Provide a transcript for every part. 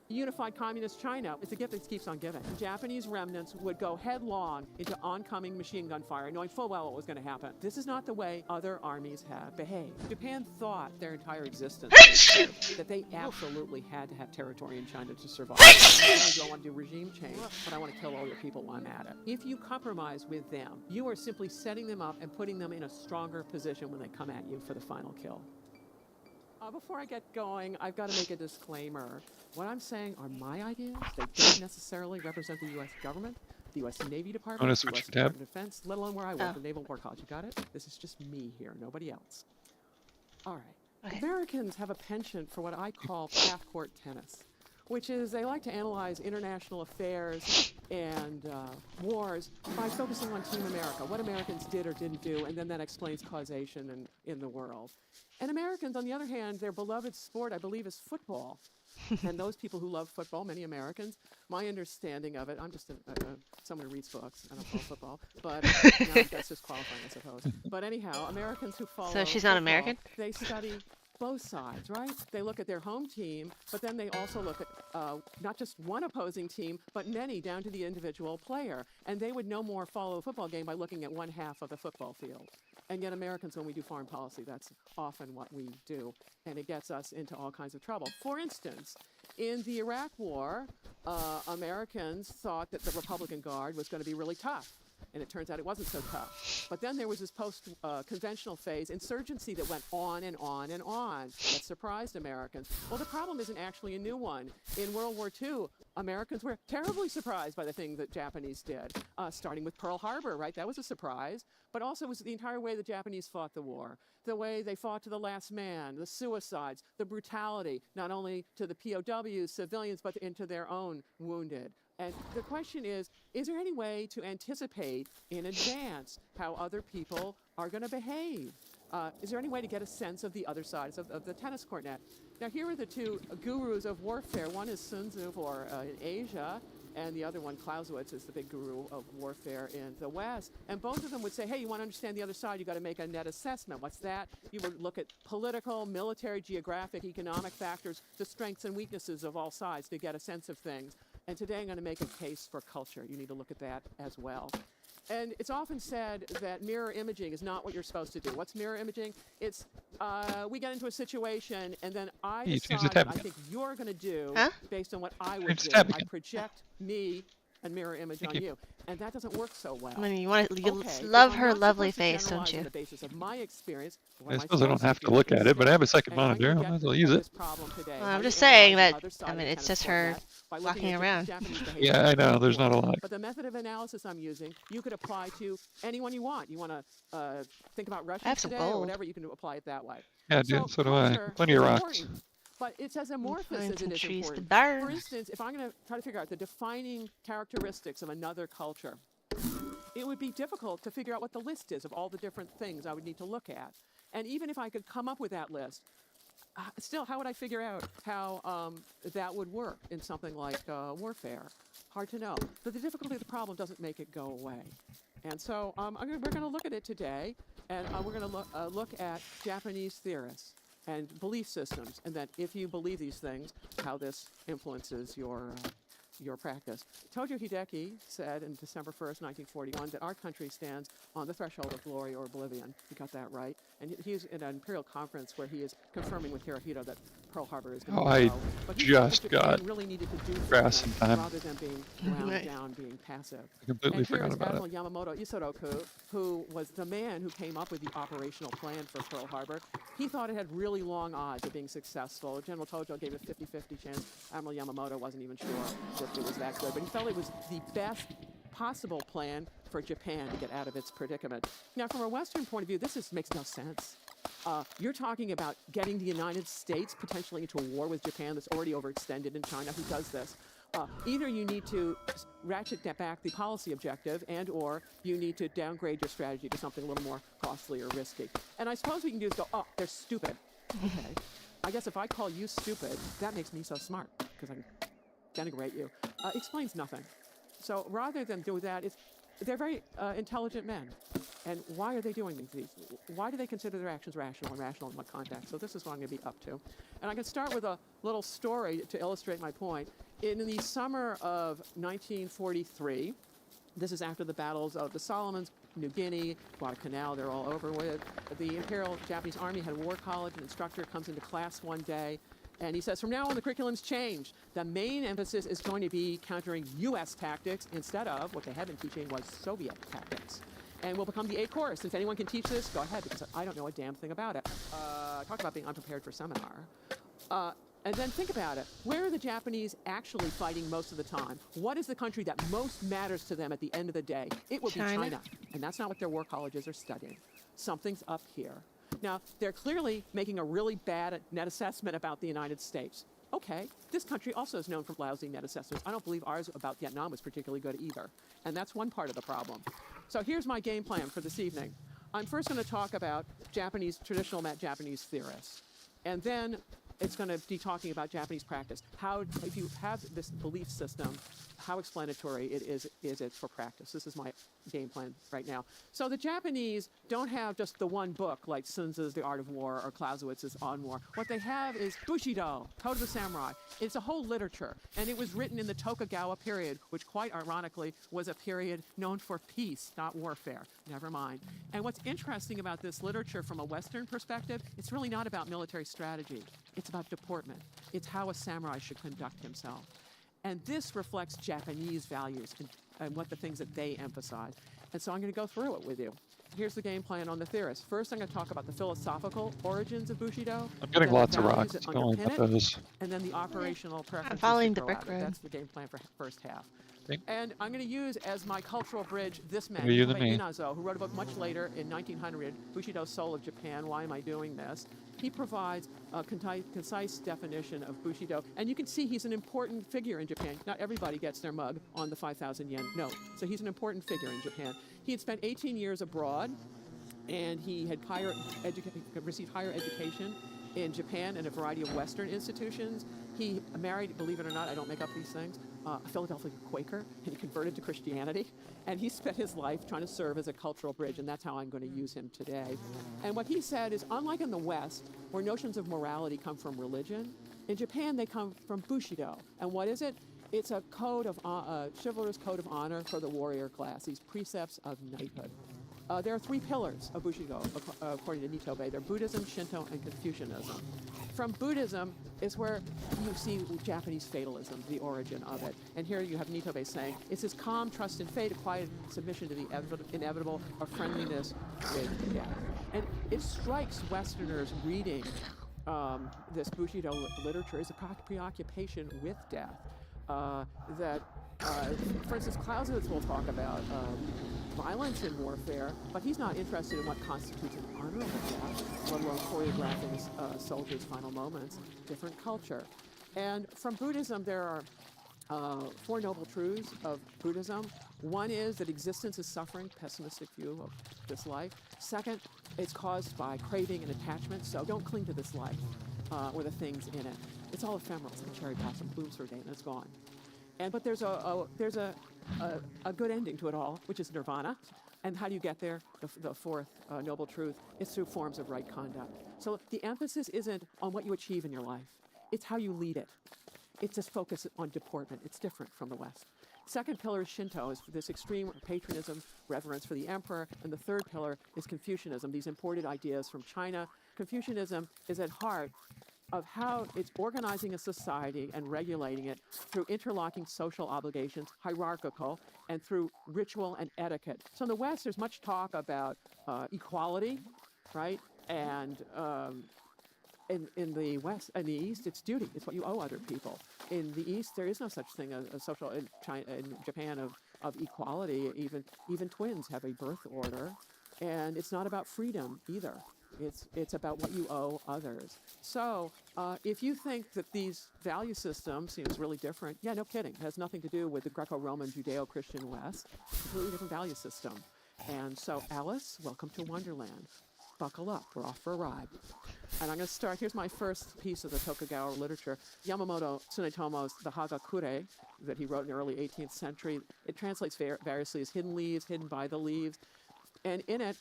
unified communist China. It's a gift that keeps on giving. Japanese remnants would go headlong into oncoming machine gun fire, knowing full well what was going to happen. This is not the way other armies have behaved. Japan thought their entire existence that they absolutely had to have territory in China to survive. Not only do I want to do regime change, but I want to kill all your people while I'm at it. If you compromise with them, you are simply setting them up and putting them in a stronger position when they come at you for the final kill. Before I get going, I've got to make a disclaimer. What I'm saying are my ideas. They don't necessarily represent the U.S. government, the U.S. Navy Department, the U.S. Department of Defense, let alone where I work, the Naval War College. You got it? This is just me here, nobody else. All right. Okay. Americans have a penchant for what I call half-court tennis, which is they like to analyze international affairs and wars by focusing on Team America, what Americans did or didn't do, and then that explains causation in the world. And Americans, on the other hand, their beloved sport, I believe, is football. And those people who love football, many Americans, my understanding of it, I'm just someone who reads books. I don't follow football, but that's just qualifying, I suppose. But anyhow, Americans who follow So she's not football, American? They study both sides, right? They look at their home team, but then they also look at not just one opposing team, but many down to the individual player. And they would no more follow a football game by looking at one half of the football field. And yet Americans, when we do foreign policy, that's often what we do. And it gets us into all kinds of trouble. For instance, in the Iraq War, Americans thought that the Republican Guard was going to be really tough. And it turns out it wasn't so tough. But then there was this post-conventional phase, insurgency that went on and on and on. That surprised Americans. Well, the problem isn't actually a new one. In World War II, Americans were terribly surprised by the things that Japanese did, starting with Pearl Harbor, right? That was a surprise. But also it was the entire way the Japanese fought the war, the way they fought to the last man, the suicides, the brutality, not only to the POWs, civilians, but into their own wounded. And the question is there any way to anticipate in advance how other people are going to behave? Is there any way to get a sense of the other sides of the tennis court net? Now, here are the two gurus of warfare. One is Sun Tzu in Asia, and the other one, Clausewitz, is the big guru of warfare in the West. And both of them would say, hey, you want to understand the other side, you got to make a net assessment. What's that? You would look at political, military, geographic, economic factors, the strengths and weaknesses of all sides to get a sense of things. And today I'm going to make a case for culture. You need to look at that as well. And it's often said that mirror imaging is not what you're supposed to do. What's mirror imaging? It's we get into a situation, and then I decide what I think you're going to do based on what I would do. I project me and mirror image on you. And that doesn't work so well. I mean, you love her lovely face, don't you? The basis of my experience, I suppose I don't have to look at it, but I have a second monitor. I might as well use it. Well, I'm just saying that, I mean, it's just her walking around. Yeah, I know. There's not a lot. But the method of analysis I'm using, you could apply to anyone you want. You want to think about Russia today or whatever, you can apply it that way. Yeah, so do I. Plenty of rocks. But it's as amorphous as it is important. For instance, if I'm going to try to figure out the defining characteristics of another culture, it would be difficult to figure out what the list is of all the different things I would need to look at. And even if I could come up with that list, still, how would I figure out how that would work in something like warfare? Hard to know. But the difficulty of the problem doesn't make it go away. And so we're going to look at it today, and we're going to look at Japanese theorists and belief systems, and that if you believe these things, how this influences your practice. Tojo Hideki said in December 1st, 1941, that our country stands on the threshold of glory or oblivion. He got that right. And he's in an imperial conference where he is confirming with Hirohito that Pearl Harbor is going to go. But he just got really needed to do grass in time. rather than being wound down, being passive. I completely forgot about Admiral Yamamoto Isoroku, who was the man who came up with the operational plan for Pearl Harbor. He thought it had really long odds of being successful. General Tojo gave it a 50-50 chance. Admiral Yamamoto wasn't even sure that it was that good, but he felt it was the best possible plan for Japan to get out of its predicament. Now, from a Western point of view, this makes no sense. You're talking about getting the United States potentially into a war with Japan that's already overextended in China. Who does this? Either you need to ratchet back the policy objective and or you need to downgrade your strategy to something a little more costly or risky. And I suppose we can do is go, oh, they're stupid. Okay. I guess if I call you stupid, that makes me so smart because I can denigrate you. Explains nothing. So rather than do that, they're very intelligent men. And why are they doing these? Why do they consider their actions rational and rational in what context? So this is what I'm going to be up to. And I can start with a little story to illustrate my point. In the summer of 1943, this is after the battles of the Solomons, New Guinea, Guadalcanal, they're all over with. The Imperial Japanese Army had a war college. An instructor comes into class one day, and he says, from now on, the curriculum's changed. The main emphasis is going to be countering U.S. tactics instead of what they had been teaching was Soviet tactics. And will become the A course. If anyone can teach this, go ahead, because I don't know a damn thing about it. Talk about being unprepared for seminar. And then think about it. Where are the Japanese actually fighting most of the time? What is the country that most matters to them at the end of the day? It will be China. And that's not what their war colleges are studying. Something's up here. Now, they're clearly making a really bad net assessment about the United States. Okay, this country also is known for lousy net assessments. I don't believe ours about Vietnam was particularly good either. And that's one part of the problem. So here's my game plan for this evening. I'm first going to talk about traditional Japanese theorists. And then it's going to be talking about Japanese practice. How, if you have this belief system, how explanatory it is for practice. This is my game plan right now. So the Japanese don't have just the one book like Sun Tzu's The Art of War or Clausewitz's On War. What they have is Bushido, Code of the Samurai. It's a whole literature, and it was written in the Tokugawa period, which quite ironically was a period known for peace, not warfare. Never mind. And what's interesting about this literature from a Western perspective, it's really not about military strategy. It's about deportment. It's how a samurai should conduct himself. And this reflects Japanese values and what the things that they emphasize. And so I'm going to go through it with you. Here's the game plan on the theorists. First, I'm going to talk about the philosophical origins of Bushido. I'm getting lots of rocks. Don't worry about those. And then the operational preferences. I'm following the brick road. That's the game plan for first half. Okay. And I'm going to use as my cultural bridge this man, You Hubby me. Chatter, who wrote a book much later in 1900, Bushido, Soul of Japan, Why Am I Doing This? He provides a concise definition of Bushido. And you can see he's an important figure in Japan. Not everybody gets their mug on the 5,000 yen note. So he's an important figure in Japan. He had spent 18 years abroad, and he had received higher education in Japan and a variety of Western institutions. He married, believe it or not, I don't make up these things, a Philadelphia Quaker, and he converted to Christianity. And he spent his life trying to serve as a cultural bridge, and that's how I'm going to use him today. And what he said is, unlike in the West, where notions of morality come from religion, in Japan they come from Bushido. And what is it? It's a chivalrous code of honor for the warrior class, these precepts of knighthood. There are three pillars of Bushido, according to Nitobe. They're Buddhism, Shinto, and Confucianism. From Buddhism is where you see Japanese fatalism, the origin of it. And here you have Nitobe saying, it's this calm trust in fate, a quiet submission to the inevitable, a friendliness with death. And it strikes Westerners reading this Bushido literature as a preoccupation with death. For instance, Clausewitz will talk about violence in warfare, but he's not interested in what constitutes an honorable death, let alone choreographing soldiers' final moments. Different culture. And from Buddhism, there are four noble truths of Buddhism. One is that existence is suffering, pessimistic view of this life. Second, it's caused by craving and attachment, so don't cling to this life or the things in it. It's all ephemeral. It's like a cherry blossom, blooms for a day, and it's gone. But there's a good ending to it all, which is nirvana. And how do you get there? The fourth noble truth is through forms of right conduct. So the emphasis isn't on what you achieve in your life. It's how you lead it. It's this focus on deportment. It's different from the West. Second pillar is Shinto, is this extreme patriotism, reverence for the emperor. And the third pillar is Confucianism, these imported ideas from China. Confucianism is at heart of how it's organizing a society and regulating it through interlocking social obligations, hierarchical, and through ritual and etiquette. So in the West, there's much talk about equality, right? And in the West, in the East, it's duty. It's what you owe other people. In the East, there is no such thing as social, in China, in Japan, of equality. Even twins have a birth order, and it's not about freedom either. It's about what you owe others. So if you think that these value systems seems really different, yeah, no kidding. It has nothing to do with the Greco-Roman Judeo-Christian West. It's a completely different value system. And so, Alice, welcome to Wonderland. buckle up. We're off for a ride. And I'm going to start. Here's my first piece of the Tokugawa literature. Yamamoto Tsunetomo's The Hagakure that he wrote in the early 18th century. It translates variously as hidden leaves, hidden by the leaves. And in it,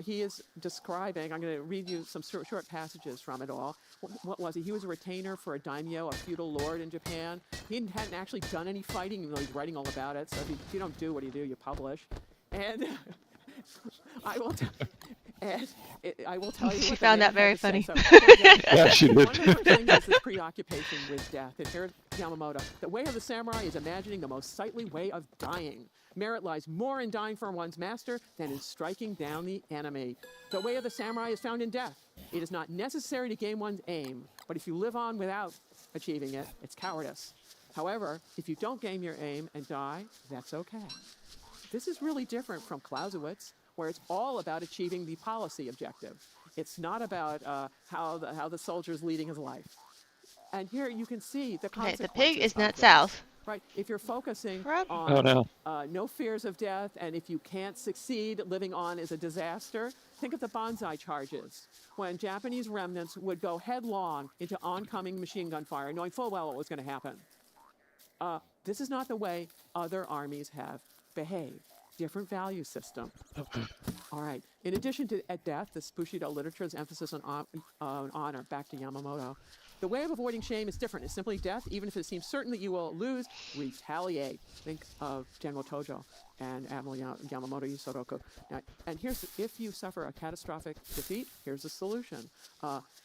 he is describing, I'm going to read you some short passages from it all. What was he? He was a retainer for a daimyo, a feudal lord in Japan. He hadn't actually done any fighting, even though he's writing all about it. So if you don't do what you do, you publish. And I will tell you. She found that very funny. Yeah, she did. One of the things is this preoccupation with death. And here's Yamamoto. The way of the samurai is imagining the most sightly way of dying. Merit lies more in dying for one's master than in striking down the enemy. The way of the samurai is found in death. It is not necessary to gain one's aim, but if you live on without achieving it, it's cowardice. However, if you don't gain your aim and die, that's okay. This is really different from Clausewitz, where it's all about achieving the policy objective. It's not about how the soldier's leading his life. And here you can see the consequences. Okay, the pig is not this. south. Right. If you're focusing Oh, no. on no fears of death, and if you can't succeed, living on is a disaster, think of the Banzai charges, when Japanese remnants would go headlong into oncoming machine gun fire, knowing full well what was going to happen. This is not the way other armies have behaved. Different value system. All right. In addition to death, this Bushido literature's emphasis on honor, back to Yamamoto. The way of avoiding shame is different. It's simply death, even if it seems certain that you will lose, retaliate. Think of General Tojo and Admiral Yamamoto Yusoroku. Now, and here's, if you suffer a catastrophic defeat, here's the solution.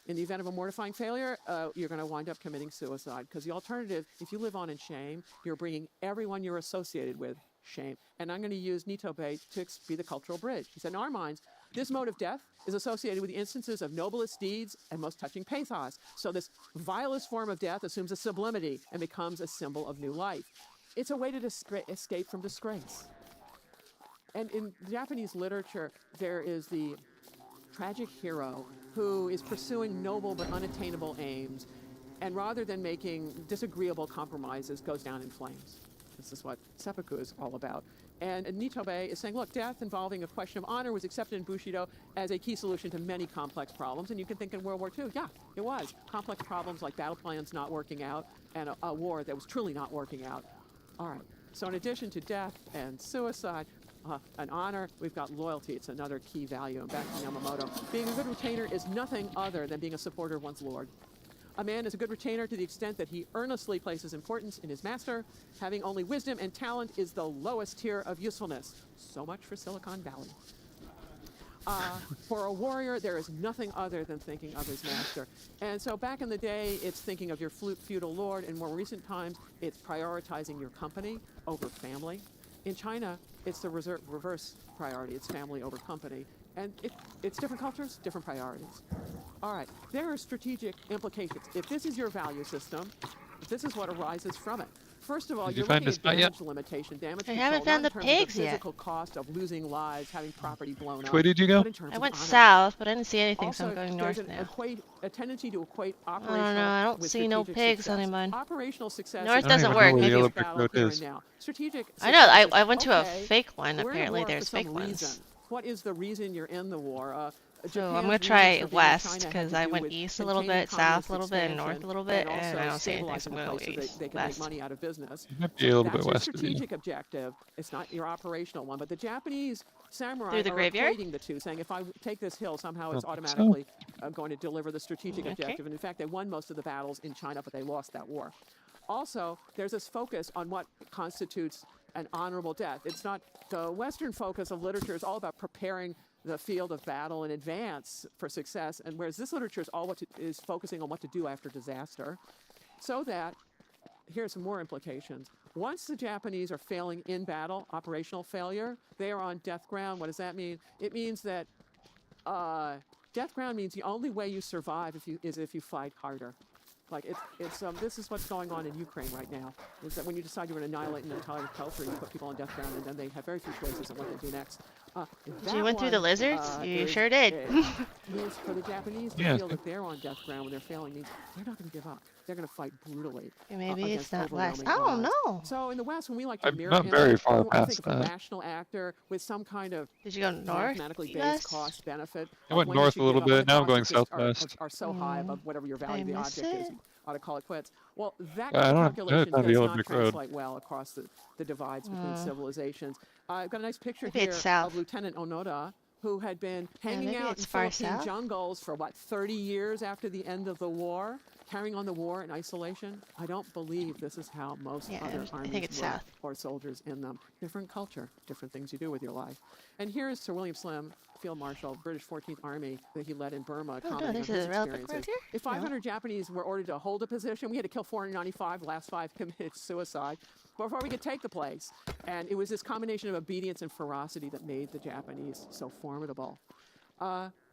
In the event of a mortifying failure, you're going to wind up committing suicide, because the alternative, if you live on in shame, you're bringing everyone you're associated with shame. And I'm going to use Nitobe to be the cultural bridge. He said, in our minds, this mode of death is associated with the instances of noblest deeds and most touching pathos. So this vilest form of death assumes a sublimity and becomes a symbol of new life. It's a way to escape from disgrace. And in Japanese literature, there is the tragic hero who is pursuing noble but unattainable aims, and rather than making disagreeable compromises, goes down in flames. This is what seppuku is all about. And Nitobe is saying, look, death involving a question of honor was accepted in Bushido as a key solution to many complex problems. And you can think in World War II, yeah, it was. Complex problems like battle plans not working out and a war that was truly not working out. All right. So in addition to death and suicide and honor, we've got loyalty. It's another key value. And back to Yamamoto. Being a good retainer is nothing other than being a supporter of one's lord. A man is a good retainer to the extent that he earnestly places importance in his master. Having only wisdom and talent is the lowest tier of usefulness. So much for Silicon Valley. For a warrior, there is nothing other than thinking of his master. And so back in the day, it's thinking of your feudal lord. In more recent times, it's prioritizing your company over family. In China, it's the reverse priority. It's family over company. And it's different cultures, different priorities. All right, there are strategic implications. If this is your value system, this is what arises from it. First of all, you're looking at damage limitation, damage control, haven't found the not in terms of pigs the yet. physical cost of losing lives, having property blown up. Which way did you go? but in terms I of went honor. south, but I didn't see anything, Also, so I'm going there's north now. a tendency to equate I operational don't know. I don't with see no strategic pigs success. on mine. Operational success North is doesn't I don't work. even know where the Maybe yellow brick battle road here is. and now. Strategic I know. success I is, went to a okay, fake one. we're in a Apparently, war for there's some fake ones. reason. What is the reason you're in the war? So I'm Japan's gonna try reasons for being in west China had because to I do went with east a little containing bit, south communist a little bit, and north a expansion, little bit, and and I also don't see anything, so stabilizing I'm the going place to so go east, they can west. make money out of business. You might be a little That's bit your west of you. strategic objective. It's not your operational one. But the Japanese samurai Through the are graveyard? equating the two, saying if I take this hill, somehow I it's don't think so. automatically going to deliver the strategic Okay. objective. And in fact, they won most of the battles in China, but they lost that war. Also, there's this focus on what constitutes an honorable death. It's not the Western focus of literature is all about preparing the field of battle in advance for success, and whereas this literature is focusing on what to do after disaster, so that here's some more implications. Once the Japanese are failing in battle, operational failure, they are on death ground. What does that mean? It means that death ground means the only way you survive is if you fight harder. Like this is what's going on in Ukraine right now. Is that when you decide you're going to annihilate an entire culture, you put people on death ground, and then they have very few choices of what they do next. Did you went through the lizards? You sure did. Means for the Japanese to Yeah. feel that they're on death ground when they're failing means they're not going to give up. They're going to fight brutally. Maybe it's against not West. overwhelming I don't odds. know. So in the West, when we like to I'm mirror not image, very far we want to think past of a that. rational actor with some kind of Did you go north? mathematically based West? cost benefit. I of went when you north should a little give up, when bit. the Now I'm costs going just southwest. are so high above whatever your value of the miss object is. it? You ought to call it quits. Well, that I kind of don't calculation have the does Yellow not Brick Road. translate well across the divides between civilizations. I've got a nice picture Maybe here it's south. of Lieutenant Onoda, who had been hanging maybe out it's in far Philippine south. jungles for, 30 years after the end of the war, carrying on the war in isolation. I don't believe this is how most Yeah, other I armies think it's work, south. or soldiers in them. Different culture, different things you do with your life. And here's Sir William Slim, Field Marshal, British 14th Army, that he led in Burma, Oh, no, commenting on there's his a relic road experiences. here? If 500 Japanese were ordered to hold a position, we had to kill 495, the last 5 committed suicide before we could take the place. And it was this combination of obedience and ferocity that made the Japanese so formidable.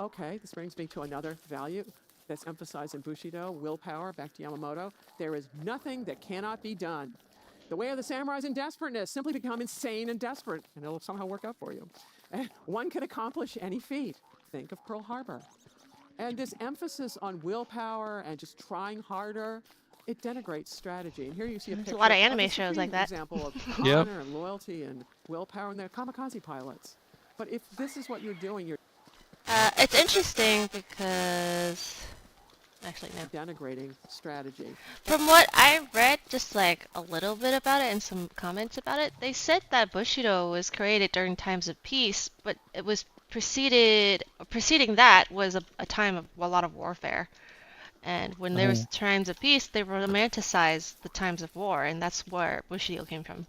Okay, this brings me to another value that's emphasized in Bushido, willpower, back to Yamamoto. There is nothing that cannot be done. The way of the samurai is in desperateness. Simply become insane and desperate, and it'll somehow work out for you. One can accomplish any feat. Think of Pearl Harbor. And this emphasis on willpower and just trying harder, it denigrates strategy. And here you see a There's picture a lot of of anime the shows like supreme that. example of Yep. honor and loyalty and willpower, and they're kamikaze pilots. But if this is what you're doing, you're It's interesting because... Actually, no. denigrating strategy. From what I read, just like a little bit about it and some comments about it, they said that Bushido was created during times of peace, but it was preceding that was a time of a lot of warfare. And when there was times of peace, they romanticized the times of war, and that's where Bushido came from.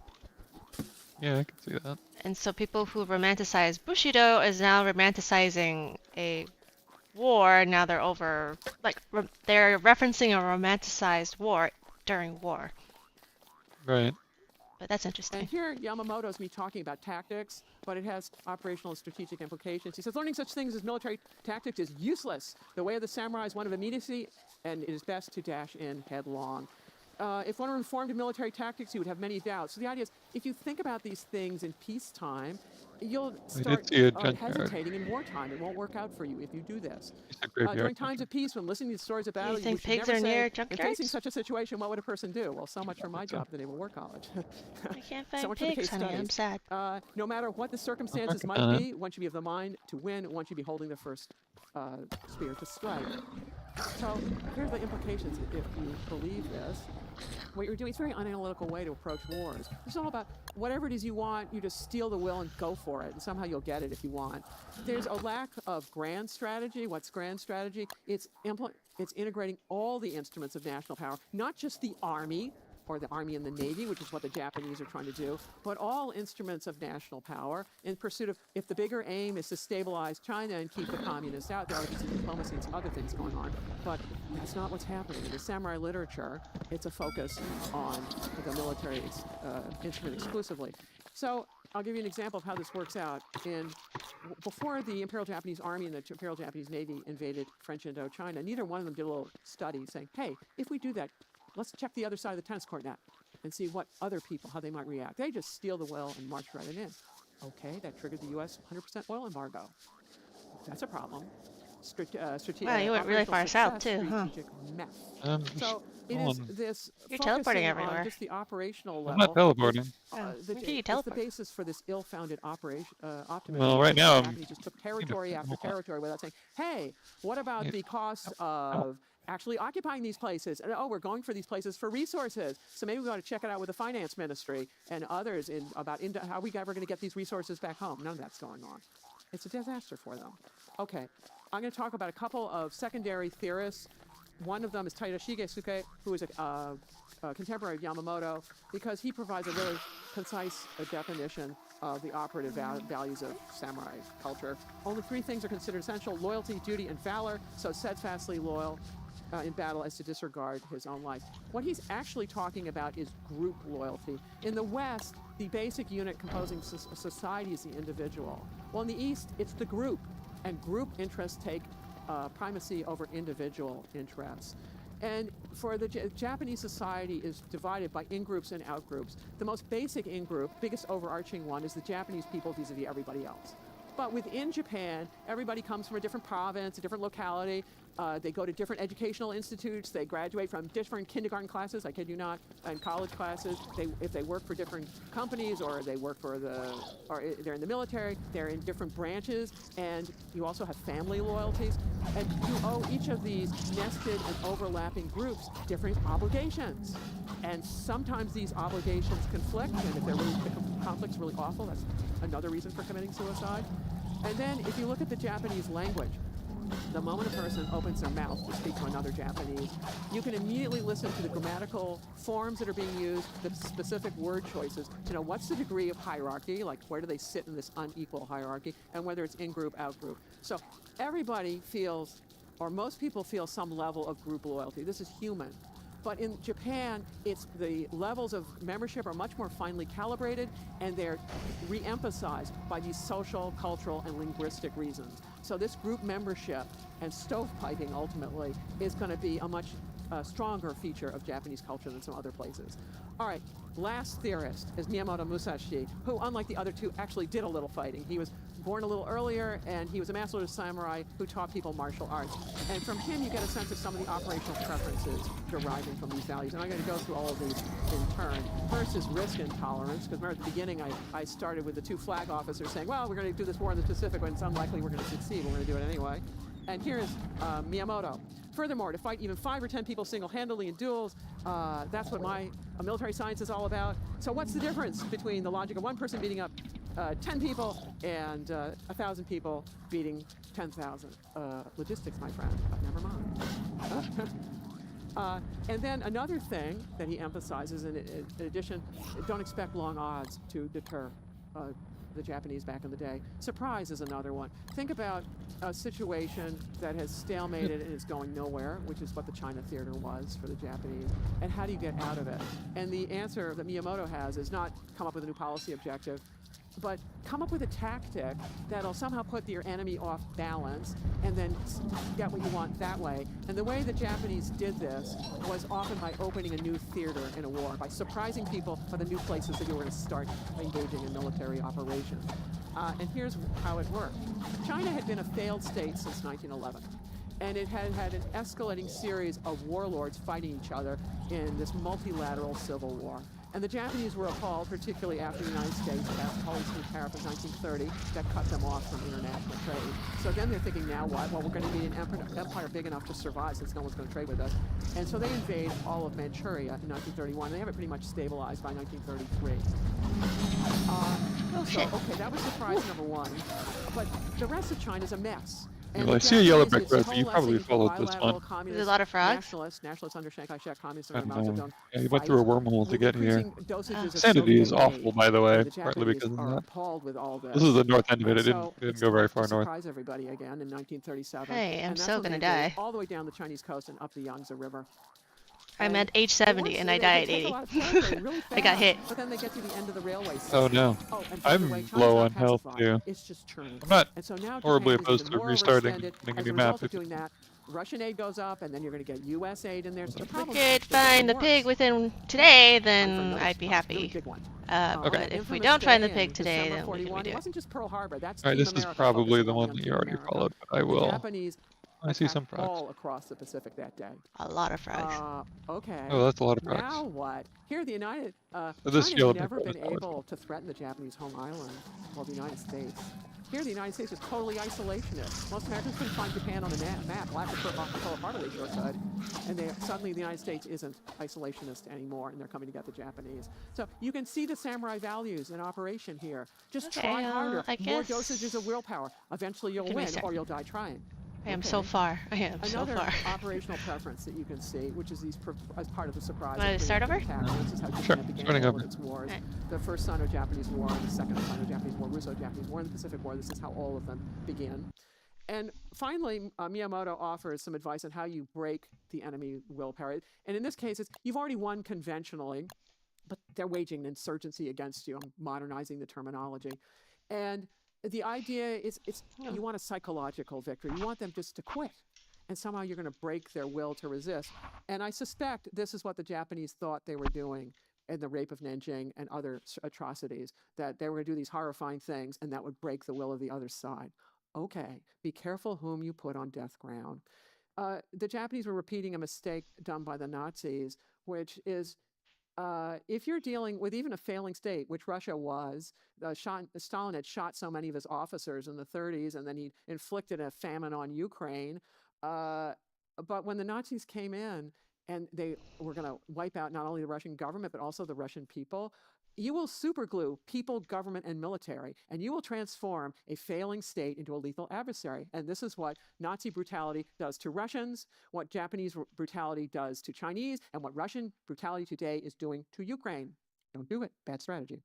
Yeah, I can see that. And so people who romanticize Bushido is now romanticizing a war. Now they're over, like, they're referencing a romanticized war during war. Right. But that's And interesting. here, Yamamoto's me talking about tactics, but it has operational and strategic implications. He says, learning such things as military tactics is useless. The way of the samurai is one of immediacy, and it is best to dash in headlong. If one were informed of military tactics, he would have many doubts. So the idea is, if you think about these things in peacetime, you'll start see a junkyard. hesitating in wartime. It won't work out for you if you do this. It's a graveyard. During times of peace, when listening to the stories of battle, You think should pigs never are say, near in facing junkyards? such a situation, what would a person do? Well, so much for my job, the Naval War College. I can't So find much for the pigs, case honey. I'm studies. sad. No matter what the circumstances fucking might not. be, one should be of the mind to win, one should be holding the first spear to strike. So here are the implications if you believe this. What you're doing, it's a very unanalytical way to approach wars. It's all about whatever it is you want, you just steal the will and go for it, and somehow you'll get it if you want. There's a lack of grand strategy. What's grand strategy? It's integrating all the instruments of national power, not just the army, or the Army and the Navy, which is what the Japanese are trying to do, but all instruments of national power in pursuit of, if the bigger aim is to stabilize China and keep the communists out, there are some diplomacy and some other things going on, but that's not what's happening. In the samurai literature, it's a focus on the military instrument exclusively. So I'll give you an example of how this works out. Before the Imperial Japanese Army and the Imperial Japanese Navy invaded French Indochina, neither one of them did a little study saying, hey, if we do that, let's check the other side of the tennis court net and see what other people, how they might react. They just steal the will and march right in. Okay, that triggered the U.S. 100% oil embargo. That's a problem. Wow, you went really far south too, huh? So it is this You're teleporting focusing everywhere. on just the operational level. I'm not teleporting. Where do you It's the teleport? basis for this ill-founded optimism. Well, right now, He just took territory after territory without saying, hey, what about the cost of actually occupying these places? And, oh, we're going for these places for resources. So maybe we ought to check it out with the finance ministry and others about how we ever going to get these resources back home. None of that's going on. It's a disaster for them. Okay, I'm going to talk about a couple of secondary theorists. One of them is Taira Shigesuke, who is a contemporary of Yamamoto, because he provides a really concise definition of the operative values of samurai culture. Only 3 things are considered essential: loyalty, duty, and valor. So steadfastly loyal in battle as to disregard his own life. What he's actually talking about is group loyalty. In the West, the basic unit composing society is the individual. Well, in the East, it's the group, and group interests take primacy over individual interests. And for the Japanese society is divided by in-groups and out-groups. The most basic in-group, biggest overarching one, is the Japanese people vis-a-vis everybody else. But within Japan, everybody comes from a different province, a different locality. They go to different educational institutes. They graduate from different kindergarten classes, I kid you not, and college classes. If they work for different companies or they work for or they're in the military, they're in different branches. And you also have family loyalties. And you owe each of these nested and overlapping groups different obligations. And sometimes these obligations conflict, and if the conflict's really awful, that's another reason for committing suicide. And then if you look at the Japanese language, the moment a person opens their mouth to speak to another Japanese, you can immediately listen to the grammatical forms that are being used, the specific word choices, to know what's the degree of hierarchy, like where do they sit in this unequal hierarchy, and whether it's in-group, out-group. So everybody feels, or most people feel, some level of group loyalty. This is human. But in Japan, the levels of membership are much more finely calibrated, and they're re-emphasized by these social, cultural, and linguistic reasons. So this group membership and stovepiping, ultimately, is going to be a much stronger feature of Japanese culture than some other places. All right, last theorist is Miyamoto Musashi, who, unlike the other two, actually did a little fighting. He was born a little earlier, and he was a master samurai who taught people martial arts. And from him, you get a sense of some of the operational preferences deriving from these values. And I'm going to go through all of these in turn. First is risk intolerance, because remember at the beginning, I started with the two flag officers saying, well, we're going to do this war in the Pacific when it's unlikely we're going to succeed. We're going to do it anyway. And here is Miyamoto. Furthermore, to fight even 5 or 10 people single-handedly in duels, that's what my military science is all about. So what's the difference between the logic of one person beating up 10 people and 1,000 people beating 10,000? Logistics, my friend, but never mind. And then another thing that he emphasizes, in addition, don't expect long odds to deter the Japanese back in the day. Surprise is another one. Think about a situation that has stalemated and is going nowhere, which is what the China theater was for the Japanese, and how do you get out of it? And the answer that Miyamoto has is not come up with a new policy objective, but come up with a tactic that'll somehow put your enemy off balance and then get what you want that way. And the way the Japanese did this was often by opening a new theater in a war, by surprising people by the new places that you were going to start engaging in military operations. And here's how it worked. China had been a failed state since 1911. And it had had an escalating series of warlords fighting each other in this multilateral civil war. And the Japanese were appalled, particularly after the United States passed a policy tariff in 1930 that cut them off from international trade. So then they're thinking, now what? Well, we're going to need an empire big enough to survive since no one's going to trade with us. And so they invade all of Manchuria in 1931. They have it pretty much stabilized by 1933. Okay, that was surprise number one. But the rest of China's a mess. Well, I see a yellow brick road, but you probably followed this one. There's a lot of frogs. Nationalists under Shanghai Shek communists I and don't know. Mao Zedong Yeah, you went through a wormhole to get here. dosages of Sanity is Soviet awful, aid. by the way, The partly Japanese because of are that. appalled with all this. This is the north end of it. It So didn't it's go very time far to north. surprise everybody again in 1937. Hey, I'm And that's so when gonna they invaded die. all the way down the Chinese coast and up the Yangtze River. I'm And at age 70 and I died at 80. I got hit. But then they get to the end of the railway Oh system. no. Oh, and by the I'm way, China's low not on health pacified. too. It's just churning. I'm not And so now horribly Japan is opposed even to more restarting, overextended. making a As new a map. result of doing that, Russian aid goes up, and then you're going to get U.S. aid in there. So the If we problem could is find the worse. pig within today, Time for then another I'd be surprise, really happy. big one. Okay. But if we infamous don't find the day pig in today, December then what can 41, we it do? wasn't just Pearl Harbor. That's Alright, Team this is America probably focusing the on one young that Team you already America. followed, but I The will. Japanese I see some attacked frogs. all across the Pacific that day. A lot of frogs. Okay. Oh, that's a lot of Now frogs. what? Here, the United This China's yellow brick never road been is always able to threaten the Japanese home island, well, the United States. Here, the United States is totally isolationist. Most Americans couldn't find Japan on the map. Well, after Pearl Harbor, they sure could. And suddenly the United States isn't isolationist anymore, and they're coming to get the Japanese. So you can see the samurai values in operation here. Just Okay, try harder. I More guess- dosages of willpower. Eventually you'll Can we win, start? or you'll die trying. I am so Okay. far. I am so Another far. operational preference that you can see, which is as part of the surprise. Want to of start preemptive over? attack. This is how Sure, Japan began starting all over. of its wars. Alright. The first Sino-Japanese War, and the second Sino-Japanese War, Russo-Japanese War, and the Pacific War. This is how all of them begin. And finally, Miyamoto offers some advice on how you break the enemy willpower. And in this case, you've already won conventionally, but they're waging an insurgency against you. I'm modernizing the terminology. And the idea is you want a psychological victory. You want them just to quit. And somehow you're going to break their will to resist. And I suspect this is what the Japanese thought they were doing and the rape of Nanjing and other atrocities, that they were going to do these horrifying things and that would break the will of the other side. Okay, be careful whom you put on death ground. The Japanese were repeating a mistake done by the Nazis, which is if you're dealing with even a failing state, which Russia was, Stalin had shot so many of his officers in the 30s, and then he inflicted a famine on Ukraine. But when the Nazis came in and they were going to wipe out not only the Russian government, but also the Russian people, you will superglue people, government, and military, and you will transform a failing state into a lethal adversary. And this is what Nazi brutality does to Russians, what Japanese brutality does to Chinese, and what Russian brutality today is doing to Ukraine. Don't do it. Bad strategy.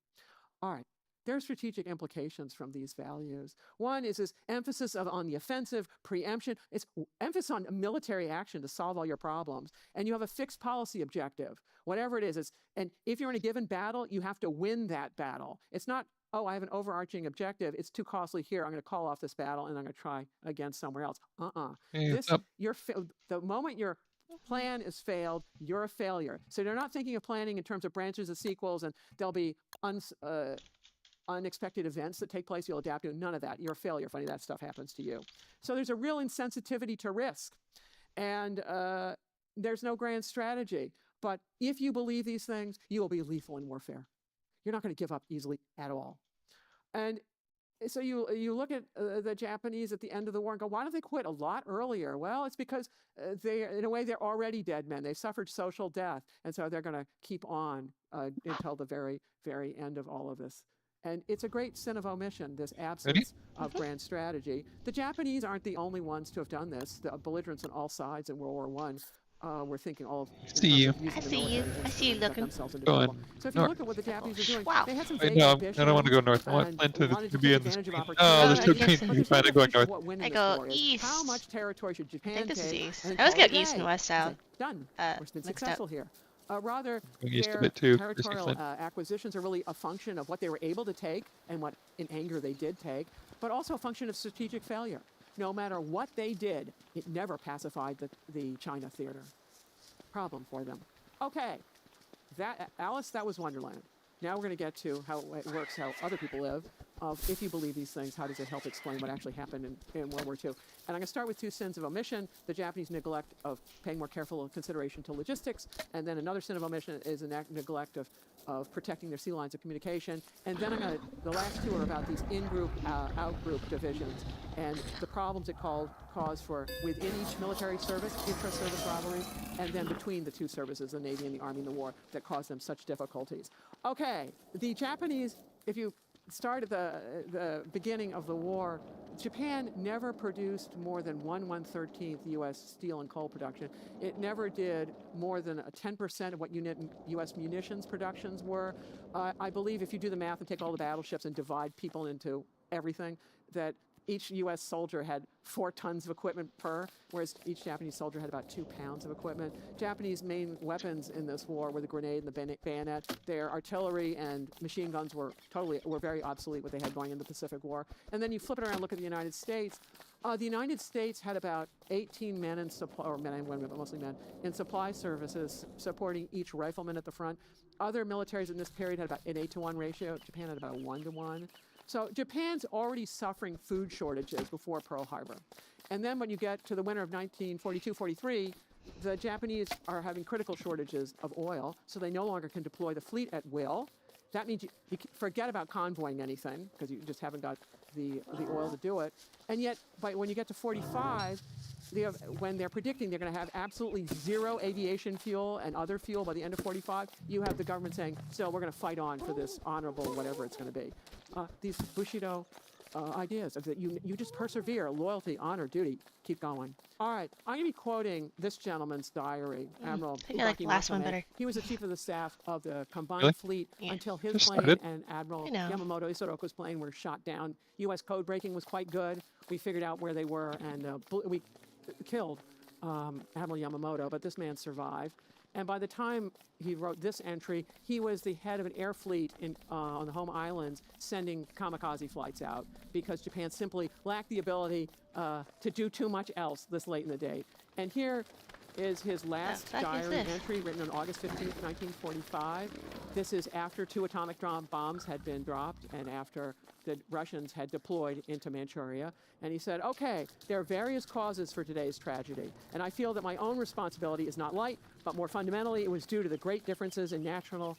All right. There are strategic implications from these values. One is this emphasis on the offensive, preemption. It's emphasis on military action to solve all your problems. And you have a fixed policy objective, whatever it is. And if you're in a given battle, you have to win that battle. It's not, oh, I have an overarching objective. It's too costly here. I'm going to call off this battle and I'm going to try again somewhere else. Hey, what's up? The moment your plan is failed, you're a failure. So they're not thinking of planning in terms of branches of sequels, and there'll be unexpected events that take place, you'll adapt to. None of that. You're a failure if any of that stuff happens to you. So there's a real insensitivity to risk. And there's no grand strategy. But if you believe these things, you will be lethal in warfare. You're not going to give up easily at all. And so you look at the Japanese at the end of the war and go, why don't they quit a lot earlier? Well, it's because in a way, they're already dead men. They suffered social death. And so they're going to keep on until the very, very end of all of this. And it's a great sin of omission, this absence of grand strategy. The Japanese aren't the only ones to have done this. The belligerents on all sides in World War I were thinking all of See you. I see you looking. Go on. So if you look at what the Japanese are doing, Wow. they had some Wait, vague no, ambitions. I don't want to go north. I want and plan wanted to be take in this. advantage of Oh, opportunities. there's two I guess trains. so. You find it going north. What winning I this go war is. east. How much territory should I Japan think this is take? east. and I always call go it a east and day? west, south. Done. It's been Mixed successful here. Rather, Going east a their bit too. territorial Flint. acquisitions are really a function of what they were able to take and what, in anger, they did take, but also a function of strategic failure. No matter what they did, it never pacified the China theater. Problem for them. Okay, Alice, that was Wonderland. Now we're going to get to how it works, how other people live. If you believe these things, how does it help explain what actually happened in World War II? And I'm going to start with two sins of omission: the Japanese neglect of paying more careful consideration to logistics, and then another sin of omission is a neglect of protecting their sea lines of communication. And then the last two are about these in-group, out-group divisions and the problems it cause for within each military service, intra-service rivalries, and then between the two services, the Navy and the Army in the war, that caused them such difficulties. Okay, the Japanese, if you start at the beginning of the war, Japan never produced more than 1/113th U.S. steel and coal production. It never did more than 10% of what U.S. munitions productions were. I believe if you do the math and take all the battleships and divide people into everything, that each U.S. soldier had 4 tons of equipment per, whereas each Japanese soldier had about 2 pounds of equipment. Japanese main weapons in this war were the grenade and the bayonet. Their artillery and machine guns were very obsolete, what they had going in the Pacific War. And then you flip it around and look at the United States. The United States had about 18 men in supply, or men and women, but mostly men, in supply services supporting each rifleman at the front. Other militaries in this period had about an 8-to-1 ratio. Japan had about a 1-to-1. So Japan's already suffering food shortages before Pearl Harbor. And then when you get to the winter of 1942-43, the Japanese are having critical shortages of oil, so they no longer can deploy the fleet at will. That means you forget about convoying anything, because you just haven't got the oil to do it. And yet, when you get to 45, when they're predicting they're going to have absolutely zero aviation fuel and other fuel by the end of 45, you have the government saying, so we're going to fight on for this honorable whatever it's going to be. These Bushido ideas of that you just persevere, loyalty, honor, duty, keep going. All right, I'm going to be quoting this gentleman's diary, Admiral. I like the last one better. He was the chief of the staff of the combined fleet until his Just plane started. and Admiral I know. Yamamoto Isoroko's plane were shot down. U.S. code breaking was quite good. We figured out where they were, and we killed Admiral Yamamoto, but this man survived. And by the time he wrote this entry, he was the head of an air fleet on the home islands sending kamikaze flights out because Japan simply lacked the ability to do too much else this late in the day. And here, is his last fuck is diary this? entry written on August 15th, 1945. This is after 2 atomic bombs had been dropped and after the Russians had deployed into Manchuria. And he said, okay, there are various causes for today's tragedy, and I feel that my own responsibility is not light, but more fundamentally, it was due to the great differences in national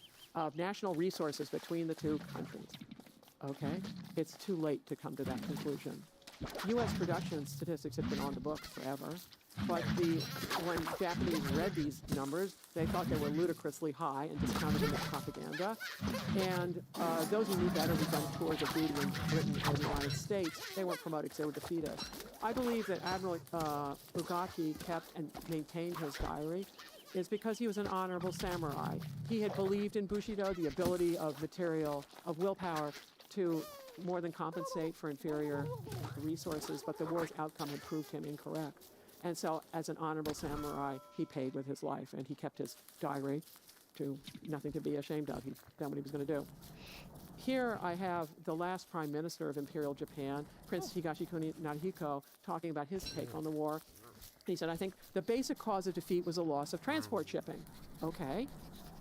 resources between the two countries. Okay? It's too late to come to that conclusion. U.S. production statistics have been on the books forever, but when Japanese read these numbers, they thought they were ludicrously high and discounted them as propaganda. And those who knew better, who'd done tours of duty in Britain or the United States, they weren't promoted because they were defeated. I believe that Admiral Ugaki kept and maintained his diary is because he was an honorable samurai. He had believed in Bushido, the ability of willpower to more than compensate for inferior resources, but the war's outcome had proved him incorrect. And so, as an honorable samurai, he paid with his life, and he kept his diary to nothing to be ashamed of. He'd done what he was going to do. Here I have the last prime minister of Imperial Japan, Prince Higashikuni Narihiko, talking about his take on the war. He said, I think the basic cause of defeat was a loss of transport shipping. Okay.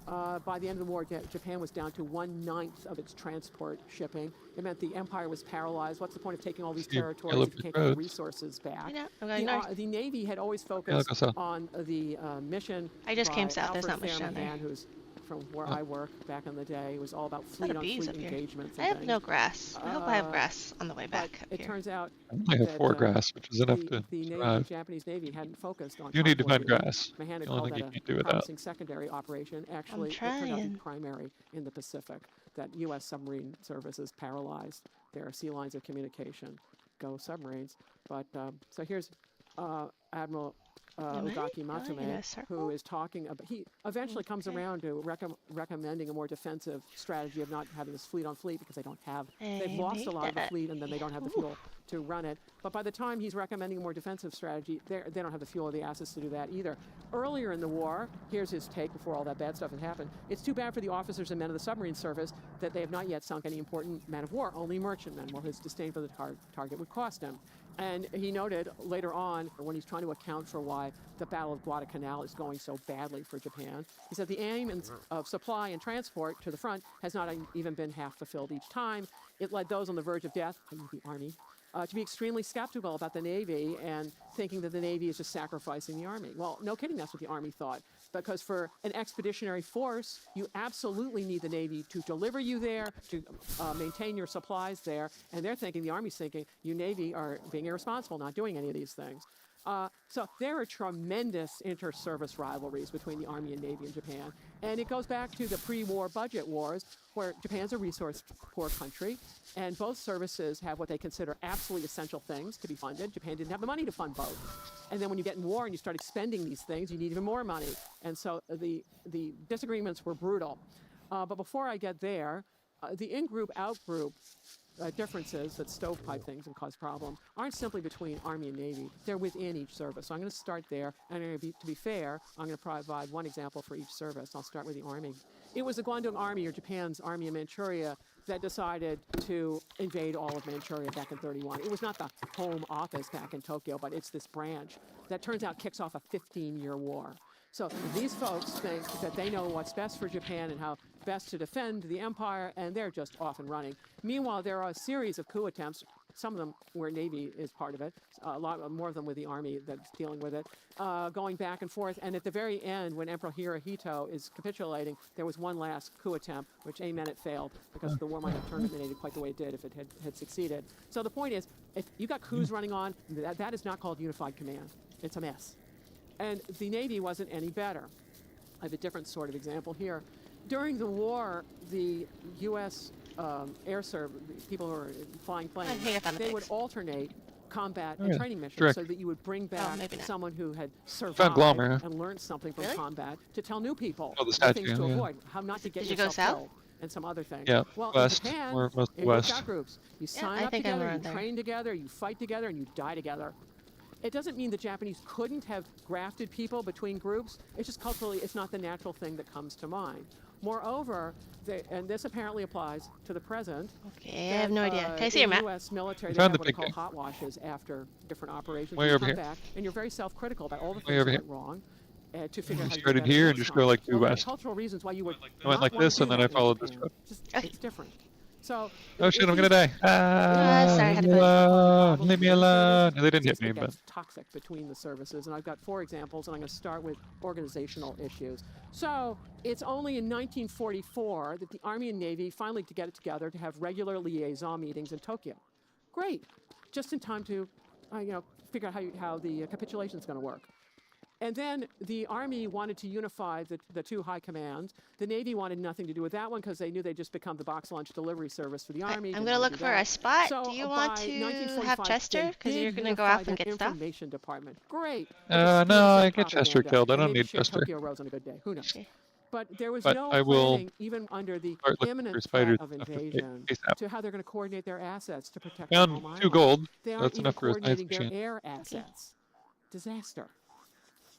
By the end of the war, Japan was down to 1/9 of its transport shipping. It meant the empire was paralyzed. What's the point of taking all these territories if you can't get the resources back? The Navy had always focused on the mission. I just came by south. There's Alfred not much down there. Fairman, who's from where I work back in the day. It was all about fleet-on-fleet engagements. I have no grass. I hope I have grass on the way back. But it turns out I only have 4 grass, which is enough to the survive. Japanese Navy hadn't focused on. You need to find transport grass. duty. Mahana The called only thing that you a can do with that. promising secondary operation. Actually, it turned out to be trying. primary in the Pacific. That U.S. submarine services paralyzed their sea lines of communication. Go submarines. But so here's Admiral Ugaki Matsume, who is talking about, he eventually comes around to recommending a more defensive strategy of not having this fleet on fleet because they've lost a lot of the fleet and then they don't have the fuel to run it. But by the time he's recommending a more defensive strategy, they don't have the fuel or the assets to do that either. Earlier in the war, here's his take before all that bad stuff had happened. It's too bad for the officers and men of the submarine service that they have not yet sunk any important men of war, only merchantmen, while his disdain for the target would cost him. And he noted later on, when he's trying to account for why the Battle of Guadalcanal is going so badly for Japan, he said the aim of supply and transport to the front has not even been half fulfilled each time. It led those on the verge of death, the Army, to be extremely skeptical about the Navy and thinking that the Navy is just sacrificing the Army. Well, no kidding, that's what the Army thought. Because for an expeditionary force, you absolutely need the Navy to deliver you there, to maintain your supplies there. And they're thinking, the Army's thinking, you Navy are being irresponsible, not doing any of these things. So there are tremendous inter-service rivalries between the Army and Navy in Japan. And it goes back to the pre-war budget wars, where Japan's a resource-poor country, and both services have what they consider absolutely essential things to be funded. Japan didn't have the money to fund both. And then when you get in war and you start expending these things, you need even more money. And so the disagreements were brutal. But before I get there, the in-group, out-group differences that stovepipe things and cause problems aren't simply between Army and Navy. They're within each service. So I'm going to start there. And to be fair, I'm going to provide one example for each service. I'll start with the Army. It was the Guangdong Army, or Japan's Army in Manchuria, that decided to invade all of Manchuria back in 1931. It was not the home office back in Tokyo, but it's this branch that turns out kicks off a 15-year war. So these folks think that they know what's best for Japan and how best to defend the empire, and they're just off and running. Meanwhile, there are a series of coup attempts, some of them where Navy is part of it, a lot more of them with the Army that's dealing with it, going back and forth. And at the very end, when Emperor Hirohito is capitulating, there was one last coup attempt, which amen, it failed, because the war might have terminated quite the way it did if it had succeeded. So the point is, if you got coups running on, that is not called unified command. It's a mess. And the Navy wasn't any better. I have a different sort of example here. During the war, the U.S. Air Service, people who were flying planes, they would alternate combat and training missions so that you would bring back someone who had survived and learned something from combat to tell new people what things to avoid, how not to get yourself killed, and some other things. Yeah, well, west, in Japan, more in west. groups, you sign up together, you train together, you fight together, and you die together. It doesn't mean the Japanese couldn't have grafted people between groups. It's just culturally, it's not the natural thing that comes to mind. Moreover, and this apparently applies to the present. Okay, I have no idea. Can I see your map? In the U.S. military, they have what are called hot washes after different operations. You come back, and you're very self-critical about all the things that went wrong. to figure out how to do Started that here in and just go like due well, there are west. cultural reasons why you would I went not like want this to and do then I that in followed this Japan. road. Just, Okay. it's different. So Oh if shit, I'm you- gonna die. Sorry, I had to put- Leave me alone. No, they didn't hit me, it but gets toxic between the services, and I've got 4 examples, and I'm going to start with organizational issues. So it's only in 1944 that the Army and Navy finally to get it together to have regular liaison meetings in Tokyo. Great, just in time to, figure out how the capitulation is going to work. And then the Army wanted to unify the 2 high commands. The Navy wanted nothing to do with that one because they knew they'd just become the box lunch delivery service for the Army. I'm Didn't gonna wanna look do for that. a spot. So Do you want by to 1945, have Chester? they Because did you're gonna go unify off and their get stuff. information department. Great. no, I get Chester propaganda, killed. I and don't maybe need share Chester. Tokyo roads on a good day. Who knows? Okay. But there was But no I will planning, even under the start looking imminent for threat spiders of and stuff invasion, ASAP. to how they're going to coordinate their assets to protect their Found home 2 island. gold. They aren't That's even enough for a science coordinating their machine. air assets. Disaster.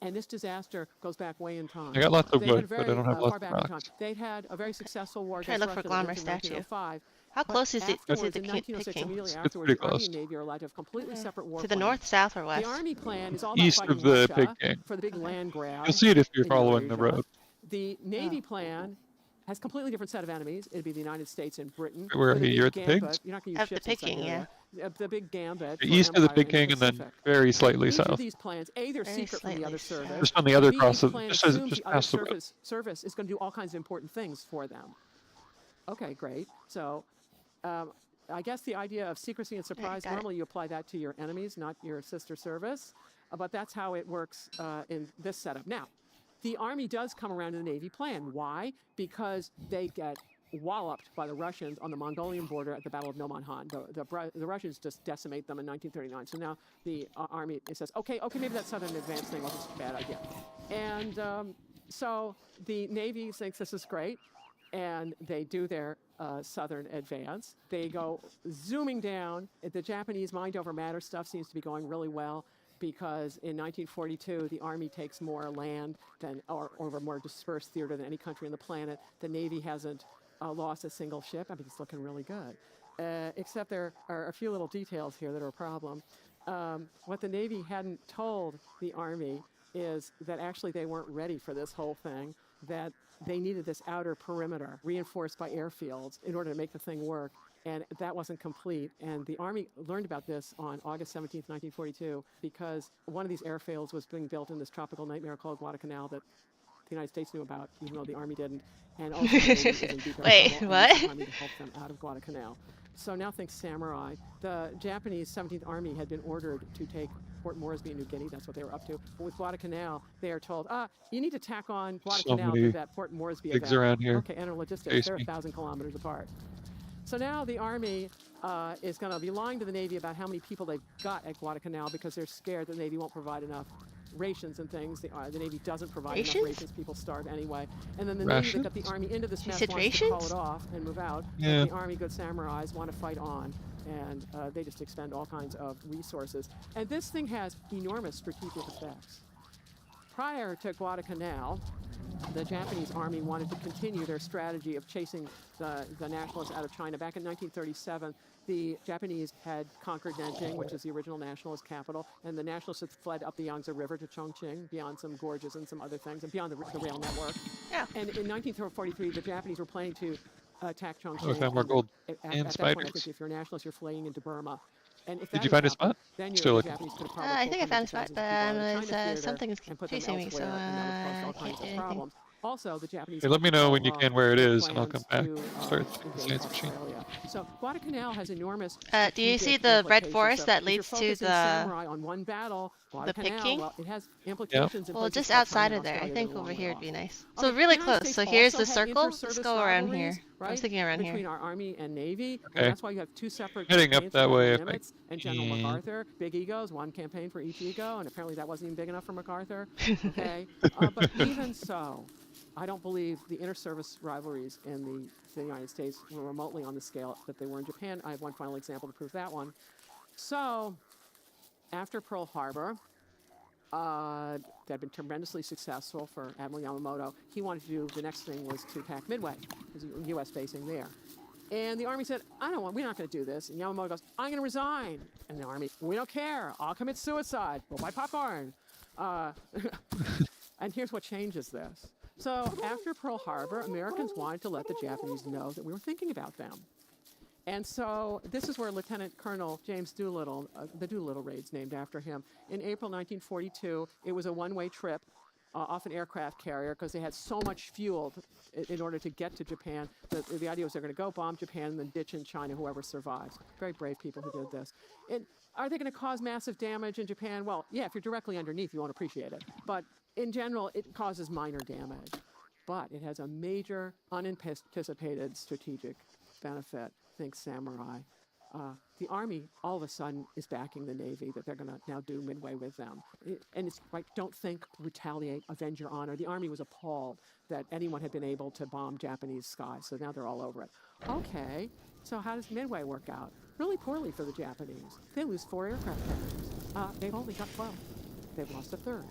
And this disaster goes back way in time. I got lots of They had wood, but I don't have far lots of back in time. rocks. They'd had a very successful war Try against to look for Russia that Glommer ended in statue. 1905. How But close is it afterwards, to in the 1906, picking? immediately It's afterwards, pretty the Army close. and Navy are allowed to have completely separate war To the plans. north, south, or The west? Army plan is all about East fighting of the Russia Pig King. for the big land grab. You'll see it if you're in following the Eurasia. road. The Navy plan has completely different set of enemies. It'd be the United States and Britain. Where are for the you? big You're at the gambit. pigs? You're not going to use At the ships in picking, Siberia. The big gambit. for East of the empire Pig in the King and then Pacific. very slightly Each of south. these plans, A, they're Very secret from the other slightly service. Just on the other B, cross each of, plan just assumes just the other past the road. service is going to do all kinds of important things for them. Okay, great. So I guess the idea of secrecy and surprise, got it. normally you apply that to your enemies, not your sister service. But that's how it works in this setup. Now, the Army does come around to the Navy plan. Why? Because they get walloped by the Russians on the Mongolian border at the Battle of Nomonhan. The Russians just decimate them in 1939. So now the Army says, okay, maybe that southern advance thing wasn't such a bad idea. And so the Navy thinks this is great, and they do their southern advance. They go zooming down. The Japanese mind over matter stuff seems to be going really well, because in 1942, the Army takes more land or a more dispersed theater than any country on the planet. The Navy hasn't lost a single ship. I mean, it's looking really good. Except there are a few little details here that are a problem. What the Navy hadn't told the Army is that actually they weren't ready for this whole thing, that they needed this outer perimeter reinforced by airfields in order to make the thing work. And that wasn't complete. And the Army learned about this on August 17th, 1942, because one of these airfields was being built in this tropical nightmare called Guadalcanal that the United States knew about, even though the Army didn't. And also, the Navy was in deep Wait, trouble, and what? used the Army to help them out of Guadalcanal. So now think samurai. The Japanese 17th Army had been ordered to take Port Moresby in New Guinea. That's what they were up to. But with Guadalcanal, they are told, you need to tack on Guadalcanal many to that Port Moresby pigs event. around here. Okay, and logistics, Face they're me. 1,000 kilometers apart. So now the Army is going to be lying to the Navy about how many people they've got at Guadalcanal, because they're scared the Navy won't provide enough rations and things. The Navy doesn't provide enough Rations? rations. People starve anyway. And then the Navy that got the Army into this You mess said wants to call rations? it off and move out. Yeah. And the Army, good samurais, want to fight on. And they just expend all kinds of resources. And this thing has enormous strategic effects. Prior to Guadalcanal, the Japanese Army wanted to continue their strategy of chasing the nationalists out of China. Back in 1937, the Japanese had conquered Nanjing, which is the original nationalist capital, and the nationalists had fled up the Yangtze River to Chongqing, beyond some gorges and some other things, and beyond the rail network. Yeah. And in 1943, the Japanese were planning to attack Chongqing. Oh, I found more gold. At And that point, I spiders. think if you're a nationalist, you're fleeing into Burma. And if Did that you had find a happened, spot? then Still the looking. Japanese could have probably I think I pulled found a hundreds of spot, thousands of but people out of China theater something's and put them chasing me, so elsewhere, and that would cause all I kinds can't do of anything. problems. Also, the Japanese. Hey, let me know when you also, can where it had is, and I'll come plans back. to, Start the invade science machine. Australia. So Guadalcanal has enormous. Do you see strategic the red implications. forest So that if you're leads to focusing the samurai on one battle, the Guadalcanal, picking? well, it has implications in Well, places just called outside China of there. I and Australia think that are a over long here way would be off. nice. Okay, So really the United close. States So here's also the had circle. Let's inter-service go around here. rivalries, I was right, thinking around between here. our Army and Navy, Okay. and that's why you have two separate Heading up campaigns that for way General if I Nimitz and General can. MacArthur. Big egos, one campaign for each ego, and apparently that wasn't even big enough for MacArthur. Okay, but even so, I don't believe the inter-service rivalries in the United States were remotely on the scale that they were in Japan. I have one final example to prove that one. So, after Pearl Harbor, that had been tremendously successful for Admiral Yamamoto. He wanted to do, the next thing was to attack Midway, because U.S. basing there. And the Army said, we're not going to do this. And Yamamoto goes, I'm going to resign. And the Army, we don't care. I'll commit suicide. We'll buy popcorn. And here's what changes this. So after Pearl Harbor, Americans wanted to let the Japanese know that we were thinking about them. And so this is where Lieutenant Colonel James Doolittle, the Doolittle raid's named after him. In April 1942, it was a one-way trip off an aircraft carrier because they had so much fuel in order to get to Japan. The idea was they're going to go bomb Japan and then ditch in China whoever survives. Very brave people who did this. Are they going to cause massive damage in Japan? Well, yeah, if you're directly underneath, you won't appreciate it. But in general, it causes minor damage. But it has a major, unanticipated strategic benefit. Think samurai. The Army, all of a sudden, is backing the Navy that they're going to now do midway with them. And it's like, don't think, retaliate, avenge your honor. The Army was appalled that anyone had been able to bomb Japanese skies, so now they're all over it. Okay, so how does Midway work out? Really poorly for the Japanese. They lose 4 aircraft carriers. They've only got 12. They've lost a third.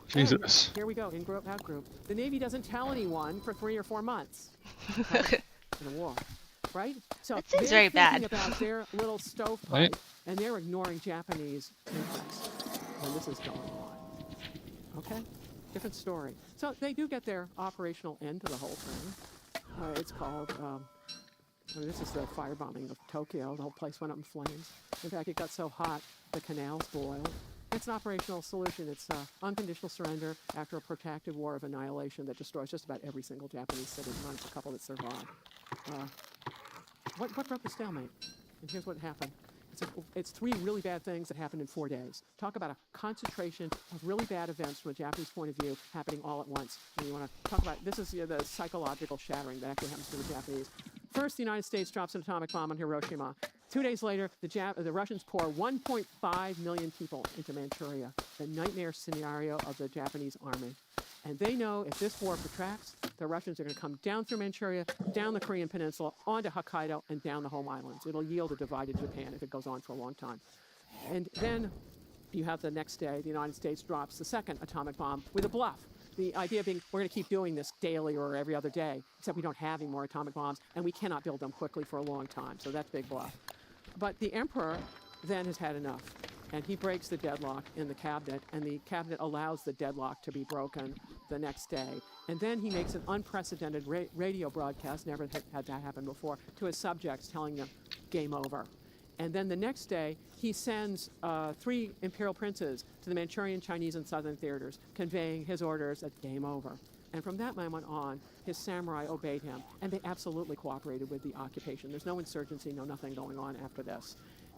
Jesus. And here we go, in group, out group. The Navy doesn't tell anyone for 3 or 4 months in a war. Right? So That seems they're very bad. thinking about their little stovepipe, Right. and they're ignoring Japanese interests when this is going on. Okay? Different story. So they do get their operational end to the whole thing. It's called, this is the firebombing of Tokyo. The whole place went up in flames. In fact, it got so hot, the canals boiled. It's an operational solution. It's unconditional surrender after a protracted war of annihilation that destroys just about every single Japanese city, minus a couple that survive. What broke the stalemate? And here's what happened. It's 3 really bad things that happened in 4 days. Talk about a concentration of really bad events from a Japanese point of view happening all at once. And you want to talk about, this is the psychological shattering that actually happens to the Japanese. First, the United States drops an atomic bomb on Hiroshima. 2 days later, the Russians pour 1.5 million people into Manchuria, the nightmare scenario of the Japanese army. And they know if this war protracts, the Russians are going to come down through Manchuria, down the Korean Peninsula, onto Hokkaido, and down the home islands. It'll yield a divided Japan if it goes on for a long time. And then you have the next day, the United States drops the second atomic bomb with a bluff. The idea being, we're going to keep doing this daily or every other day, except we don't have any more atomic bombs, and we cannot build them quickly for a long time. So that's big bluff. But the emperor then has had enough. And he breaks the deadlock in the cabinet, and the cabinet allows the deadlock to be broken the next day. And then he makes an unprecedented radio broadcast, never had that happen before, to his subjects telling them, game over. And then the next day, he sends 3 imperial princes to the Manchurian, Chinese, and Southern theaters, conveying his orders that game over. And from that moment on, his samurai obeyed him, and they absolutely cooperated with the occupation. There's no insurgency, no nothing going on after this.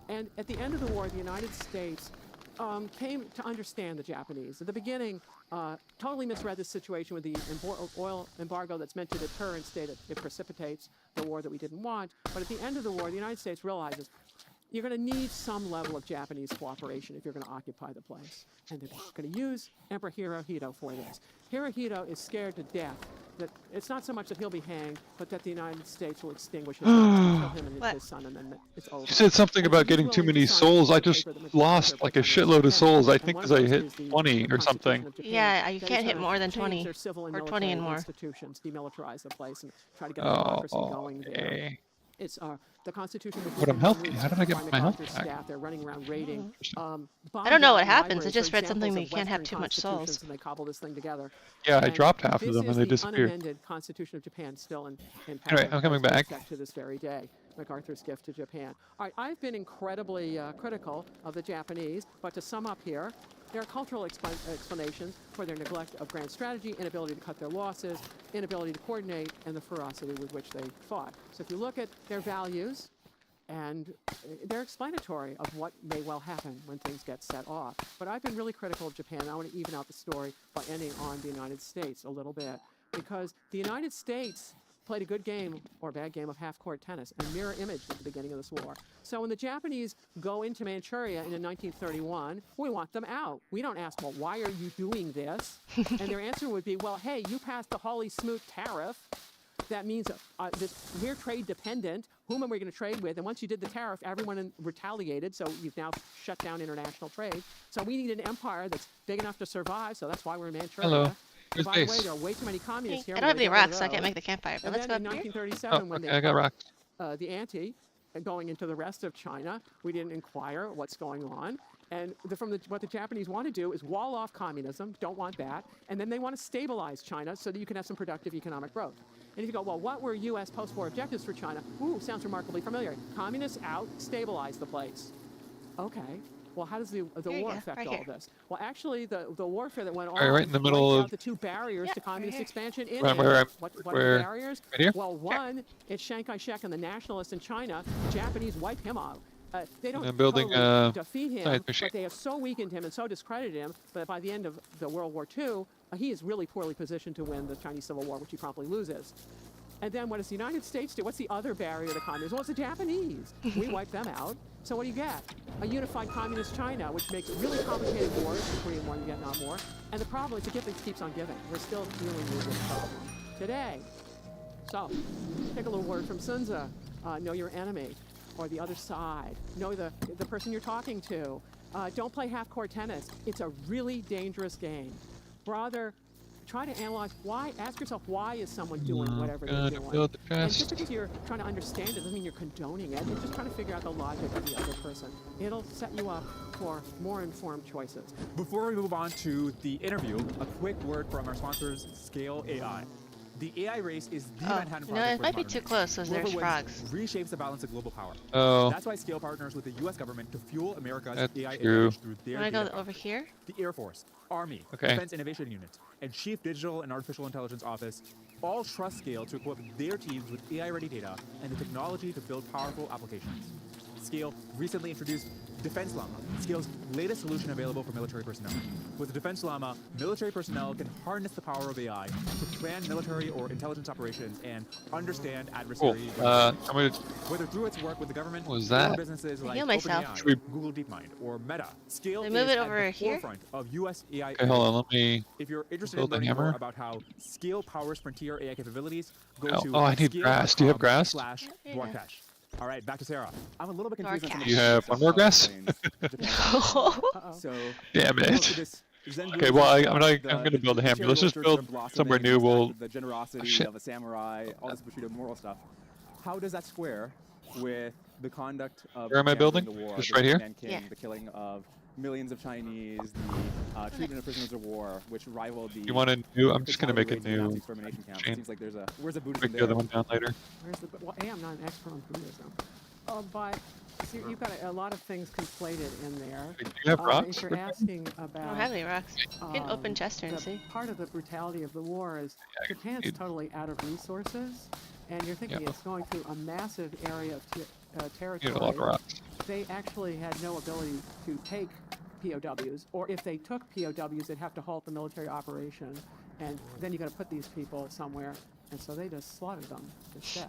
And at the end of the war, the United States came to understand the Japanese. At the beginning, totally misread the situation with the oil embargo that's meant to deter. Instead, it precipitates the war that we didn't want. But at the end of the war, the United States realizes you're going to need some level of Japanese cooperation if you're going to occupy the place. And they're going to use Emperor Hirohito for this. Hirohito is scared to death that it's not so much that he'll be hanged, but that the United States will extinguish his son, kill him and his son, and then it's over. You said something about getting too many souls. I just lost like a shitload of souls. I think because I hit 20 or something. Yeah, you can't hit more than 20 or 20 and more. Institutions, demilitarize the place and try to get democracy going there. Okay. It's the Constitution. But I'm healthy. How did I get my health back? Staff, they're running around raiding. I don't know what happens. I just read something that you can't have too much souls. And they cobble this thing together. Yeah, I dropped half of them and they This is disappeared. the unamended Constitution of Japan, still in power. Anyway, I'm coming back. To this very day. MacArthur's gift to Japan. All right, I've been incredibly critical of the Japanese, but to sum up here, there are cultural explanations for their neglect of grand strategy, inability to cut their losses, inability to coordinate, and the ferocity with which they fought. So if you look at their values, and they're explanatory of what may well happen when things get set off. But I've been really critical of Japan. I want to even out the story by ending on the United States a little bit, because the United States played a good game or a bad game of half-court tennis, a mirror image at the beginning of this war. So when the Japanese go into Manchuria in 1931, we want them out. We don't ask, well, why are you doing this? And their answer would be, well, hey, you passed the Holly Smoot tariff. That means we're trade dependent. Whom are we going to trade with? And once you did the tariff, everyone retaliated, so you've now shut down international trade. So we need an empire that's big enough to survive, so that's why we're in Manchuria. Hello. Where's By the way, base? there are way too many communists here. I don't have any rocks, so I can't make the campfire. But And let's go then up in here. 1937, Oh, when okay, I got rocks. the ante going into the rest of China, we didn't inquire what's going on. And what the Japanese want to do is wall off communism, don't want that, and then they want to stabilize China so that you can have some productive economic growth. And if you go, well, what were U.S. post-war objectives for China? Ooh, sounds remarkably familiar. Communists out, stabilize the place. Okay. Well, how does the war affect all this? Well, actually, the warfare that went on Right in the middle wiped of out the two barriers to communist expansion in Right, Asia. right, What are where- the barriers? right here? Well, one, it's Chiang Kai-shek and the nationalists in China. The Japanese wipe him out. They don't I'm building totally a defeat him, science machine. but they have so weakened him and so discredited him that by the end of the World War II, he is really poorly positioned to win the Chinese Civil War, which he promptly loses. And then what does the United States do? What's the other barrier to communism? Well, it's the Japanese. We wipe them out. So what do you get? A unified communist China, which makes really complicated wars, the Korean War and the Vietnam War. And the problem is the gift that keeps on giving. We're still dealing with this problem today. So take a little word from Sun Tzu. Know your enemy or the other side. Know the person you're talking to. Don't play half-court tennis. It's a really dangerous game. Rather, try to analyze why. Ask yourself, why is someone doing whatever they're doing? Build the And chest. just because you're trying to understand it doesn't mean you're condoning it. You're just trying to figure out the logic of the other person. It'll set you up for more informed choices. Before we move on to the interview, a quick word from our sponsors, Scale AI. The AI race is the Manhattan you know, project it for might be modern too age. close, because Whoever there's wins frogs. reshapes the balance of global power. Oh, That's why Scale partners with the U.S. government to fuel America's That's AI true. advantage through their Want to data go hub. over here? The Air Force, Army, Okay. Defense Innovation Unit, and Chief Digital and Artificial Intelligence Office all trust Scale to equip their teams with AI-ready data and the technology to build powerful applications. Scale recently introduced Defense Llama, Scale's latest solution available for military personnel. With the Defense Llama, military personnel can harness the power of AI to plan military or intelligence operations and understand cool. adversary I'm gonna. whether through its work with the government What was or that? businesses I like heal myself. OpenAI, Should we- Google DeepMind, or Meta. Scale They is move it at over the here? forefront of U.S. AI. Okay, hold on. Let me. If you're interested in build a learning more hammer. about how Scale powers frontier AI capabilities, go Oh, to I need grass. Do you have grass? /Dwarkesh. All right, back to Sarah. I'm a little bit confused. Dark on some of You the have one more stuff grass? Uh-oh. So, Damn you know, it. this Zen Okay, well, Buddhism, I'm gonna build a hammer. cherry Let's just orchards build that are blossoming, somewhere new. it's We'll. like the generosity shit. of a samurai, all this Bushido moral stuff. How does that square with the conduct of Where am I Japan during building? the war, Just the right here? Man King, Yeah. the killing of millions of Chinese, the treatment of prisoners of war, which rivaled the. You want a new? I'm the just gonna make a raids and the new. Nazi extermination camps. It chain. seems like where's the Buddhism Break the other there? one down later. Where's the? Well, A, I'm not an expert on Buddhism. But see, you've got a lot of things conflated in there. Wait, do you have rocks? If you're asking I about. don't have any rocks. You can open Chester and the see. Part of the brutality of the war is Japan's need- totally out of resources, and you're thinking Yeah. it's going through a massive area of You territory. need a lot of rocks. They actually had no ability to take POWs, or if they took POWs, they'd have to halt the military operation, and then you got to put these people somewhere, and so they just slaughtered them instead.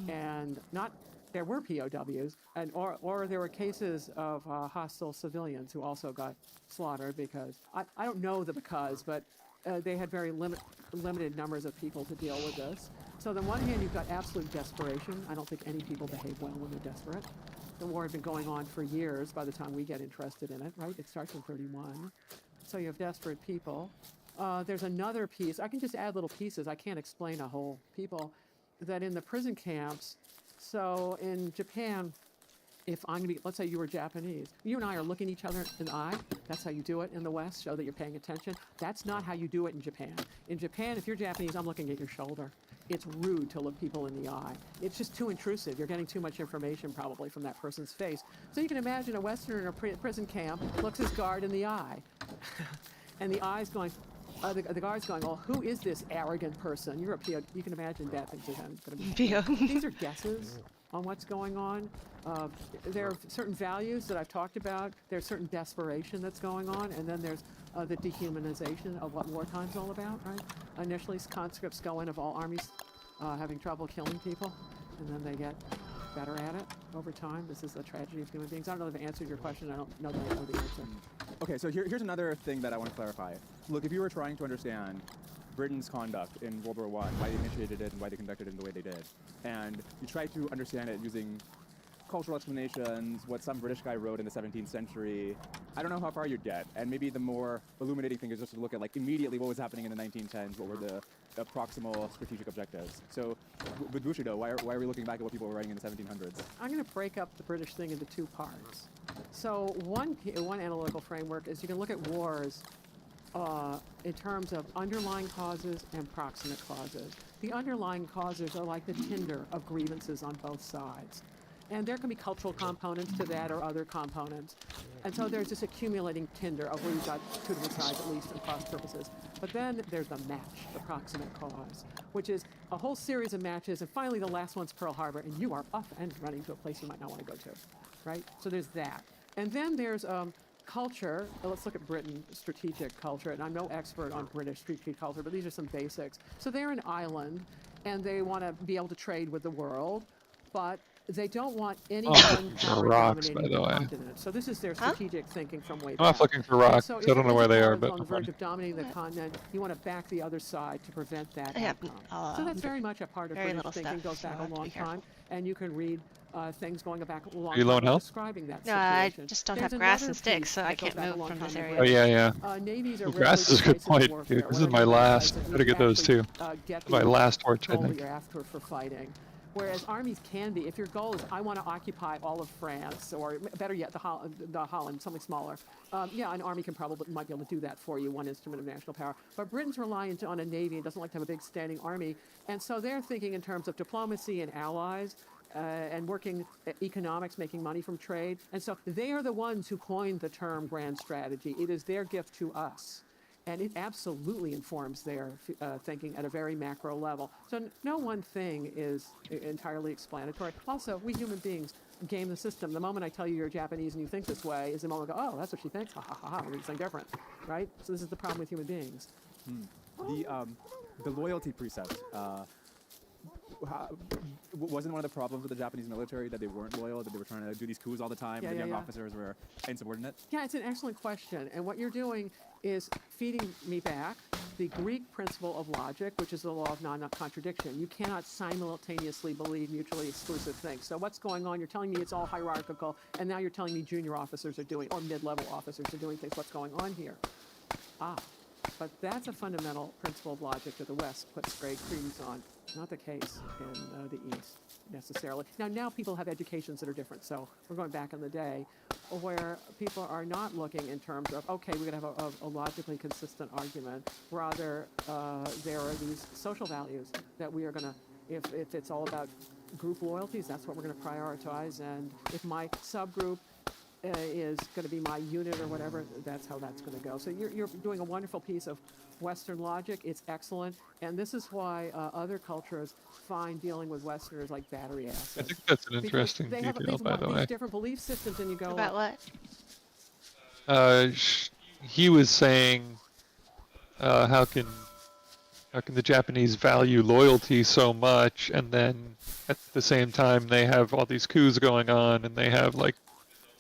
And not there were POWs, and or there were cases of hostile civilians who also got slaughtered because I don't know the because, but they had very limited numbers of people to deal with this. So on one hand, you've got absolute desperation. I don't think any people behave well when they're desperate. The war had been going on for years by the time we get interested in it, right? It starts in 31. So you have desperate people. There's another piece. I can just add little pieces. I can't explain a whole people. That in the prison camps, so in Japan, if I'm gonna be, let's say you were Japanese, you and I are looking each other in the eye. That's how you do it in the West, show that you're paying attention. That's not how you do it in Japan. In Japan, if you're Japanese, I'm looking at your shoulder. It's rude to look people in the eye. It's just too intrusive. You're getting too much information probably from that person's face. So you can imagine a Westerner in a prison camp looks his guard in the eye. And the eye's going, the guard's going, well, who is this arrogant person? You're a PO. You can imagine bad things are going to be. PO. These are guesses on what's going on. There are certain values that I've talked about. There's certain desperation that's going on, and then there's the dehumanization of what wartime's all about, right? Initially, conscripts go in of all armies having trouble killing people, and then they get better at it over time. This is the tragedy of human beings. I don't know if I've answered your question. I don't know that I know the answer. Okay, so here's another thing that I want to clarify. Look, if you were trying to understand Britain's conduct in World War I, why they initiated it and why they conducted it in the way they did, and you try to understand it using cultural explanations, what some British guy wrote in the 17th century, I don't know how far you'd get. And maybe the more illuminating thing is just to look at like immediately what was happening in the 1910s, what were the proximal strategic objectives. So with Bushido, why are we looking back at what people were writing in the 1700s? I'm going to break up the British thing into two parts. So one analytical framework is you can look at wars in terms of underlying causes and proximate causes. The underlying causes are like the tinder of grievances on both sides. And there can be cultural components to that or other components. And so there's this accumulating tinder of where you've got two different sides, at least in cross purposes. But then there's the match, the proximate cause, which is a whole series of matches. And finally, the last one's Pearl Harbor, and you are off and running to a place you might not want to go to, right? So there's that. And then there's culture. Let's look at Britain, strategic culture. And I'm no expert on British strategic culture, but these are some basics. So they're an island, and they want to be able to trade with the world, but they don't want any one power rocks, dominating by the the way. continent. So this is their strategic thinking from way I'm back. off looking for And rocks. so I don't know where they are, but on the verge of dominating the continent, you want to back the other side to prevent that I have, outcome. So that's very much a part of very British little thinking. stuff, Goes back so I a have to long be careful. time, and you can read things going back a long you low time in health? describing that No, situation. I just don't There's have grass another and sticks, piece so I that goes can't back a move long from this time in area. Oh yeah, yeah. Navies are Well, grass is a good point, dude. This is my last. I gotta get those too. My last torch, I goal that think. you're after for fighting. Whereas armies can be, if your goal is, I want to occupy all of France, or better yet, the Holland, something smaller. Yeah, an army might be able to do that for you, one instrument of national power. But Britain's reliant on a navy and doesn't like to have a big standing army. And so they're thinking in terms of diplomacy and allies, and working economics, making money from trade. And so they are the ones who coined the term grand strategy. It is their gift to us. And it absolutely informs their thinking at a very macro level. So no one thing is entirely explanatory. Also, we human beings game the system. The moment I tell you you're Japanese and you think this way is the moment I go, oh, that's what she thinks. Ha ha ha ha. We're doing something different, right? So this is the problem with human beings. The loyalty precept. Wasn't one of the problems with the Japanese military that they weren't loyal, that they were trying to do these coups all the time, and the young officers were insubordinate? Yeah, it's an excellent question. And what you're doing is feeding me back the Greek principle of logic, which is the law of non-contradiction. You cannot simultaneously believe mutually exclusive things. So what's going on? You're telling me it's all hierarchical, and now you're telling me junior officers are doing, or mid-level officers are doing things. What's going on here? But that's a fundamental principle of logic that the West puts great credence on. Not the case in the East, necessarily. Now people have educations that are different, so we're going back in the day where people are not looking in terms of, okay, we're going to have a logically consistent argument. Rather, there are these social values that we are going to, if it's all about group loyalties, that's what we're going to prioritize. And if my subgroup is going to be my unit or whatever, that's how that's going to go. So you're doing a wonderful piece of Western logic. It's excellent. And this is why other cultures find dealing with Westerners like battery acid. I think that's an Because interesting they have detail, by the these way. different belief systems, and you go, About what? He was saying, how can the Japanese value loyalty so much, and then at the same time they have all these coups going on, and they have like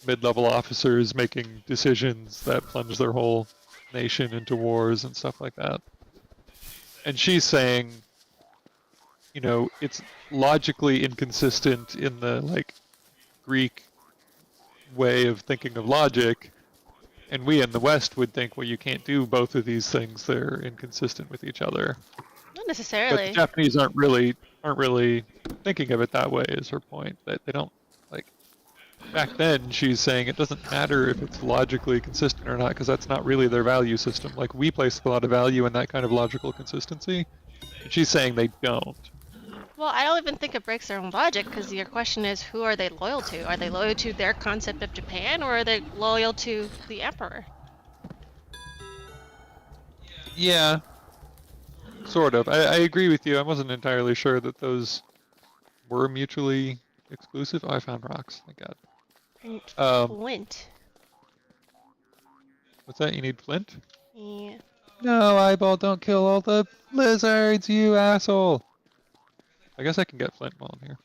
mid-level officers making decisions that plunge their whole nation into wars and stuff like that. And she's saying, you know, it's logically inconsistent in the like Greek way of thinking of logic, and we in the West would think, well, you can't do both of these things; they're inconsistent with each other. Not But necessarily. the Japanese aren't really thinking of it that way. Is her point, that they don't like. Back then, she's saying it doesn't matter if it's logically consistent or not, because that's not really their value system. Like, we place a lot of value in that kind of logical consistency, and she's saying they don't. Well, I don't even think it breaks their own logic, because your question is, who are they loyal to? Are they loyal to their concept of Japan, or are they loyal to the emperor? Yeah, sort of. I agree with you. I wasn't entirely sure that those were mutually exclusive. Oh, I found rocks. Thank God. And flint. What's that? You need flint? Yeah. No, Eyeball, don't kill all the lizards, you asshole! I guess I can get flint while I'm here.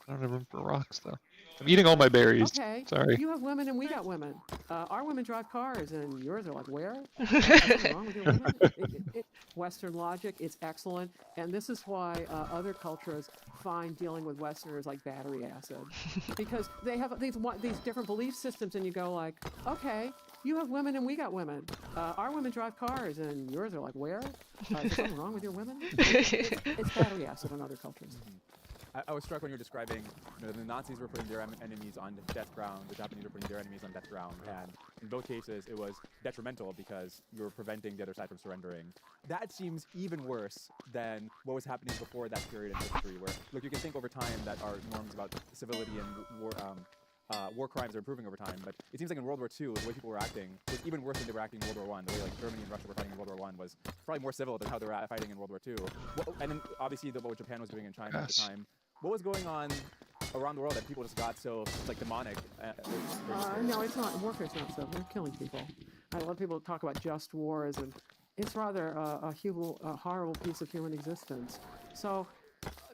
I don't have room for rocks, though. I'm eating all my berries. okay, Sorry. you have women and we got women. Our women drive cars, and yours are like, where? What's wrong with your women? Western logic, it's excellent. And this is why other cultures find dealing with Westerners like battery acid. Because they have these different belief systems, and you go like, okay, you have women and we got women. Our women drive cars, and yours are like, where? Is there something wrong with your women? It's battery acid in other cultures. I was struck when you were describing, the Nazis were putting their enemies on death ground, the Japanese were putting their enemies on death ground, and in both cases it was detrimental because you were preventing the other side from surrendering. That seems even worse than what was happening before that period in history, where, look, you can think over time that our norms about civility and war crimes are improving over time, but it seems like in World War II, the way people were acting was even worse than they were acting in World War I. The way like Germany and Russia were fighting in World War I was probably more civil than how they were fighting in World War II. And then obviously what Japan was doing in China at the time. What was going on around the world that people just got so like demonic? No, it's not. Warfare's not so. They're killing people. A lot of people talk about just wars, and it's rather a horrible piece of human existence. So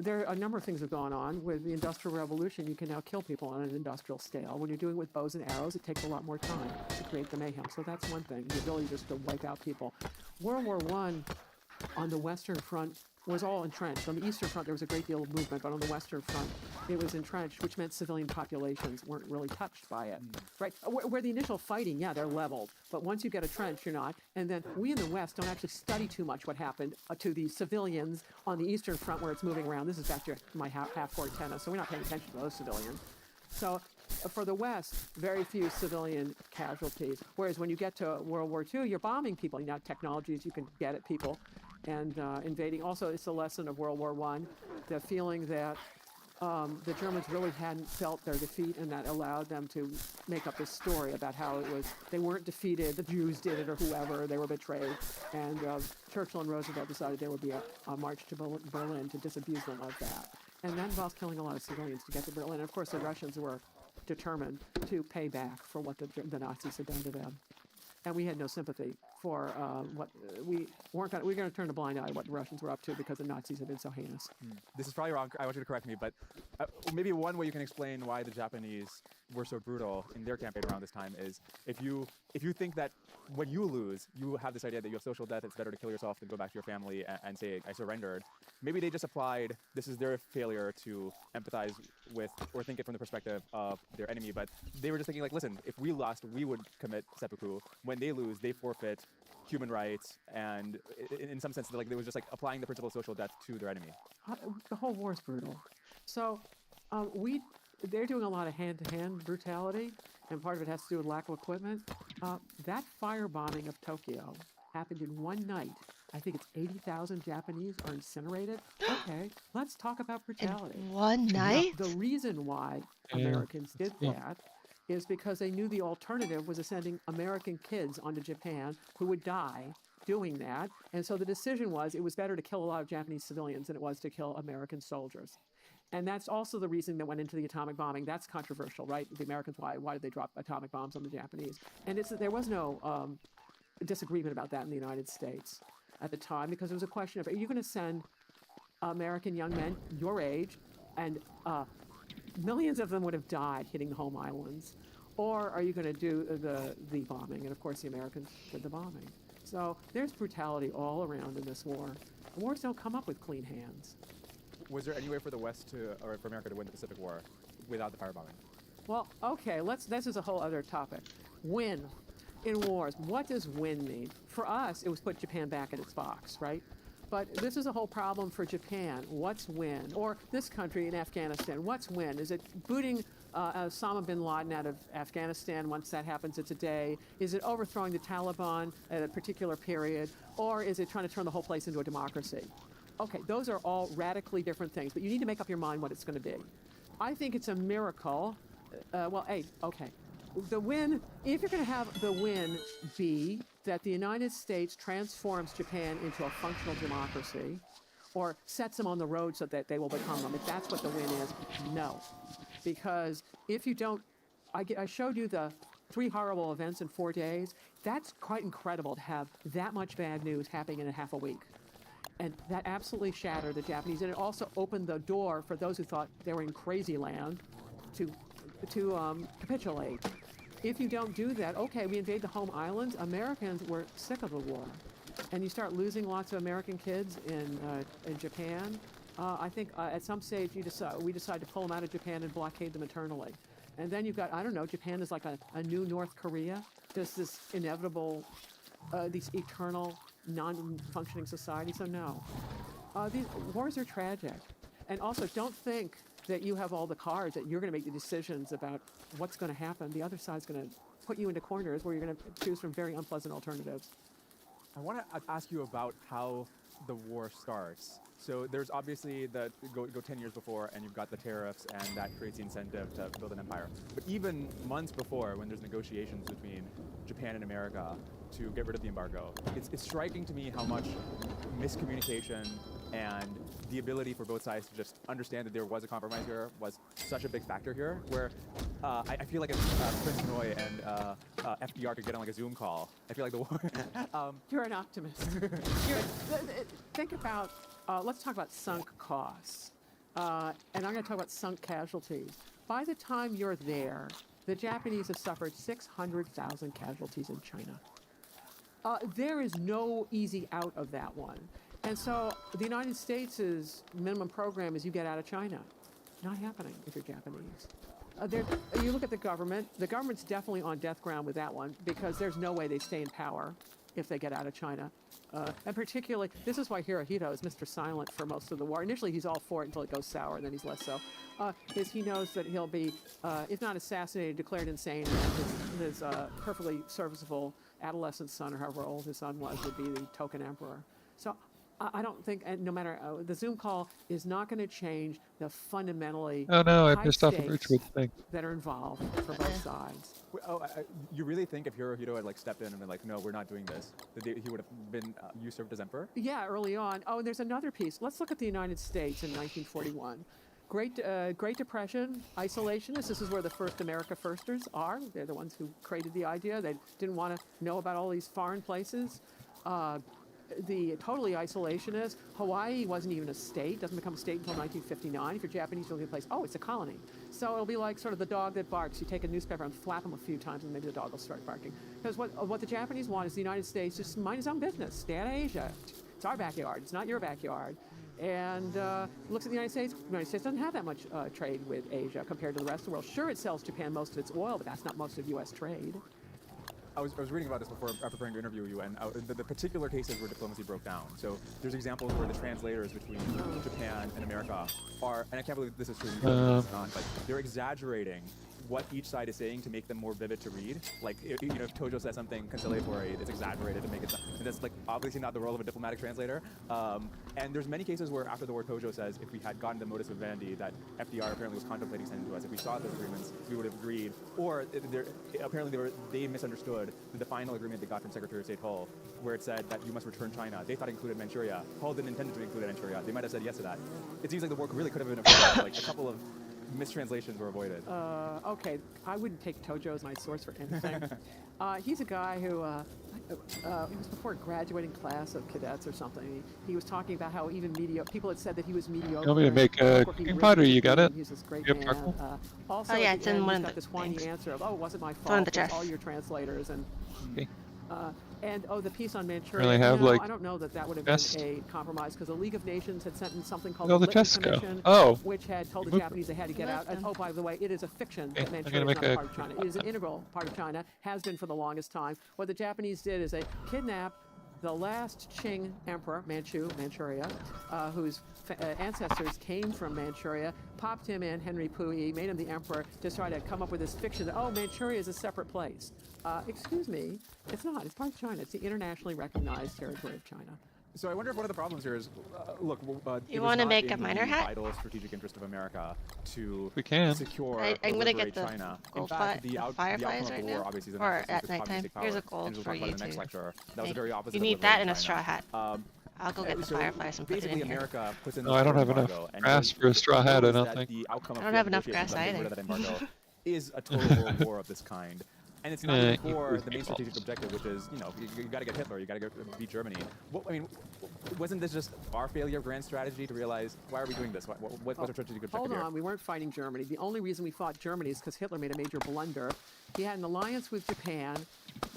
there are a number of things that have gone on. With the Industrial Revolution, you can now kill people on an industrial scale. When you're doing it with bows and arrows, it takes a lot more time to create the mayhem. So that's one thing, the ability just to wipe out people. World War I on the Western Front was all entrenched. On the Eastern Front, there was a great deal of movement, but on the Western Front, it was entrenched, which meant civilian populations weren't really touched by it, right? Where the initial fighting, yeah, they're leveled, but once you get a trench, you're not. And then we in the West don't actually study too much what happened to the civilians on the Eastern Front where it's moving around. This is back to my half-court tennis, so we're not paying attention to those civilians. So for the West, very few civilian casualties. Whereas when you get to World War II, you're bombing people. You know, technologies you can get at people and invading. Also, it's a lesson of World War I, the feeling that the Germans really hadn't felt their defeat, and that allowed them to make up this story about how it was they weren't defeated, the Jews did it, or whoever, they were betrayed. And Churchill and Roosevelt decided there would be a march to Berlin to disabuse them of that. And that involves killing a lot of civilians to get to Berlin. And of course, the Russians were determined to pay back for what the Nazis had done to them. And we had no sympathy for what we were going to turn a blind eye to what the Russians were up to because the Nazis had been so heinous. This is probably wrong. I want you to correct me, but maybe one way you can explain why the Japanese were so brutal in their campaign around this time is if you think that when you lose, you have this idea that you have social death, it's better to kill yourself than go back to your family and say, I surrendered. Maybe they just applied, this is their failure to empathize with or think it from the perspective of their enemy, but they were just thinking like, listen, if we lost, we would commit seppuku. When they lose, they forfeit human rights, and in some sense, like they was just like applying the principle of social death to their enemy. The whole war is brutal. So they're doing a lot of hand-to-hand brutality, and part of it has to do with lack of equipment. That firebombing of Tokyo happened in one night. I think it's 80,000 Japanese are incinerated. Okay, let's talk about brutality. In one night? The reason why Americans did that is because they knew the alternative was sending American kids onto Japan who would die doing that. And so the decision was it was better to kill a lot of Japanese civilians than it was to kill American soldiers. And that's also the reason that went into the atomic bombing. That's controversial, right? The Americans, why did they drop atomic bombs on the Japanese? And there was no disagreement about that in the United States at the time because it was a question of, are you going to send American young men your age, and millions of them would have died hitting the home islands, or are you going to do the bombing? And of course the Americans did the bombing. So there's brutality all around in this war. Wars don't come up with clean hands. Was there any way for the West or for America to win the Pacific War without the firebombing? Well, okay, this is a whole other topic. Win in wars. What does win mean? For us, it was put Japan back in its box, right? But this is a whole problem for Japan. What's win? Or this country in Afghanistan, what's win? Is it booting Osama bin Laden out of Afghanistan? Once that happens, it's a day. Is it overthrowing the Taliban at a particular period? Or is it trying to turn the whole place into a democracy? Okay, those are all radically different things, but you need to make up your mind what it's going to be. I think it's a miracle. The win, if you're going to have the win be that the United States transforms Japan into a functional democracy or sets them on the road so that they will become them, if that's what the win is, no. Because if you don't, I showed you the 3 horrible events in 4 days. That's quite incredible to have that much bad news happening in a half a week. And that absolutely shattered the Japanese. And it also opened the door for those who thought they were in crazy land to capitulate. If you don't do that, okay, we invade the home islands. Americans were sick of the war. And you start losing lots of American kids in Japan. I think at some stage we decide to pull them out of Japan and blockade them internally. And then you've got, I don't know, Japan is like a new North Korea. Just this inevitable, these eternal, non-functioning society. So no. These wars are tragic. And also, don't think that you have all the cards, that you're going to make the decisions about what's going to happen. The other side's going to put you into corners where you're going to choose from very unpleasant alternatives. I want to ask you about how the war starts. So there's obviously go 10 years before, and you've got the tariffs, and that creates the incentive to build an empire. But even months before, when there's negotiations between Japan and America to get rid of the embargo, it's striking to me how much miscommunication and the ability for both sides to just understand that there was a compromise here was such a big factor here, where I feel like if Prince Hanoi and FDR could get on like a Zoom call, I feel like the war... You're an optimist. Think about, let's talk about sunk costs. And I'm going to talk about sunk casualties. By the time you're there, the Japanese have suffered 600,000 casualties in China. There is no easy out of that one. And so the United States' minimum program is you get out of China. Not happening if you're Japanese. You look at the government's definitely on death ground with that one, because there's no way they stay in power if they get out of China. And particularly, this is why Hirohito is Mr. Silent for most of the war. Initially, he's all for it until it goes sour, and then he's less so. Is he knows that he'll be, if not assassinated, declared insane, and his perfectly serviceable adolescent son, or however old his son was, would be the token emperor. So I don't think, and no matter, the Zoom call is not going to change the fundamentally Oh no, I high pissed off a stakes Birchwood thing. that are involved for both sides. You really think if Hirohito had like stepped in and been like, no, we're not doing this, that he would have been usurped as emperor? Yeah, early on. Oh, and there's another piece. Let's look at the United States in 1941. Great Depression, isolationists. This is where the first America Firsters are. They're the ones who created the idea. They didn't want to know about all these foreign places. The totally isolationist. Hawaii wasn't even a state, doesn't become a state until 1959. If you're Japanese, you'll get a place, oh, it's a colony. So it'll be like sort of the dog that barks. You take a newspaper and flap him a few times, and maybe the dog will start barking. Because what the Japanese want is the United States just mind its own business. Stay out of Asia. It's our backyard. It's not your backyard. And looks at the United States. The United States doesn't have that much trade with Asia compared to the rest of the world. Sure, it sells Japan most of its oil, but that's not most of U.S. trade. I was reading about this before, preparing to interview you, and the particular cases where diplomacy broke down. So there's examples where the translators between Japan and America are, and I can't believe this is true, it's not, but they're exaggerating what each side is saying to make them more vivid to read. Like, if Tojo says something conciliatory, it's exaggerated to make it, and that's like obviously not the role of a diplomatic translator. And there's many cases where after the war, Tojo says, if we had gotten the modus vivendi that FDR apparently was contemplating sending to us, if we saw those agreements, we would have agreed. Or apparently they misunderstood the final agreement they got from Secretary of State Hull, where it said that you must return China. They thought it included Manchuria. Hull didn't intend to include Manchuria. They might have said yes to that. It seems like the war really could have been avoided. Like a couple of mistranslations were avoided. Okay, I wouldn't take Tojo as my source for anything. He's a guy who, it was before a graduating class of cadets or something. He was talking about how even people had said that he was mediocre. You want me to make a cooking pot, or you got it? He's this great You have man. charcoal? Also, Oh, yeah, at it's the in end, one he's of got the this whiny things. answer of, oh, it wasn't my one of fault. the It's chests. all your translators. And Okay. the piece on Manchuria. Really have, like, I don't know that would have chest? been a compromise, because the League of Nations had sent in something called Where'd all the the Litton chests go? Commission, Oh. which had told the Moved Japanese they had to get out. And, oh, by the way, it is a fiction Okay, that I'm Manchuria gonna is not make a a part of China. It is an integral part of China, has been for the longest time. What the Japanese did is they kidnapped the last Qing emperor, Manchuria, whose ancestors came from Manchuria, popped him in, Henry Puyi, made him the emperor, to try to come up with this fiction that, oh, Manchuria is a separate place. Excuse me, it's not. It's part of China. It's the internationally recognized territory of China. So I wonder if one of the problems here is, look, You wanna make a miner hat? Vital strategic interest of America to We can. secure I'm or gonna liberate get the China. In gold fact, the the outcome fireflies of right the war now? obviously is an Or access at to nighttime? communistic power. Here's a gold and we'll for talk about you in the next too. lecture. That was Okay. the very opposite. You of need that liberating and a China. straw hat. I'll go get the So fireflies and put it basically in here. America puts in No, I don't have enough grass for a straw hat, I knows don't that think. The outcome of I don't the have enough negotiations grass that get rid either. of that embargo is a total world war of this kind. And it's not even you for lose the main people. strategic objective, which is, you got to get Hitler, you got to beat Germany. Wasn't this just our failure of grand strategy to realize, why are we doing this? What's our strategic objective Hold here? on, we weren't fighting Germany. The only reason we fought Germany is because Hitler made a major blunder. He had an alliance with Japan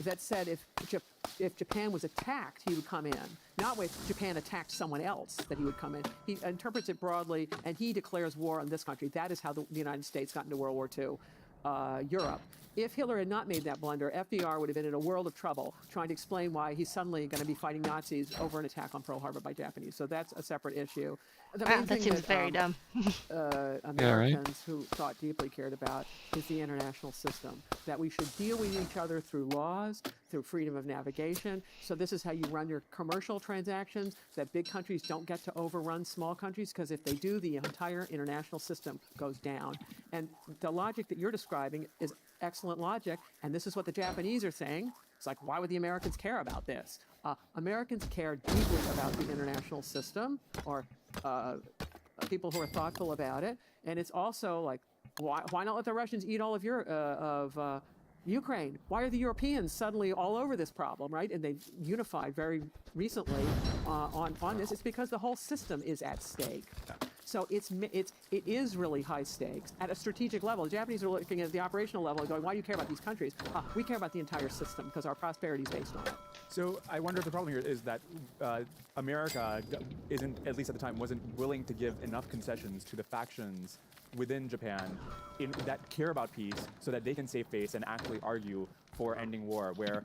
that said if Japan was attacked, he would come in. Not if Japan attacked someone else that he would come in. He interprets it broadly, and he declares war on this country. That is how the United States got into World War II. Europe. If Hitler had not made that blunder, FDR would have been in a world of trouble trying to explain why he's suddenly going to be fighting Nazis over an attack on Pearl Harbor by Japanese. So that's a separate issue. The Wow, main that thing seems very dumb. Americans who thought deeply cared about is the international system. That we should deal with each other through laws, through freedom of navigation. So this is how you run your commercial transactions, that big countries don't get to overrun small countries, because if they do, the entire international system goes down. And the logic that you're describing is excellent logic, and this is what the Japanese are saying. It's like, why would the Americans care about this? Americans care deeply about the international system, or people who are thoughtful about it. And it's also like, why not let the Russians eat all of Ukraine? Why are the Europeans suddenly all over this problem, right? And they've unified very recently on this. It's because the whole system is at stake. So it is really high stakes at a strategic level. The Japanese are looking at the operational level and going, why do you care about these countries? We care about the entire system because our prosperity is based on it. So I wonder if the problem here is that America isn't, at least at the time, wasn't willing to give enough concessions to the factions within Japan that care about peace, so that they can save face and actually argue for ending war, where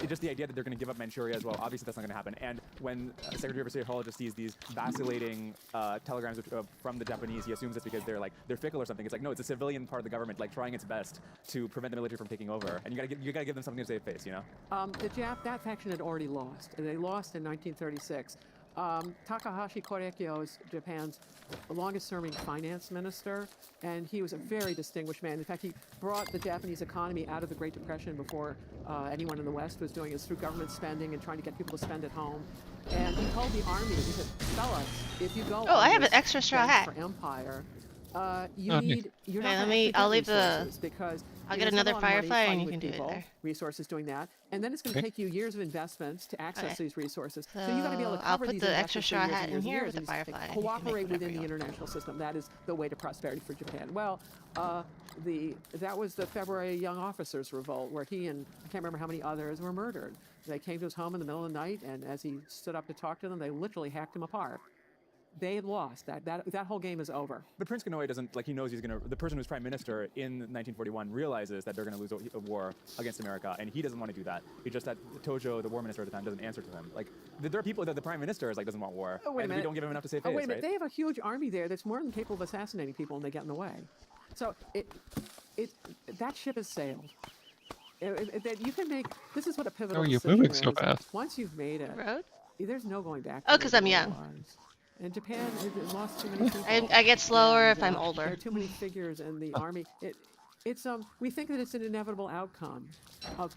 just the idea that they're going to give up Manchuria as well, obviously that's not going to happen. And when Secretary of State Hall just sees these vacillating telegrams from the Japanese, he assumes it's because they're fickle or something. It's like, no, it's a civilian part of the government trying its best to prevent the military from taking over. And you gotta give them something to save face, you know? That faction had already lost. They lost in 1936. Takahashi Korekiyo is Japan's longest-serving finance minister, and he was a very distinguished man. In fact, he brought the Japanese economy out of the Great Depression before anyone in the West was doing it through government spending and trying to get people to spend at home. And he told the army, he said, fellas, if you go I have this an extra straw quest hat. for empire, you're Okay, not I'll gonna actually leave get the- resources because I'll you're get gonna spend another a lot of money firefly and fighting you with can do it people, there. resources doing that, and then it's going to Okay. take you years of investments to access Okay. these resources. So you got to be able to So I'll cover put these the extra investments for straw years hat and in years and here years, with the and you firefly, and you can make cooperate whatever within you the want. international system. That is the way to prosperity for Japan. Well, that was the February Young Officers Revolt, where he and I can't remember how many others were murdered. They came to his home in the middle of the night, and as he stood up to talk to them, they literally hacked him apart. They had lost. That whole game is over. But Prince Konoe doesn't, he knows he's going to, the person who's prime minister in 1941 realizes that they're going to lose a war against America, and he doesn't want to do that. It's just that Tojo, the war minister at the time, doesn't answer to him. There are people that the prime minister is doesn't want war, Wait a and we minute. don't give him enough to save Oh, face, wait a minute. right? They have a huge army there that's more than capable of assassinating people, and they get in the way. So that ship has sailed. You can make. This is what a pivotal How are you decision moving so is. fast? Once you've made it, Road? there's no going back. Oh, to 'cause where I'm it young. was. And Japan it lost too many people. I get slower And, if I'm There older. are too many figures in the army. We think that it's an inevitable outcome of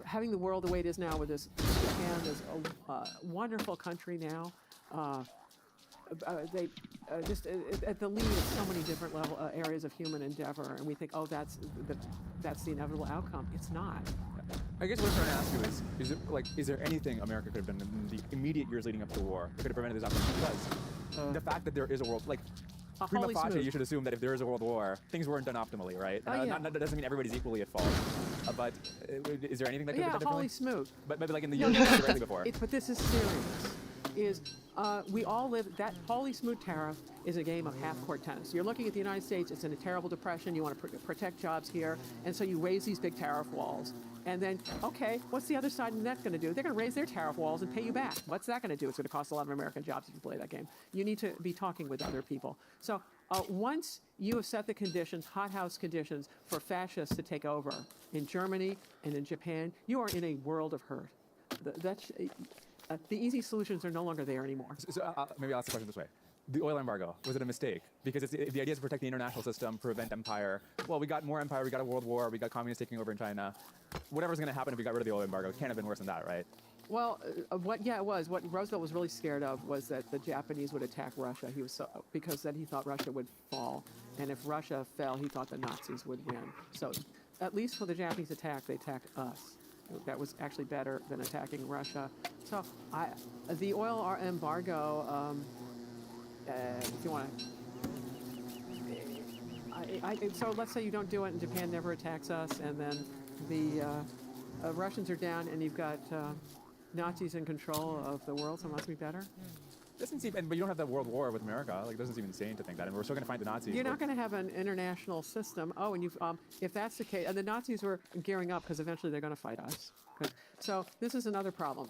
having the world the way it is now, with this Japan is a wonderful country now. They just at the lead of so many different areas of human endeavor, and we think, that's the inevitable outcome. It's not. I guess what I'm trying to ask you is there anything America could have done in the immediate years leading up to the war that could have prevented this outcome? Because the fact that there is a world, prima holy facie, smooth. you should assume that if there is a world war, things weren't done optimally, right? Oh, yeah. That doesn't mean everybody's equally at fault. But is there anything that could have been done Holly differently? smooth. But in the No, years no, no, directly before. But this is serious. We all live, that Holly Smooth tariff is a game of half-court tennis. You're looking at the United States, it's in a terrible depression, you want to protect jobs here, and so you raise these big tariff walls. And then, okay, what's the other side of the net going to do? They're going to raise their tariff walls and pay you back. What's that going to do? It's going to cost a lot of American jobs if you play that game. You need to be talking with other people. So once you have set the conditions, hothouse conditions, for fascists to take over in Germany and in Japan, you are in a world of hurt. The easy solutions are no longer there anymore. So maybe I'll ask the question this way. The oil embargo, was it a mistake? Because the idea is to protect the international system, prevent empire. Well, we got more empire, we got a world war, we got communists taking over in China. Whatever's going to happen if we got rid of the oil embargo, it can't have been worse than that, right? Well, it was. What Roosevelt was really scared of was that the Japanese would attack Russia. Because then he thought Russia would fall. And if Russia fell, he thought the Nazis would win. So at least for the Japanese attack, they attacked us. That was actually better than attacking Russia. So the oil embargo, if you want to, so let's say you don't do it and Japan never attacks us, and then the Russians are down and you've got Nazis in control of the world, so it must be better. Doesn't seem, but you don't have that world war with America. It doesn't seem insane to think that, and we're still going to find the Nazis. You're not going to have an international system. Oh, and if that's the case, and the Nazis were gearing up because eventually they're going to fight us. So this is another problem.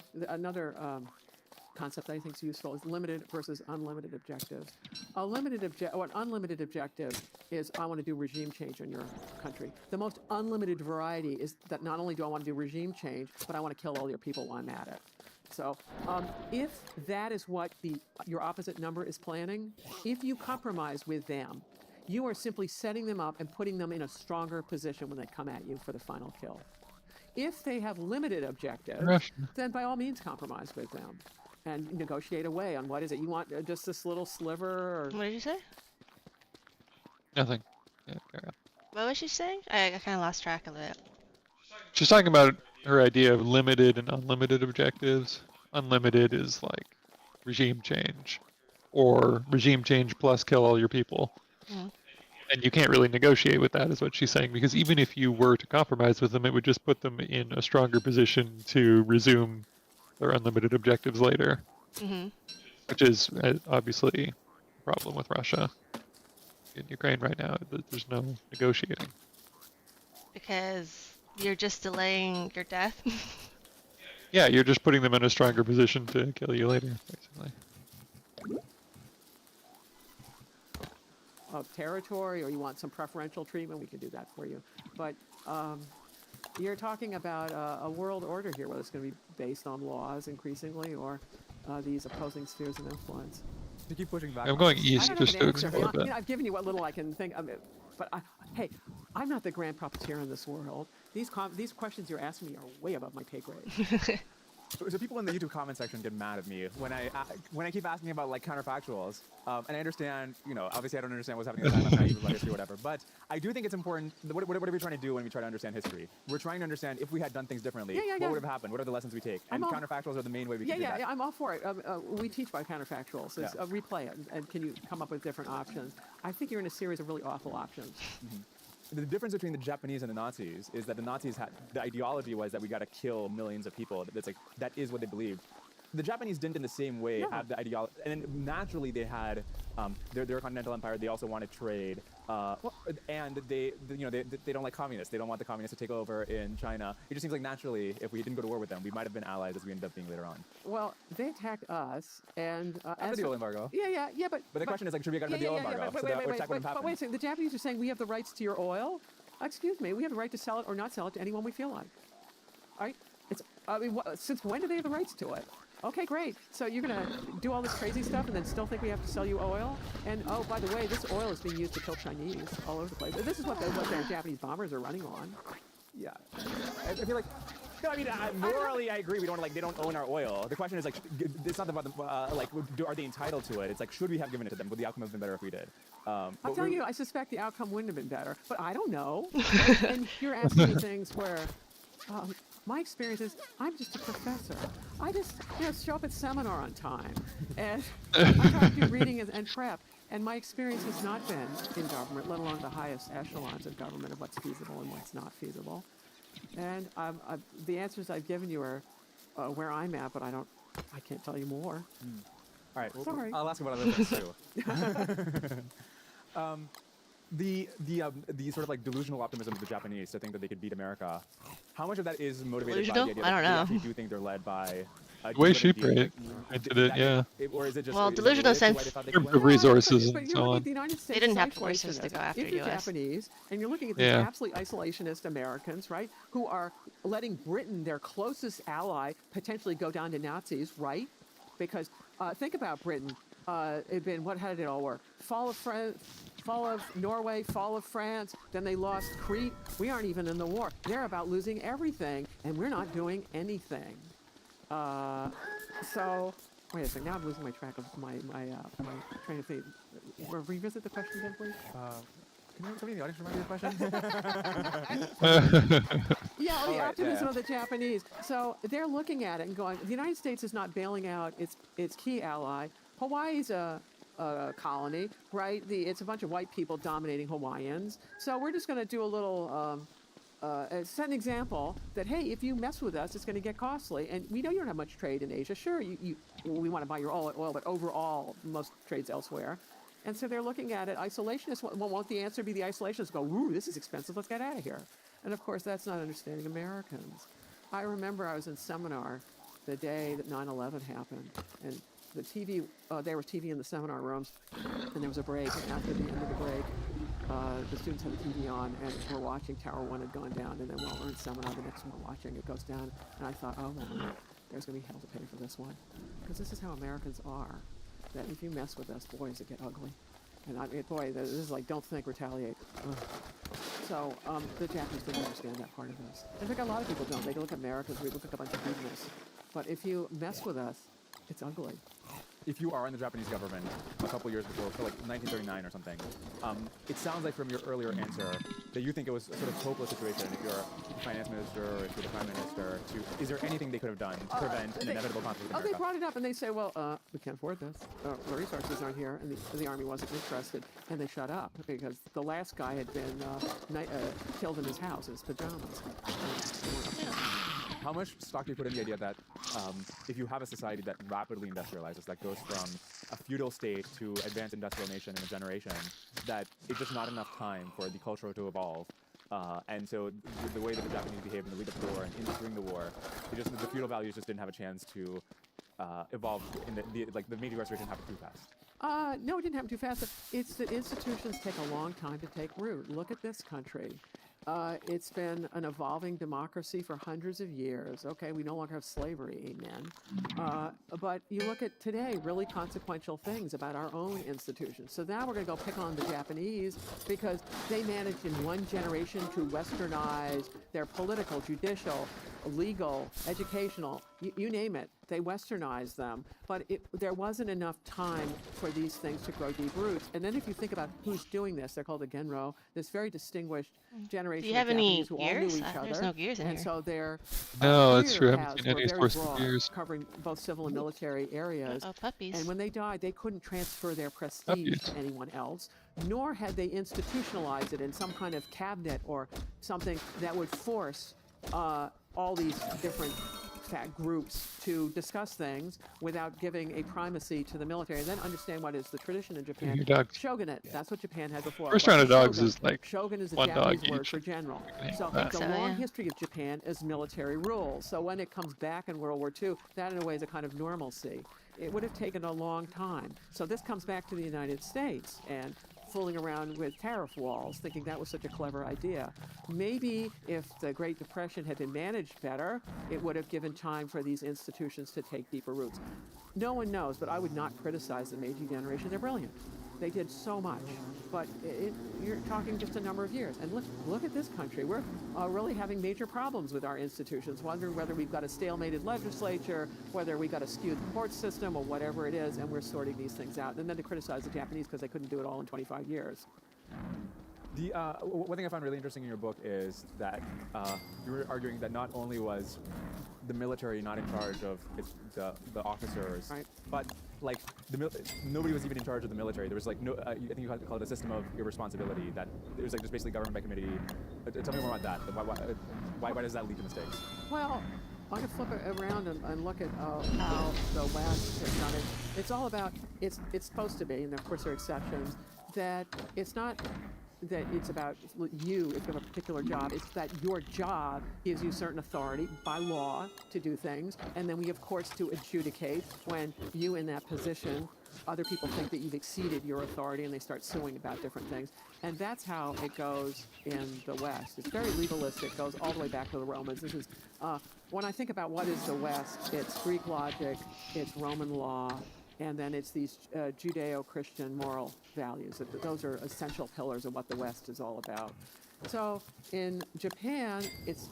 concept I think is useful is limited versus unlimited objectives. An unlimited objective is I want to do regime change in your country. The most unlimited variety is that not only do I want to do regime change, but I want to kill all your people while I'm at it. So if that is what your opposite number is planning, if you compromise with them, you are simply setting them up and putting them in a stronger position when they come at you for the final kill. If they have limited objectives, Russia. then by all means compromise with them and negotiate away on what is it. You want just this little sliver? Or... What did you say? Nothing. Yeah, carry on. What was she saying? I kind of lost track of it. She's talking about her idea of limited and unlimited objectives. Unlimited is like regime change, or regime change plus kill all your people. Mm. And you can't really negotiate with that, is what she's saying, because even if you were to compromise with them, it would just put them in a stronger position to resume their unlimited objectives later, Mm-hmm. which is obviously a problem with Russia. In Ukraine right now, there's no negotiating. Because you're just delaying your death. Yeah, you're just putting them in a stronger position to kill you later, basically. Of territory, or you want some preferential treatment, we can do that for you. But you're talking about a world order here, whether it's going to be based on laws increasingly or these opposing spheres of influence. To keep pushing back. I'm on going this. east I don't just have to an answer. explore a bit. I've given you what little I can think of, but hey, I'm not the grand puppeteer in this world. These questions you're asking me are way above my pay grade. So people in the YouTube comment section get mad at me when I keep asking about like counterfactuals, and I understand, obviously I don't understand what's happening at the time. I'm naive about history or whatever, but I do think it's important. What are we trying to do when we try to understand history? We're trying to understand if we had done things differently, what would have happened? What are the lessons we take? And counterfactuals are the main way we can do that. Yeah, I'm all for it. We teach by counterfactuals. It's, Yeah. replay it, and can you come up with different options? I think you're in a series of really awful options. Mm-hmm. The difference between the Japanese and the Nazis is that the Nazis had the ideology was that we got to kill millions of people. That's like that is what they believed. The Japanese didn't in the same way No. have the ideology, and then naturally they had their continental empire. They also wanted trade, and they don't like communists. They don't want the communists to take over in China. It just seems like naturally, if we didn't go to war with them, we might have been allies as we ended up being later on. Well, they attacked us, and After the oil embargo. Yeah, but But the question is like, should we get rid of the oil embargo? But So that attack wouldn't wait a happen. second. The Japanese are saying we have the rights to your oil. Excuse me, we have the right to sell it or not sell it to anyone we feel like. All right? Since when do they have the rights to it? Okay, great. So you're going to do all this crazy stuff and then still think we have to sell you oil? And, oh, by the way, this oil is being used to kill Chinese all over the place. This is what the Japanese bombers are running on. Yeah, I feel like. No, I mean, morally, I agree. We don't they don't own our oil. The question is like, it's not about are they entitled to it? It's like, should we have given it to them? Would the outcome have been better if we did? I'm telling you, I suspect the outcome wouldn't have been better, but I don't know. And you're asking me things where my experience is I'm just a professor. I just show up at seminar on time, and I try to do reading and prep. And my experience has not been in government, let alone the highest echelons of government, of what's feasible and what's not feasible. And the answers I've given you are where I'm at, but I can't tell you more. All right, well, Sorry. I'll ask about other things too. The sort of like delusional optimism of the Japanese to think that they could beat America. How much of that is motivated by the Delusional? idea I that don't they know. actually do think they're led by The way she painted it, yeah. Or is it just Well, is it delusional related to why sense- they thought they In could terms of win? resources But and you're so looking on. at the United States didn't is have choices to isolationist. go after If you're US. Japanese and you're looking at these Yeah. absolutely isolationist Americans, right, who are letting Britain, their closest ally, potentially go down to Nazis, right? Because think about Britain. How did it all work? Fall of Norway, fall of France, then they lost Crete. We aren't even in the war. They're about losing everything, and we're not doing anything. So, wait a second. Now I'm losing my track of my train of thought. Revisit the question again, please. Can somebody in the audience remind me of the question? Yeah, the All right, optimism yeah. of the Japanese. So they're looking at it and going, the United States is not bailing out its key ally. Hawaii's a colony, right? It's a bunch of white people dominating Hawaiians. So we're just going to do a little, set an example that, hey, if you mess with us, it's going to get costly. And we know you don't have much trade in Asia. Sure, we want to buy your oil, but overall, most trade's elsewhere. And so they're looking at it. Isolationists, won't the answer be the isolationists go, ooh, this is expensive, let's get out of here. And of course, that's not understanding Americans. I remember I was in seminar the day that 9/11 happened, and the TV, there was TV in the seminar rooms, and there was a break, and after the end of the break, the students had the TV on, and we're watching Tower 1 had gone down, and then while we're in seminar, the next one we're watching, it goes down, and I thought, oh, well, there's going to be hell to pay for this one. Because this is how Americans are, that if you mess with us, boys, it get ugly. And I mean, boy, this is like, don't think, retaliate. Ugh. So the Japanese didn't understand that part of us. I think a lot of people don't. They look at Americans, we look like a bunch of heathens. But if you mess with us, it's ugly. If you are in the Japanese government a couple years before, so like 1939 or something, it sounds like from your earlier answer that you think it was a sort of hopeless situation if you're a finance minister or if you're the prime minister. Is there anything they could have done to prevent an inevitable conflict with Oh, they America? brought it up and they say, well, we can't afford this. The resources aren't here, and the army wasn't interested, and they shut up because the last guy had been killed in his house in his pajamas. How much stock do you put in the idea that if you have a society that rapidly industrializes, that goes from a feudal state to advanced industrial nation in a generation, that it's just not enough time for the culture to evolve? And so the way that the Japanese behaved in the lead up to the war and during the war, the feudal values just didn't have a chance to evolve. The Meiji Restoration happened too fast. No, it didn't happen too fast. It's that institutions take a long time to take root. Look at this country. It's been an evolving democracy for hundreds of years. Okay, we no longer have slavery, amen. But you look at today, really consequential things about our own institutions. So now we're going to go pick on the Japanese because they managed in one generation to westernize their political, judicial, legal, educational, you name it. They westernized them, but there wasn't enough time for these things to grow deep roots. And then if you think about who's doing this, they're called the Genro, this very distinguished generation Do you have of any Japanese who all knew gears? each other. There's no gears in and here. so their No, that's true. I career haven't seen paths any were very horses in broad, years. covering both civil and military areas. Oh, puppies. And when they died, they couldn't transfer their prestige to anyone else, nor had they institutionalized it in some kind of cabinet or something that would force all these different groups to discuss things without giving a primacy to the military, and then understand what is the tradition in Japan. Your dogs. Shogunate, that's what Japan had before. First But round of dogs shogun- is like shogun is a one dog Japanese word each. for general. Yeah. So That. the So, long yeah. history of Japan is military rule. So when it comes back in World War II, that in a way is a kind of normalcy. It would have taken a long time. So this comes back to the United States and fooling around with tariff walls, thinking that was such a clever idea. Maybe if the Great Depression had been managed better, it would have given time for these institutions to take deeper roots. No one knows, but I would not criticize the Meiji generation. They're brilliant. They did so much, but you're talking just a number of years. And look at this country. We're really having major problems with our institutions, wondering whether we've got a stalemated legislature, whether we've got a skewed court system, or whatever it is, and we're sorting these things out. And then to criticize the Japanese because they couldn't do it all in 25 years. One thing I found really interesting in your book is that you were arguing that not only was the military not in charge of the officers, Right. but like nobody was even in charge of the military. There was like no, I think you had to call it a system of irresponsibility. That it was like just basically government by committee. Tell me more about that. Why does that lead to mistakes? Well, I could flip it around and look at how the West has done it. It's all about, it's supposed to be, and of course there are exceptions, that it's not that it's about you if you have a particular job. It's that your job gives you certain authority by law to do things, and then we have courts to adjudicate when you in that position, other people think that you've exceeded your authority and they start suing about different things. And that's how it goes in the West. It's very legalistic, it goes all the way back to the Romans. This is, when I think about what is the West, it's Greek logic, it's Roman law, and then it's these Judeo-Christian moral values. Those are essential pillars of what the West is all about. So in Japan,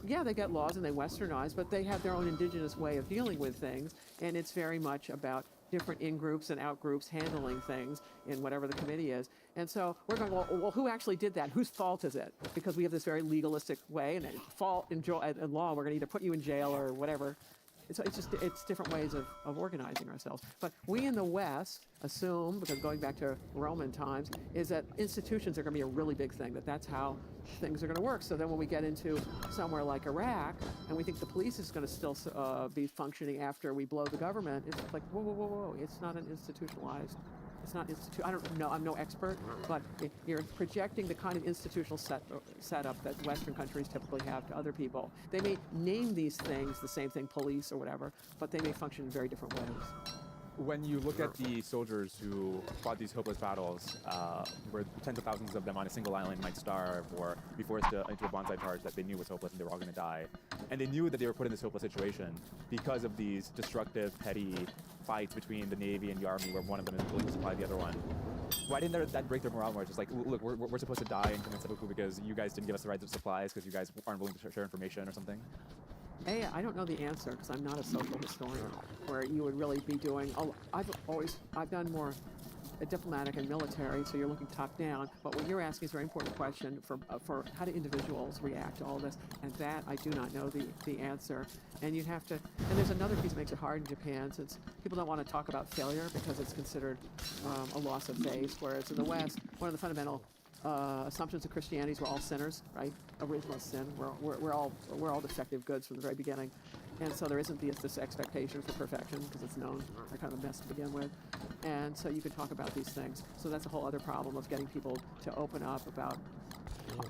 they get laws and they westernize, but they have their own indigenous way of dealing with things, and it's very much about different in-groups and out-groups handling things in whatever the committee is. And so we're going, well, who actually did that? Whose fault is it? Because we have this very legalistic way, and fault in law, we're going to either put you in jail or whatever. It's different ways of organizing ourselves. But we in the West assume, because going back to Roman times, is that institutions are going to be a really big thing, that's how things are going to work. So then when we get into somewhere like Iraq, and we think the police is going to still be functioning after we blow the government, it's like, whoa, it's not an institutionalized it's not I don't know. I'm no expert, but you're projecting the kind of institutional setup that Western countries typically have to other people. They may name these things the same thing, police or whatever, but they may function in very different ways. When you look at the soldiers who fought these hopeless battles, where tens of thousands of them on a single island might starve or be forced into a bonsai charge that they knew was hopeless and they were all going to die, and they knew that they were put in this hopeless situation because of these destructive, petty fights between the Navy and the Army, where one of them is willing to supply the other one. Why didn't that break their morale more? It's just like, look, we're supposed to die in command seppuku because you guys didn't give us the right supplies because you guys aren't willing to share information or something? A, I don't know the answer because I'm not a social historian, where you would really be doing. I've done more diplomatic and military, so you're looking top down. But what you're asking is a very important question for how do individuals react to all this, and that I do not know the answer. And you'd have to. And there's another piece that makes it hard in Japan, since people don't want to talk about failure because it's considered a loss of faith. Whereas in the West, one of the fundamental assumptions of Christianity is we're all sinners, right? Original sin. We're all defective goods from the very beginning, and so there isn't this expectation for perfection because it's known they're kind of a mess to begin with, and so you can talk about these things. So that's a whole other problem of getting people to open up about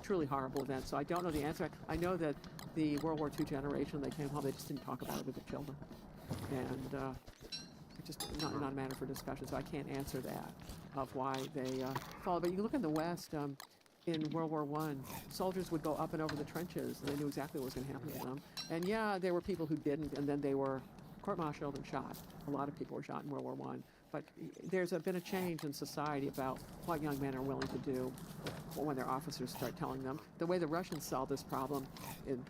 truly horrible events. So I don't know the answer. I know that the World War II generation, they came home, they just didn't talk about it with their children, and it's just not a matter for discussion. So I can't answer that of why they followed. But you look in the West, in World War I, soldiers would go up and over the trenches, and they knew exactly what was going to happen to them. And yeah, there were people who didn't, and then they were court-martialed and shot. A lot of people were shot in World War I. But there's been a change in society about what young men are willing to do when their officers start telling them. The way the Russians solved this problem in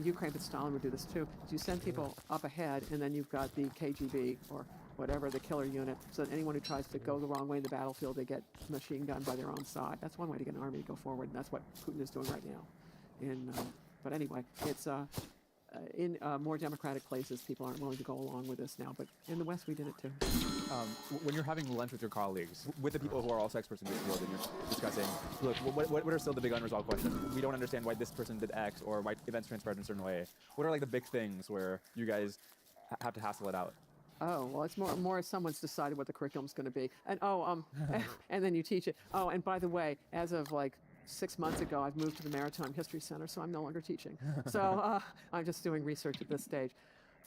Ukraine, but Stalin would do this too, is you send people up ahead, and then you've got the KGB or whatever, the killer unit, so that anyone who tries to go the wrong way in the battlefield, they get machine gunned by their own side. That's one way to get an army to go forward, and that's what Putin is doing right now. But anyway, it's in more democratic places, people aren't willing to go along with this now, but in the West, we did it too. When you're having lunch with your colleagues, with the people who are also experts in this field, and you're discussing, look, what are still the big unresolved questions? We don't understand why this person did X or why events transpired in a certain way. What are like the big things where you guys have to hassle it out? Oh, well, it's more if someone's decided what the curriculum's going to be. And and then you teach it. Oh, and by the way, as of like 6 months ago, I've moved to the Maritime History Center, so I'm no longer teaching. So I'm just doing research at this stage.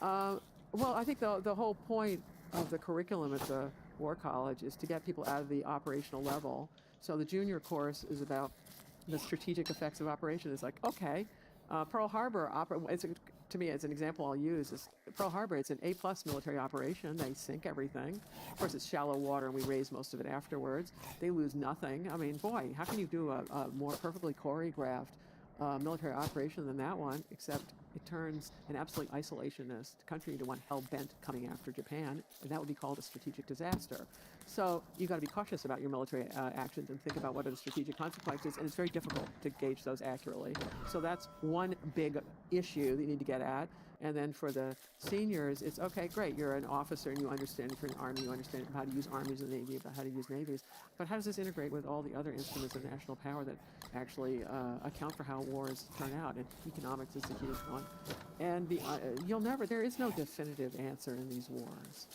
Well, I think the whole point of the curriculum at the War College is to get people out of the operational level. So the junior course is about the strategic effects of operation. It's like, okay, Pearl Harbor, to me, as an example I'll use, is Pearl Harbor. It's an A-plus military operation. They sink everything. Of course, it's shallow water, and we raise most of it afterwards. They lose nothing. I mean, boy, how can you do a more perfectly choreographed military operation than that one, except it turns an absolute isolationist country into one hell-bent coming after Japan, and that would be called a strategic disaster. So you've got to be cautious about your military actions and think about what are the strategic consequences, and it's very difficult to gauge those accurately. So that's one big issue that you need to get at. And then for the seniors, it's okay, great, you're an officer and you understand, if you're in the Army, you understand how to use armies and the Navy, about how to use navies. But how does this integrate with all the other instruments of national power that actually account for how wars turn out? And economics is a huge one. And there is no definitive answer in these wars.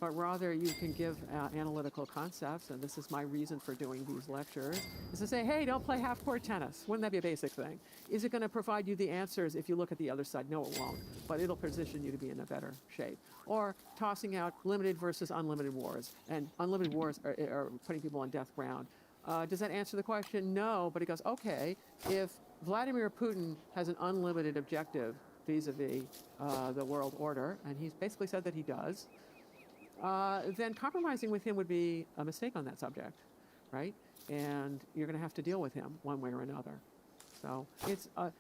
But rather you can give analytical concepts, and this is my reason for doing these lectures, is to say, hey, don't play half-court tennis. Wouldn't that be a basic thing? Is it going to provide you the answers if you look at the other side? No, it won't, but it'll position you to be in a better shape. Or tossing out limited versus unlimited wars, and unlimited wars are putting people on death ground. Does that answer the question? No, but it goes, okay, if Vladimir Putin has an unlimited objective vis-a-vis the world order, and he's basically said that he does, then compromising with him would be a mistake on that subject, right? And you're going to have to deal with him one way or another. So it's what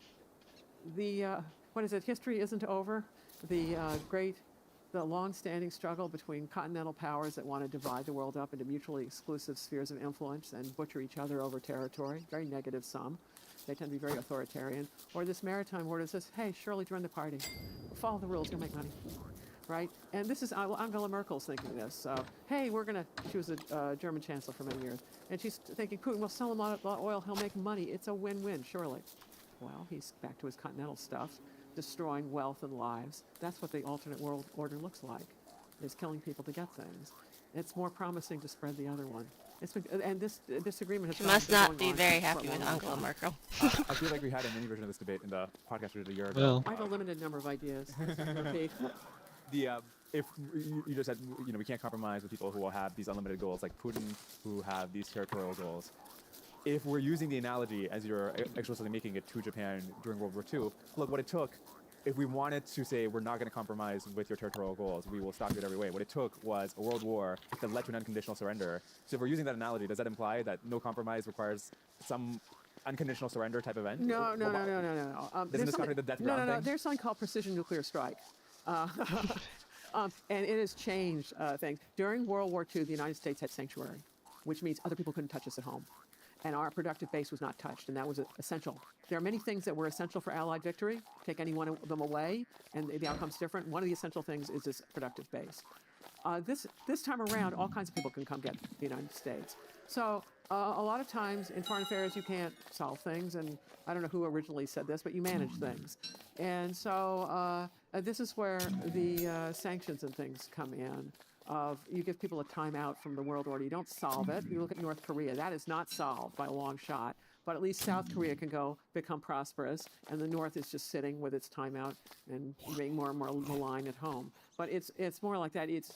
is it? History isn't over. The long-standing struggle between continental powers that want to divide the world up into mutually exclusive spheres of influence and butcher each other over territory, very negative sum. They tend to be very authoritarian. Or this maritime war that says, hey, Shirley, join the party. Follow the rules, you'll make money. Right? And this is Angela Merkel's thinking this. Hey, she was a German chancellor for many years, and she's thinking, Putin will sell him a lot of oil, he'll make money. It's a win-win, surely. Well, he's back to his continental stuff, destroying wealth and lives. That's what the alternate world order looks like, is killing people to get things. it's more promising to spread the other one. It's been, and this disagreement has She been must going not be on very for a happy with long Angela time. Merkel. I feel like we had a mini version of this debate in the podcast we did a year ago. Well, I have a limited number of ideas. Repeat. If you just said, we can't compromise with people who will have these unlimited goals, like Putin, who have these territorial goals. If we're using the analogy as you're explicitly making it to Japan during World War II, look what it took. If we wanted to say we're not going to compromise with your territorial goals, we will stop you in every way. What it took was a world war that led to an unconditional surrender. So if we're using that analogy, does that imply that no compromise requires some unconditional surrender type event? No. Doesn't There's this contradict the Death no, Ground thing? There's something called precision nuclear strike. And it has changed things. During World War II, the United States had sanctuary, which means other people couldn't touch us at home. And our productive base was not touched, and that was essential. There are many things that were essential for Allied victory. Take any one of them away, and the outcome's different. One of the essential things is this productive base. This time around, all kinds of people can come get the United States. So a lot of times in foreign affairs, you can't solve things, and I don't know who originally said this, but you manage things. And so this is where the sanctions and things come in. You give people a timeout from the world order. You don't solve it. You look at North Korea. That is not solved by a long shot. But at least South Korea can become prosperous, and the North is just sitting with its timeout and being more and more maligned at home. But it's more like that. It's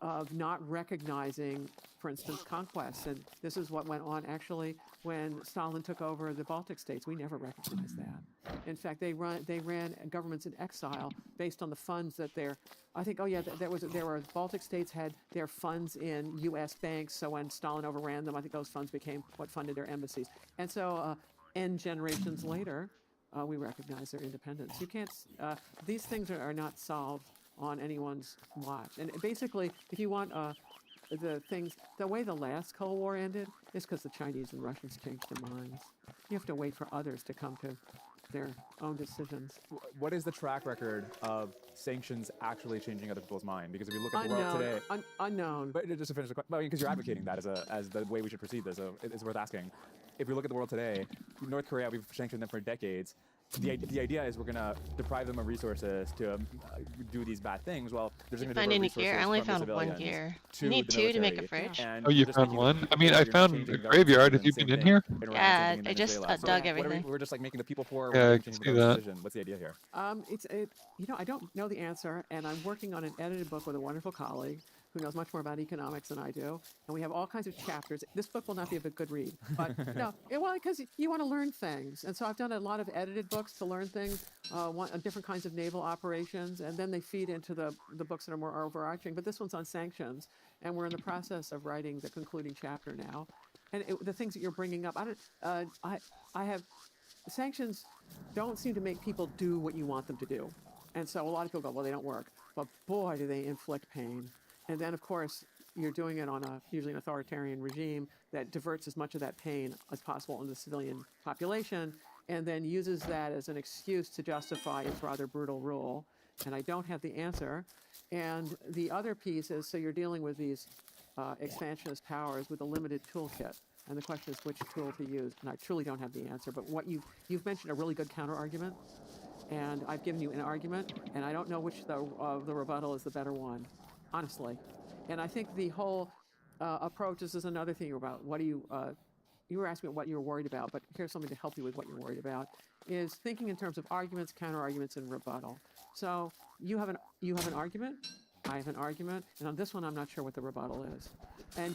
of not recognizing, for instance, conquests. And this is what went on actually when Stalin took over the Baltic states. We never recognized that. In fact, they ran governments in exile based on the funds that there were Baltic states had their funds in U.S. banks. So when Stalin overran them, I think those funds became what funded their embassies. And so, generations later, we recognize their independence. You can't. These things are not solved on anyone's watch. And basically, if you want the way the last Cold War ended is because the Chinese and Russians changed their minds. You have to wait for others to come to their own decisions. What is the track record of sanctions actually changing other people's mind? Because if you look at the world today, Unknown. but just to finish the question, because you're advocating that as the way we should proceed this, so it's worth asking. If you look at the world today, North Korea, we've sanctioned them for decades. The idea is we're going to deprive them of resources to do these bad things. Well, there's going to Find be any gear? I only found one gear. You need two to make a fridge? oh, you found one? I mean, I found a graveyard. Have you been in here? Yeah, I just dug everything. We're just like making the people poor. Yeah, I changing can see the that. decision. What's the idea here? I don't know the answer, and I'm working on an edited book with a wonderful colleague who knows much more about economics than I do, and we have all kinds of chapters. This book will not be a good read, but because you want to learn things, and so I've done a lot of edited books to learn things, different kinds of naval operations, and then they feed into the books that are more overarching. But this one's on sanctions, and we're in the process of writing the concluding chapter now. And the things that you're bringing up, sanctions don't seem to make people do what you want them to do, and so a lot of people go, well, they don't work, but boy, do they inflict pain. And then, of course, you're doing it on usually an authoritarian regime that diverts as much of that pain as possible on the civilian population and then uses that as an excuse to justify its rather brutal rule. And I don't have the answer. And the other piece is, so you're dealing with these expansionist powers with a limited toolkit. And the question is which tool to use. And I truly don't have the answer. But what you've mentioned a really good counter-argument. And I've given you an argument. And I don't know which the rebuttal is the better one. Honestly. And I think the whole approach, this is another thing about what do you were asking me what you're worried about, but here's something to help you with what you're worried about, is thinking in terms of arguments, counter-arguments, and rebuttal. So you have an argument, I have an argument, and on this one I'm not sure what the rebuttal is.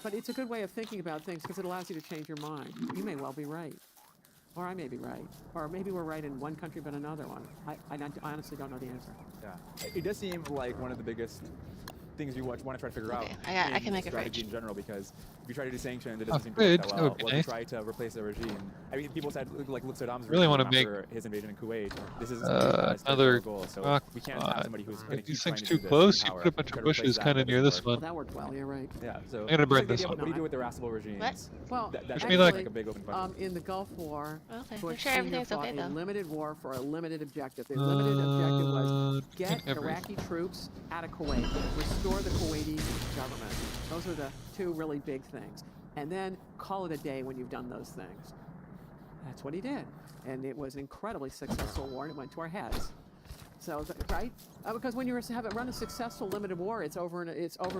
But it's a good way of thinking about things because it allows you to change your mind. You may well be right. Or I may be right. Or maybe we're right in one country but another one. I honestly don't know the answer. Yeah. It does seem like one of the biggest things you want to try to figure out I can make a strategy fridge. in general, because if you try to do sanctions, it doesn't seem to Fridge, work that well. okay. Well, if you try to replace the regime, I mean, people said, like, look, Saddam's Really regime wanna after his invasion in Kuwait, this is another goal, so rock we can't have somebody who's going to These keep things trying to too do this close. in You power. put a bunch Try of to replace bushes that, kind of that near doesn't this work. Well, one. that worked well, you're right. Yeah, so I'm gonna burn like the this idea, one. what do you do with irascible regimes? What? Well, That Push actually me like- like a big open question. in the Gulf War, Okay, Bush make sure Sr. everything's fought okay a though. limited war for a limited objective. The limited objective was get every- Iraqi troops out of Kuwait, restore the Kuwaiti government. Those are the two really big things. And then call it a day when you've done those things. That's what he did. And it was an incredibly successful war, and it went to our heads. So, right? Because when you run a successful limited war, it's over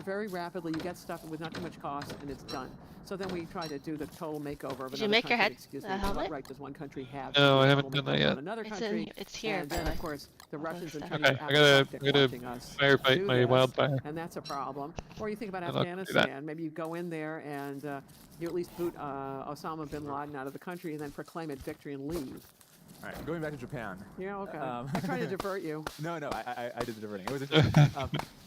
very rapidly. You get stuff with not too much cost, and it's done. So then we try to do the total makeover of Did you another make your country. head Excuse me. a helmet? What right does one country have? No, to do I a haven't total done that makeover yet. on another It's country? here. And by then, the of way. course, the All Russians those and stuff. Chinese Okay, I gotta watching us firefight do my this, wildfire. and that's a problem. Or you think about I'm not gonna do that. Afghanistan. Maybe you go in there and you at least boot Osama bin Laden out of the country and then proclaim it victory and leave. All right, going back to Japan. Yeah, okay. I try to divert you. No, I did the diverting. It was interesting.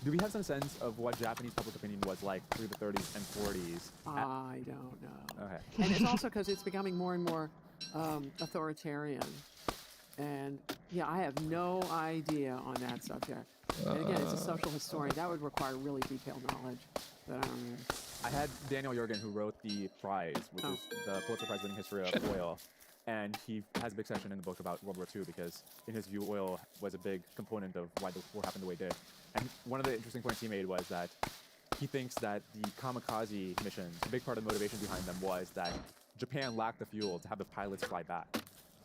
Do we have some sense of what Japanese public opinion was like through the 30s and 40s? I don't know. Okay. And it's also because it's becoming more and more authoritarian. And yeah, I have no idea on that subject. And again, it's a social historian. That would require really detailed knowledge that I don't know. I had Daniel Yergin, who wrote the prize, which is the Pulitzer Prize winning history of oil. And he has a big section in the book about World War II because, in his view, oil was a big component of why the war happened the way it did. And one of the interesting points he made was that he thinks that the kamikaze missions, a big part of the motivation behind them was that Japan lacked the fuel to have the pilots fly back.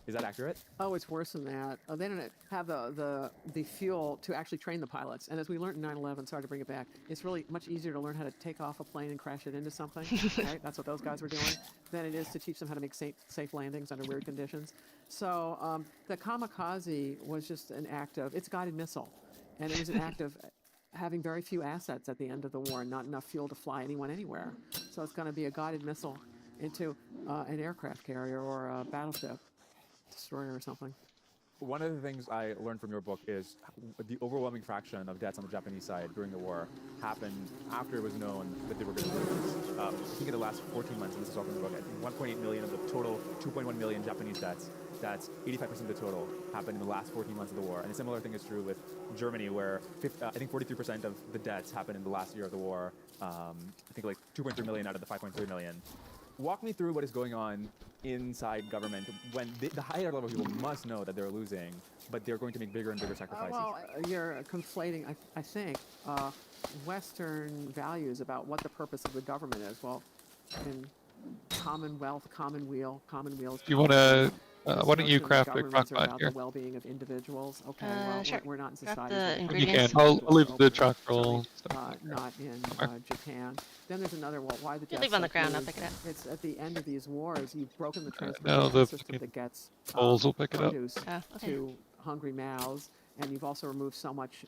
Is that accurate? Oh, it's worse than that. They don't have the fuel to actually train the pilots. And as we learned in 9/11, sorry to bring it back, it's really much easier to learn how to take off a plane and crash it into something. Right? That's what those guys were doing. Than it is to teach them how to make safe landings under weird conditions. So the kamikaze was just an act of, it's a guided missile. And it was an act of having very few assets at the end of the war and not enough fuel to fly anyone anywhere. So it's going to be a guided missile into an aircraft carrier or a battleship destroyer or something. One of the things I learned from your book is the overwhelming fraction of deaths on the Japanese side during the war happened after it was known that they were going to lose. I think in the last 14 months, and this is all from the book, I think 1.8 million of the total 2.1 million Japanese deaths, that's 85% of the total, happened in the last 14 months of the war. And a similar thing is true with Germany, where I think 43% of the deaths happened in the last year of the war. I think like 2.3 million out of the 5.3 million. Walk me through what is going on inside government when the higher level people must know that they're losing, but they're going to make bigger and bigger sacrifices. Well, you're conflating, I think, Western values about what the purpose of the government is. Well, in commonwealth, commonweal is Do you want to? this Why don't you notion that craft a governments are crockpot about here? the well-being of individuals. Okay, Sure. we're not in Grab society. the where- You ingredients. can. I'll leave the chalk roll. Certainly, not in Japan. Then there's another. Well, why the You death leave on the so ground, I'll huge? pick it up. It's at the end of these wars. You've broken the No, transportation the system that gets bowls will pick it up. produce Oh, okay. to hungry mouths, and you've also removed so much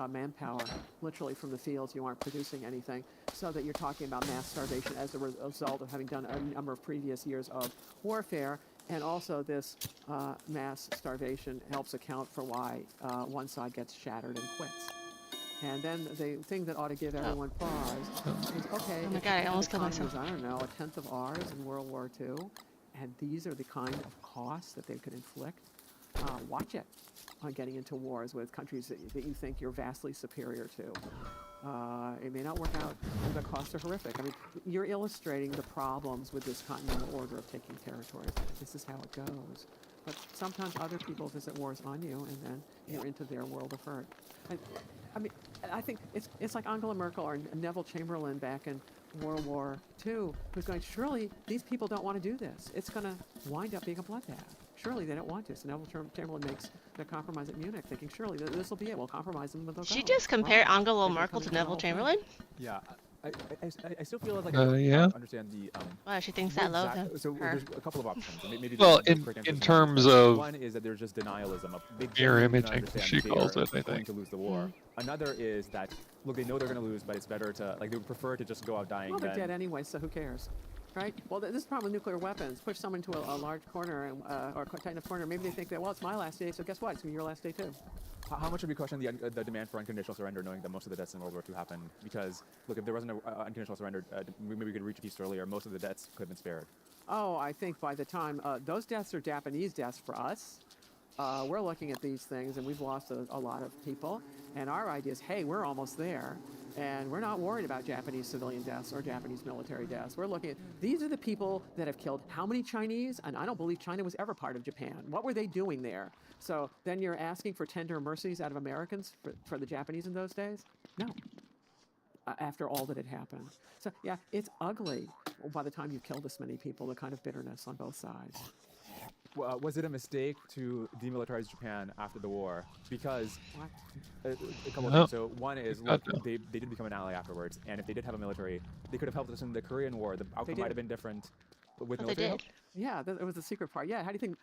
manpower, literally from the fields. You aren't producing anything, so that you're talking about mass starvation as a result of having done a number of previous years of warfare. And also this mass starvation helps account for why one side gets shattered and quits. And then the thing that ought to give everyone pause is, okay, Oh my if God, I the almost killed economy myself. was, I don't know, a tenth of ours in World War II, and these are the kind of costs that they could inflict, watch it on getting into wars with countries that you think you're vastly superior to. It may not work out, and the costs are horrific. I mean, you're illustrating the problems with this continental order of taking territories. This is how it goes. But sometimes other people visit wars on you, and then you're into their world of hurt. And, I mean, I think it's like Angela Merkel or Neville Chamberlain back in World War II, who's going, surely these people don't want to do this. It's going to wind up being a bloodbath. Surely they don't want to. So Neville Chamberlain makes the compromise at Munich, thinking surely this will be it. We'll compromise them, but they'll She go. just compared Well, Angela they're Merkel coming to the Neville whole thing. Chamberlain? Yeah, I still feel like I don't Yeah. understand the. Wow, she thinks that low of him. So Her. there's a couple of options. Maybe Well, the correct answer in is terms but of one is that there's just denialism. They mirror genuinely do not imaging, understand she they calls are it, I going think. to lose the war. Another is that look, they know they're going to lose, but it's better to like they would prefer to just go out dying Well, they're than. dead anyway, so who cares? Right? Well, this is the problem with nuclear weapons. Push someone to a large corner and, or a tight enough corner. Maybe they think that, well, it's my last day, so guess what? It's going to be your last day, too. How much would we question the demand for unconditional surrender, knowing that most of the deaths in World War II happened because look, if there wasn't an unconditional surrender, maybe we could reach peace earlier. Most of the deaths could have been spared. Oh, I think by the time those deaths are Japanese deaths for us. We're looking at these things, and we've lost a lot of people. And our idea is, hey, we're almost there. And we're not worried about Japanese civilian deaths or Japanese military deaths. We're looking at, these are the people that have killed how many Chinese? And I don't believe China was ever part of Japan. What were they doing there? So then you're asking for tender mercies out of Americans for the Japanese in those days? No. After all that had happened. So, yeah, it's ugly by the time you've killed this many people, the kind of bitterness on both sides. Was it a mistake to demilitarize Japan after the war? Because What? a couple of No. things. So one is, look, no. they did become an ally afterwards, and if they did have a military, they could have helped us in the Korean War. The outcome did. might have been different with Oh, they military help. did. Yeah, it was the secret part. Yeah, how do you think?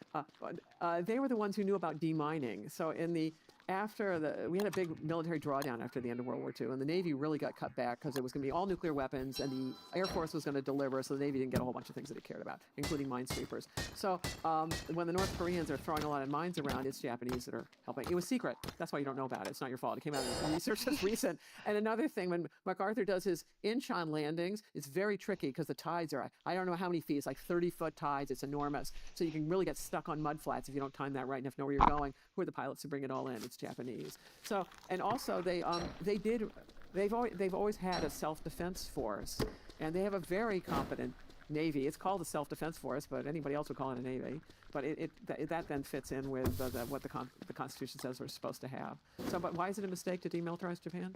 They were the ones who knew about demining. So we had a big military drawdown after the end of World War II, and the Navy really got cut back because it was going to be all nuclear weapons, and the Air Force was going to deliver, so the Navy didn't get a whole bunch of things that it cared about, including minesweepers. So when the North Koreans are throwing a lot of mines around, it's Japanese that are helping. It was secret. That's why you don't know about it. It's not your fault. It came out in the research that's recent. And another thing, when MacArthur does his Incheon landings, it's very tricky because the tides are, I don't know how many feet, it's like 30-foot tides. It's enormous. So you can really get stuck on mud flats if you don't time that right enough, know where you're going. Who are the pilots who bring it all in? It's Japanese. So, and also they've always had a self-defense force, and they have a very competent Navy. It's called a self-defense force, but anybody else would call it a Navy. But that then fits in with what the Constitution says we're supposed to have. So, but why is it a mistake to demilitarize Japan?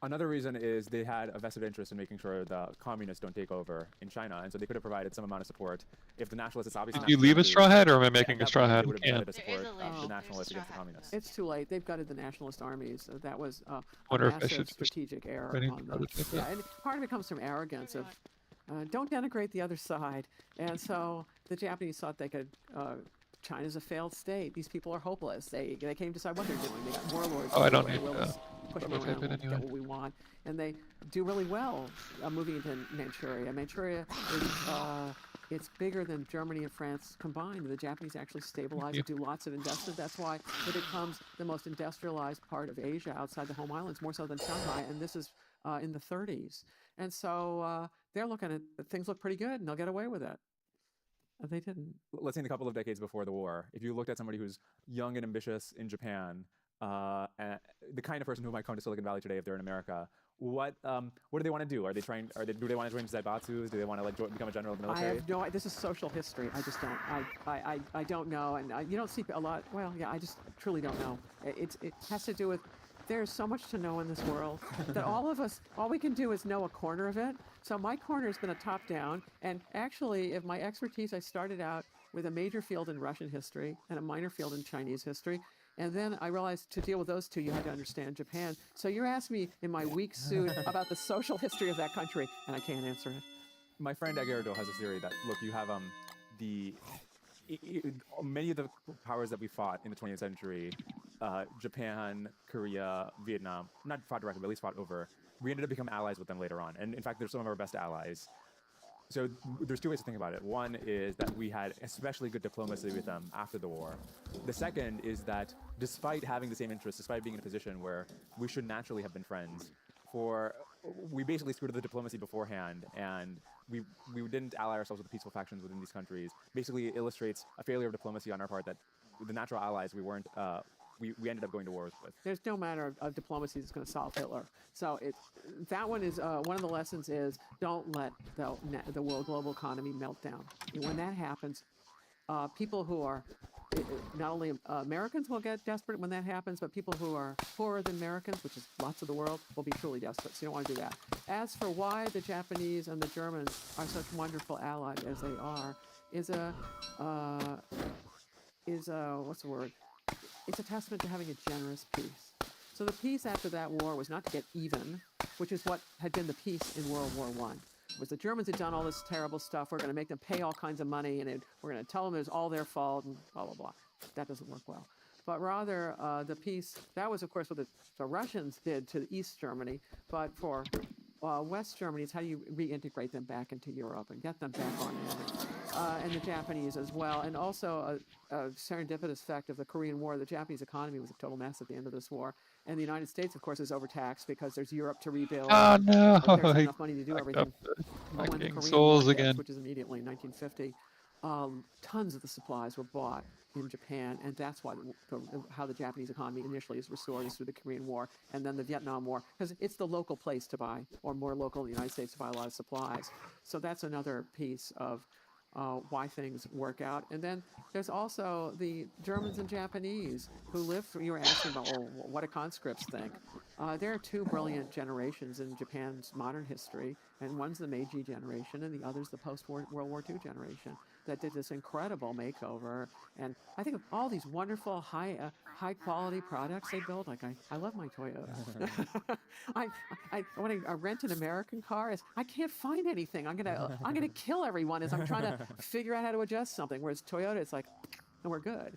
Another reason is they had a vested interest in making sure the communists don't take over in China, and so they could have provided some amount of support. If the nationalists, it's obviously Did you leave a straw hat, or am I making a straw hat? They would have Yeah. decided to There is support a the there's a nationalists straw against the hat. communists. It's too late. They've gutted the nationalist armies. That was a Wonder if I massive should just strategic error write in on them. prototype Yeah, that. and part of it comes from arrogance of don't denigrate the other side. And so the Japanese thought they could. China's a failed state. These people are hopeless. They can't decide what they're doing. They got warlords. Oh, I don't everywhere. need, We'll just push them prototype around. it We'll anyway. get what we want, and they do really well moving into Manchuria. Manchuria is it's bigger than Germany and France combined. The Japanese actually stabilize it, do lots of investment. That's why it becomes the most industrialized part of Asia outside the home islands, more so than Shanghai. And this is in the 30s. And so they're looking at things look pretty good, and they'll get away with it. They didn't. Let's say in a couple of decades before the war, if you looked at somebody who's young and ambitious in Japan, and the kind of person who might come to Silicon Valley today if they're in America, what do they want to do? Do they want to join Zaibatsus? Do they want to become a general of the I military? have no. This is social history. I just don't. I don't know, and you don't see a lot. Well, yeah, I just truly don't know. It has to do with. There's so much to know in this world that all we can do is know a corner of it. So my corner has been a top-down, and actually, if my expertise, I started out with a major field in Russian history and a minor field in Chinese history. And then I realized to deal with those two, you had to understand Japan. So you're asking me in my weak suit about the social history of that country, and I can't answer it. My friend Aguirre has a theory that, look, you have many of the powers that we fought in the 20th century, Japan, Korea, Vietnam, not fought directly, but at least fought over. We ended up becoming allies with them later on. And in fact, they're some of our best allies. So there's two ways to think about it. One is that we had especially good diplomacy with them after the war. The second is that despite having the same interests, despite being in a position where we should naturally have been friends, we basically screwed up the diplomacy beforehand, and we didn't ally ourselves with the peaceful factions within these countries. Basically, it illustrates a failure of diplomacy on our part that the natural allies we weren't. We ended up going to war with. There's no matter of diplomacy that's going to solve Hitler. So that one is one of the lessons is don't let the world global economy melt down. And when that happens, people who are not only Americans will get desperate when that happens, but people who are poorer than Americans, which is lots of the world, will be truly desperate. So you don't want to do that. As for why the Japanese and the Germans are such wonderful allies as they are, is what's the word? It's a testament to having a generous peace. So the peace after that war was not to get even, which is what had been the peace in World War I. Was the Germans had done all this terrible stuff. We're going to make them pay all kinds of money, and we're going to tell them it was all their fault, and blah, blah, blah. That doesn't work well. But rather, the peace, that was, of course, what the Russians did to East Germany. But for West Germany, it's how do you reintegrate them back into Europe and get them back on in. And the Japanese as well. And also a serendipitous fact of the Korean War, the Japanese economy was a total mess at the end of this war. And the United States, of course, is overtaxed because there's Europe to rebuild. Oh no! There's not enough money to do everything. But when the Fucking Korean souls War hit, again. which is immediately in 1950, tons of the supplies were bought in Japan, and that's why how the Japanese economy initially is restored is through the Korean War and then the Vietnam War, because it's the local place to buy, or more local in the United States to buy a lot of supplies. So that's another piece of why things work out. And then there's also the Germans and Japanese who live through, you were asking about, what do conscripts think? There are two brilliant generations in Japan's modern history, And one's the Meiji generation, and the other's the post-World War II generation that did this incredible makeover. And I think of all these wonderful high quality products they build. Like I love my Toyota. When I rent an American car, I can't find anything. I'm gonna kill everyone as I'm trying to figure out how to adjust something. Whereas Toyota, it's like, and we're good.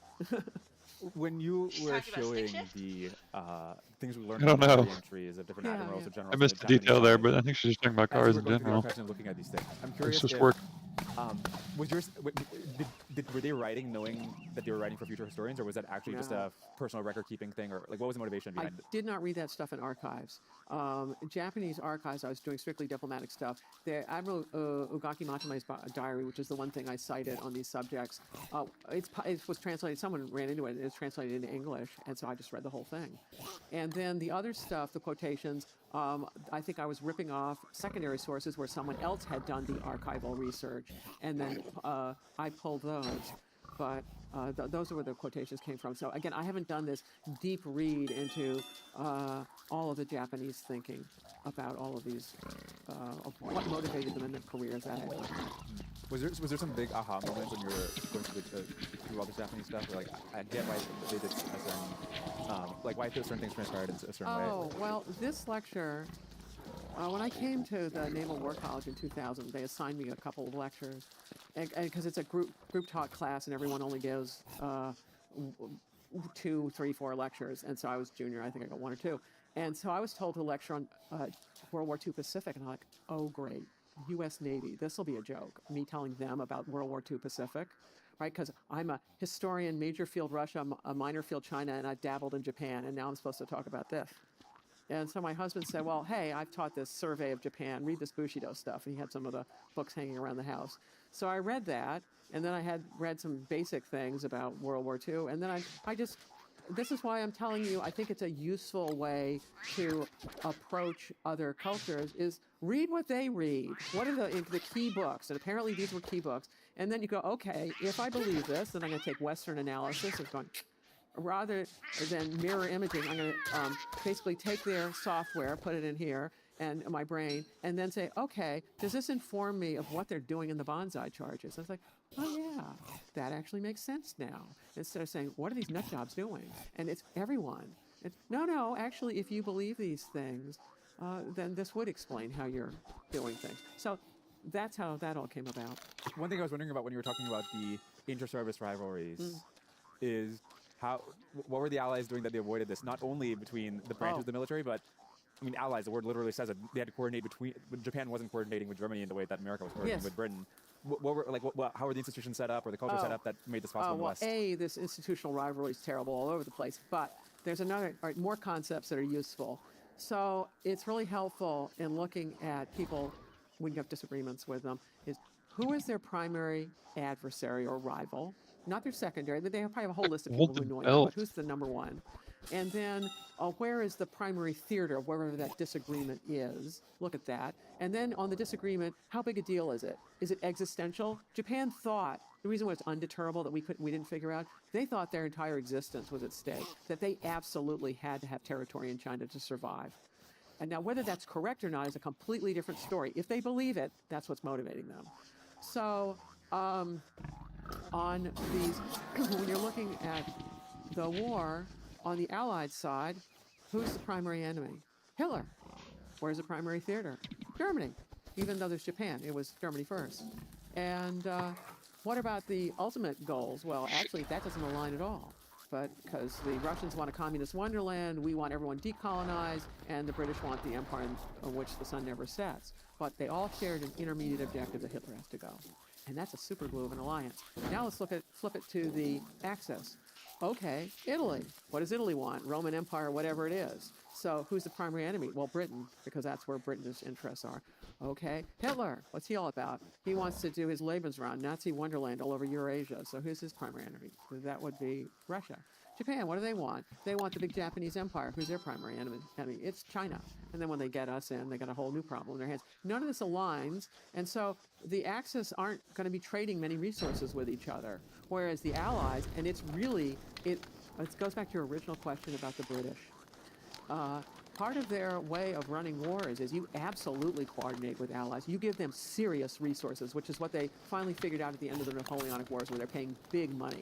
When you were talking about stick showing shift? the things we learned I don't from the know. entries of different Yeah, admirals yeah. or generals I on missed the Japanese detail there, side, but I think she's just talking about as you cars were in going through the general. archives and looking at these things, I'm It's curious just if, work. was yours, were they writing knowing that they were writing for future historians, or was that actually just No. a personal record-keeping thing, or like what was the motivation I behind it? did not read that stuff in archives. Japanese archives, I was doing strictly diplomatic stuff. The Admiral Ugaki Matame's diary, which is the one thing I cited on these subjects, it was translated, someone ran into it, and it was translated into English, and so I just read the whole thing. And then the other stuff, the quotations, I think I was ripping off secondary sources where someone else had done the archival research, and then I pulled those. But those are where the quotations came from. So again, I haven't done this deep read into all of the Japanese thinking about all of these, of what motivated them in their careers. That I don't know. Was there some big aha moments when you were going through all this Japanese stuff? Where, like, I get why they did a certain, like why certain things transpired in a certain way. Oh, well, this lecture, when I came to the Naval War College in 2000, they assigned me a couple of lectures. Because it's a group taught class and everyone only gives 2, 3, 4 lectures. And so I was junior, I think I got 1 or 2. And so I was told to lecture on World War II Pacific. And I'm like, oh, great. U.S. Navy, this will be a joke. Me telling them about World War II Pacific, right? Because I'm a historian, major field Russia, a minor field China, and I've dabbled in Japan. And now I'm supposed to talk about this. And so my husband said, well, hey, I've taught this survey of Japan. Read this Bushido stuff. And he had some of the books hanging around the house. So I read that. And then I had read some basic things about World War II. And then this is why I'm telling you, I think it's a useful way to approach other cultures is read what they read. What are the key books? And apparently these were key books. And then you go, okay, if I believe this, then I'm going to take Western analysis of going, rather than mirror imaging, I'm going to basically take their software, put it in here, and my brain, and then say, okay, does this inform me of what they're doing in the bonsai charges? I was like, oh yeah, that actually makes sense now. Instead of saying, what are these nut jobs doing? And it's everyone. No, actually, if you believe these things, then this would explain how you're doing things. So that's how that all came about. One thing I was wondering about when you were talking about the inter-service rivalries is what were the Allies doing that they avoided this? Not only between the branches of the military, but I mean, allies, the word literally says that they had to coordinate Japan wasn't coordinating with Germany in the way that America was coordinating with Britain. How were the institutions set up or the culture set up that made this possible in the West? This institutional rivalry is terrible all over the place, but there's more concepts that are useful. So it's really helpful in looking at people when you have disagreements with them is who is their primary adversary or rival? Not their secondary. They probably have a whole list of people who annoy them, but who's the number one? And then where is the primary theater, wherever that disagreement is? Look at that. And then on the disagreement, how big a deal is it? Is it existential? Japan thought, the reason why it's undeterrable that we didn't figure out, they thought their entire existence was at stake, that they absolutely had to have territory in China to survive. And now whether that's correct or not is a completely different story. If they believe it, that's what's motivating them. So on these, when you're looking at the war, on the Allied side, who's the primary enemy? Hitler. Where's the primary theater? Germany. Even though there's Japan, it was Germany first. And what about the ultimate goals? Well, actually, that doesn't align at all. But because the Russians want a communist wonderland, we want everyone decolonized, and the British want the empire on which the sun never sets. But they all shared an intermediate objective that Hitler has to go. And that's a super glue of an alliance. Now let's flip it to the axis. Okay, Italy. What does Italy want? Roman Empire, whatever it is. So who's the primary enemy? Well, Britain, because that's where Britain's interests are. Okay, Hitler. What's he all about? He wants to do his Lebensraum, Nazi wonderland all over Eurasia. So who's his primary enemy? That would be Russia. Japan, what do they want? They want the big Japanese empire. Who's their primary enemy? It's China. And then when they get us in, they got a whole new problem in their hands. None of this aligns. And so the Axis aren't going to be trading many resources with each other. Whereas the Allies, and it's really, it goes back to your original question about the British. Part of their way of running wars is you absolutely coordinate with allies. You give them serious resources, which is what they finally figured out at the end of the Napoleonic Wars, where they're paying big money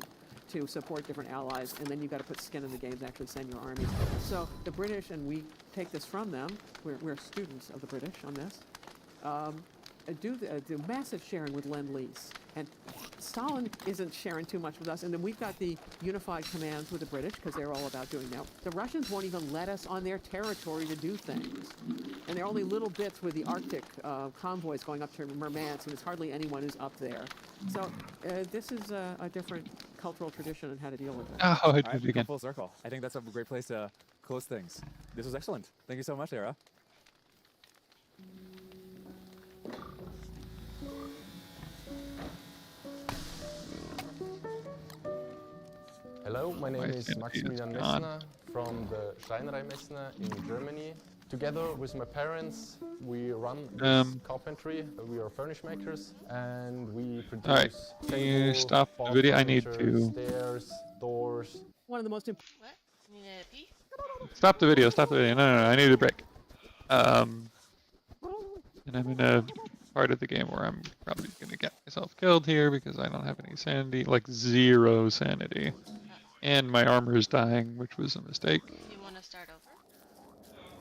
to support different allies, and then you've got to put skin in the game to actually send your armies. So the British, and we take this from them, we're students of the British on this, do massive sharing with Lend-Lease. And Stalin isn't sharing too much with us. And then we've got the unified commands with the British, because they're all about doing that. The Russians won't even let us on their territory to do things. And there are only little bits with the Arctic convoys going up to Murmansk, and there's hardly anyone who's up there. So this is a different cultural tradition and how to deal with it. Oh, I All did right, it we've come again. full circle. I think that's a great place to close things. This was excellent. Thank you so much, Era. Hello, my name My is sanity Maximilian is gone. Messner from the Schreinerei-Messner in Germany. Together with my parents, we run this carpentry. We are furniture makers, and we produce Alright, can you table, stop the bar video? I need furniture, to stairs, doors. One of the most important. What? You need to pee? stop the video. Stop the video. No, I need a break. And I'm in a part of the game where I'm probably gonna get myself killed here because I don't have any sanity, like 0 sanity, and my armor is dying, which was a mistake. You want to start over?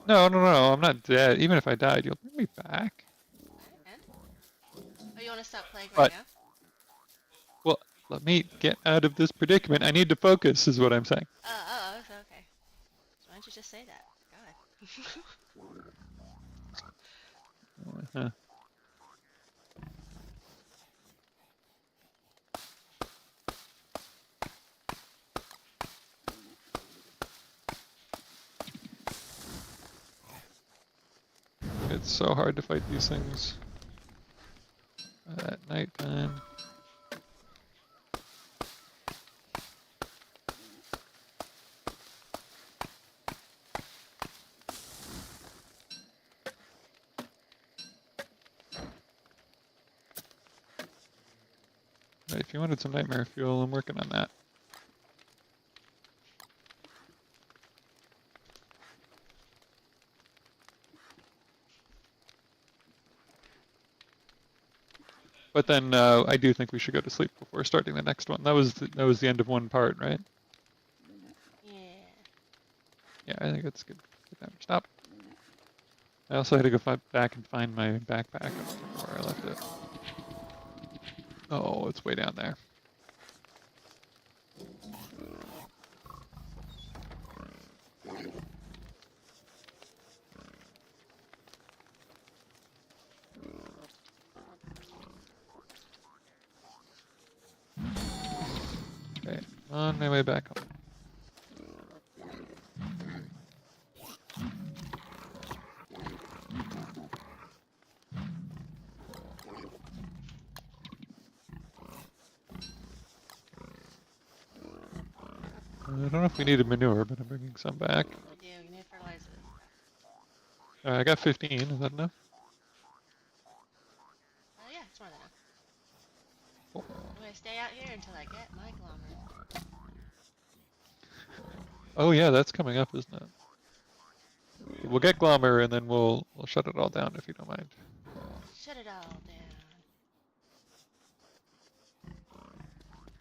No, I'm not dead. Even if I died, you'll bring me back. And? Oh, you want to stop playing But- right now? Well, let me get out of this predicament. I need to focus, is what I'm saying. Oh, so okay. So why don't you just say that? God. Uh-huh. It's so hard to fight these things at nighttime. Right, if you wanted some nightmare fuel, I'm working on that. But then I do think we should go to sleep before starting the next one. That was the end of one part, right? Yeah. Yeah, I think that's good. Good time to stop. I also had to go back and find my backpack. I don't remember where I left it. Oh, it's way down there. Okay, on my way back home. I don't know if we needed manure, but I'm bringing some back. We do. You need fertilizer. I got 15. Is that enough? Yeah, it's more than enough. Cool. I'm gonna stay out here until I get my glommer. Oh yeah, that's coming up, isn't it? We'll get Glommer and then we'll shut it all down if you don't mind. Shut it all down.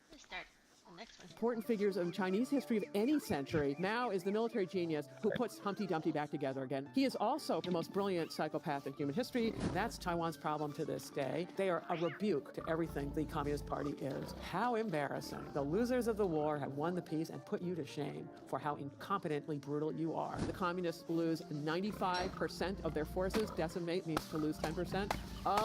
Let's start the next one. Important figures of Chinese history of any century. Mao is the military genius who puts Humpty Dumpty back together again. He is also the most brilliant psychopath in human history. That's Taiwan's problem to this day. They are a rebuke to everything the Communist Party is. How embarrassing. The losers of the war have won the peace and put you to shame for how incompetently brutal you are. The communists lose 95% of their forces. Decimate means to lose 10%.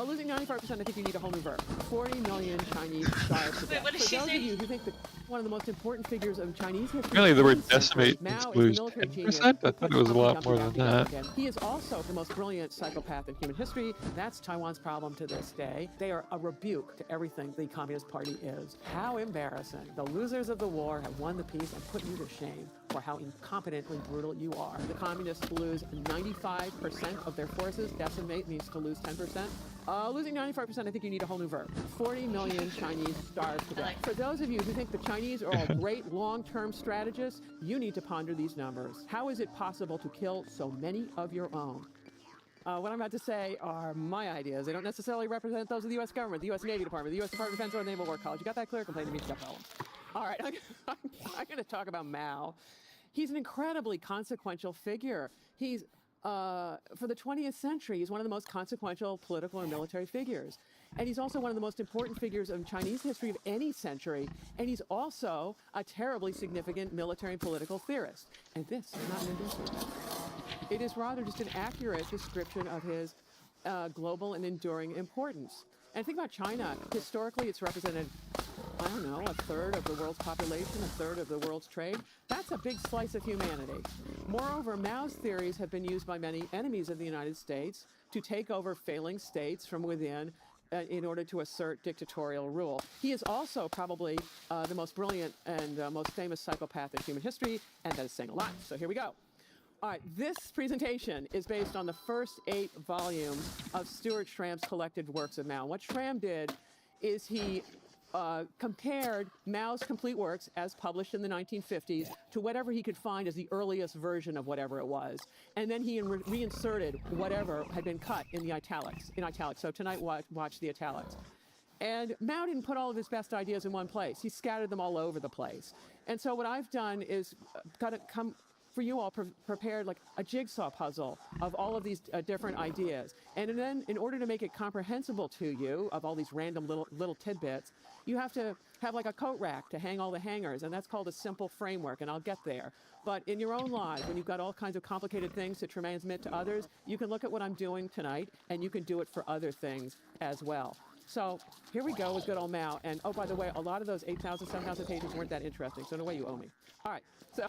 Losing 95%, I think you need a whole new verb. 40 million Chinese starved to death. what did For she those say? of you who think that one of the most important figures of Chinese history. Apparently the word of any century, decimate means Mao lose is the military 10%? genius I who thought puts it was a Humpty lot Dumpty more back than together that. again. He is also the most brilliant psychopath in human history. That's Taiwan's problem to this day. They are a rebuke to everything the Communist Party is. How embarrassing. The losers of the war have won the peace and put you to shame for for how incompetently brutal you are. The communists lose 95% of their forces. Decimate means to lose 10%. Losing 95%, I think you need a whole new verb. 40 million Chinese starve to death. For those of you who think the Chinese are all great long-term strategists, you need to ponder these numbers. How is it possible to kill so many of your own? What I'm about to say are my ideas. They don't necessarily represent those of the U.S. government, the U.S. Navy Department, the U.S. Department of Defense, or the Naval War College. You got that clear? Complain to me, Jeff Ellen. All right, I'm going to talk about Mao. He's an incredibly consequential figure. He's, for the 20th century, he's one of the most consequential political and military figures. And he's also one of the most important figures of Chinese history of any century. And he's also a terribly significant military and political theorist. And this is not an endorsement. It is rather just an accurate description of his global and enduring importance. And think about China. Historically, it's represented, I don't know, a third of the world's population, a third of the world's trade. That's a big slice of humanity. Moreover, Mao's theories have been used by many enemies of the United States to take over failing states from within in order to assert dictatorial rule. He is also probably the most brilliant and most famous psychopath in human history, and that is saying a lot. So here we go. All right, this presentation is based on the first 8 volumes of Stuart Schramm's collected works of Mao. What Schramm did is he compared Mao's complete works as published in the 1950s to whatever he could find as the earliest version of whatever it was. And then he reinserted whatever had been cut in the italics. So tonight, watch the italics. And Mao didn't put all of his best ideas in one place. He scattered them all over the place. And so what I've done is for you all prepared like a jigsaw puzzle of all of these different ideas. And then in order to make it comprehensible to you of all these random little tidbits, you have to have like a coat rack to hang all the hangers, and that's called a simple framework, and I'll get there. But in your own lives, when you've got all kinds of complicated things to transmit to others, you can look at what I'm doing tonight, and you can do it for other things as well. So here we go with good old Mao. And oh, by the way, a lot of those 8,000, 7,000 pages weren't that interesting, so in a way you owe me. All right, so,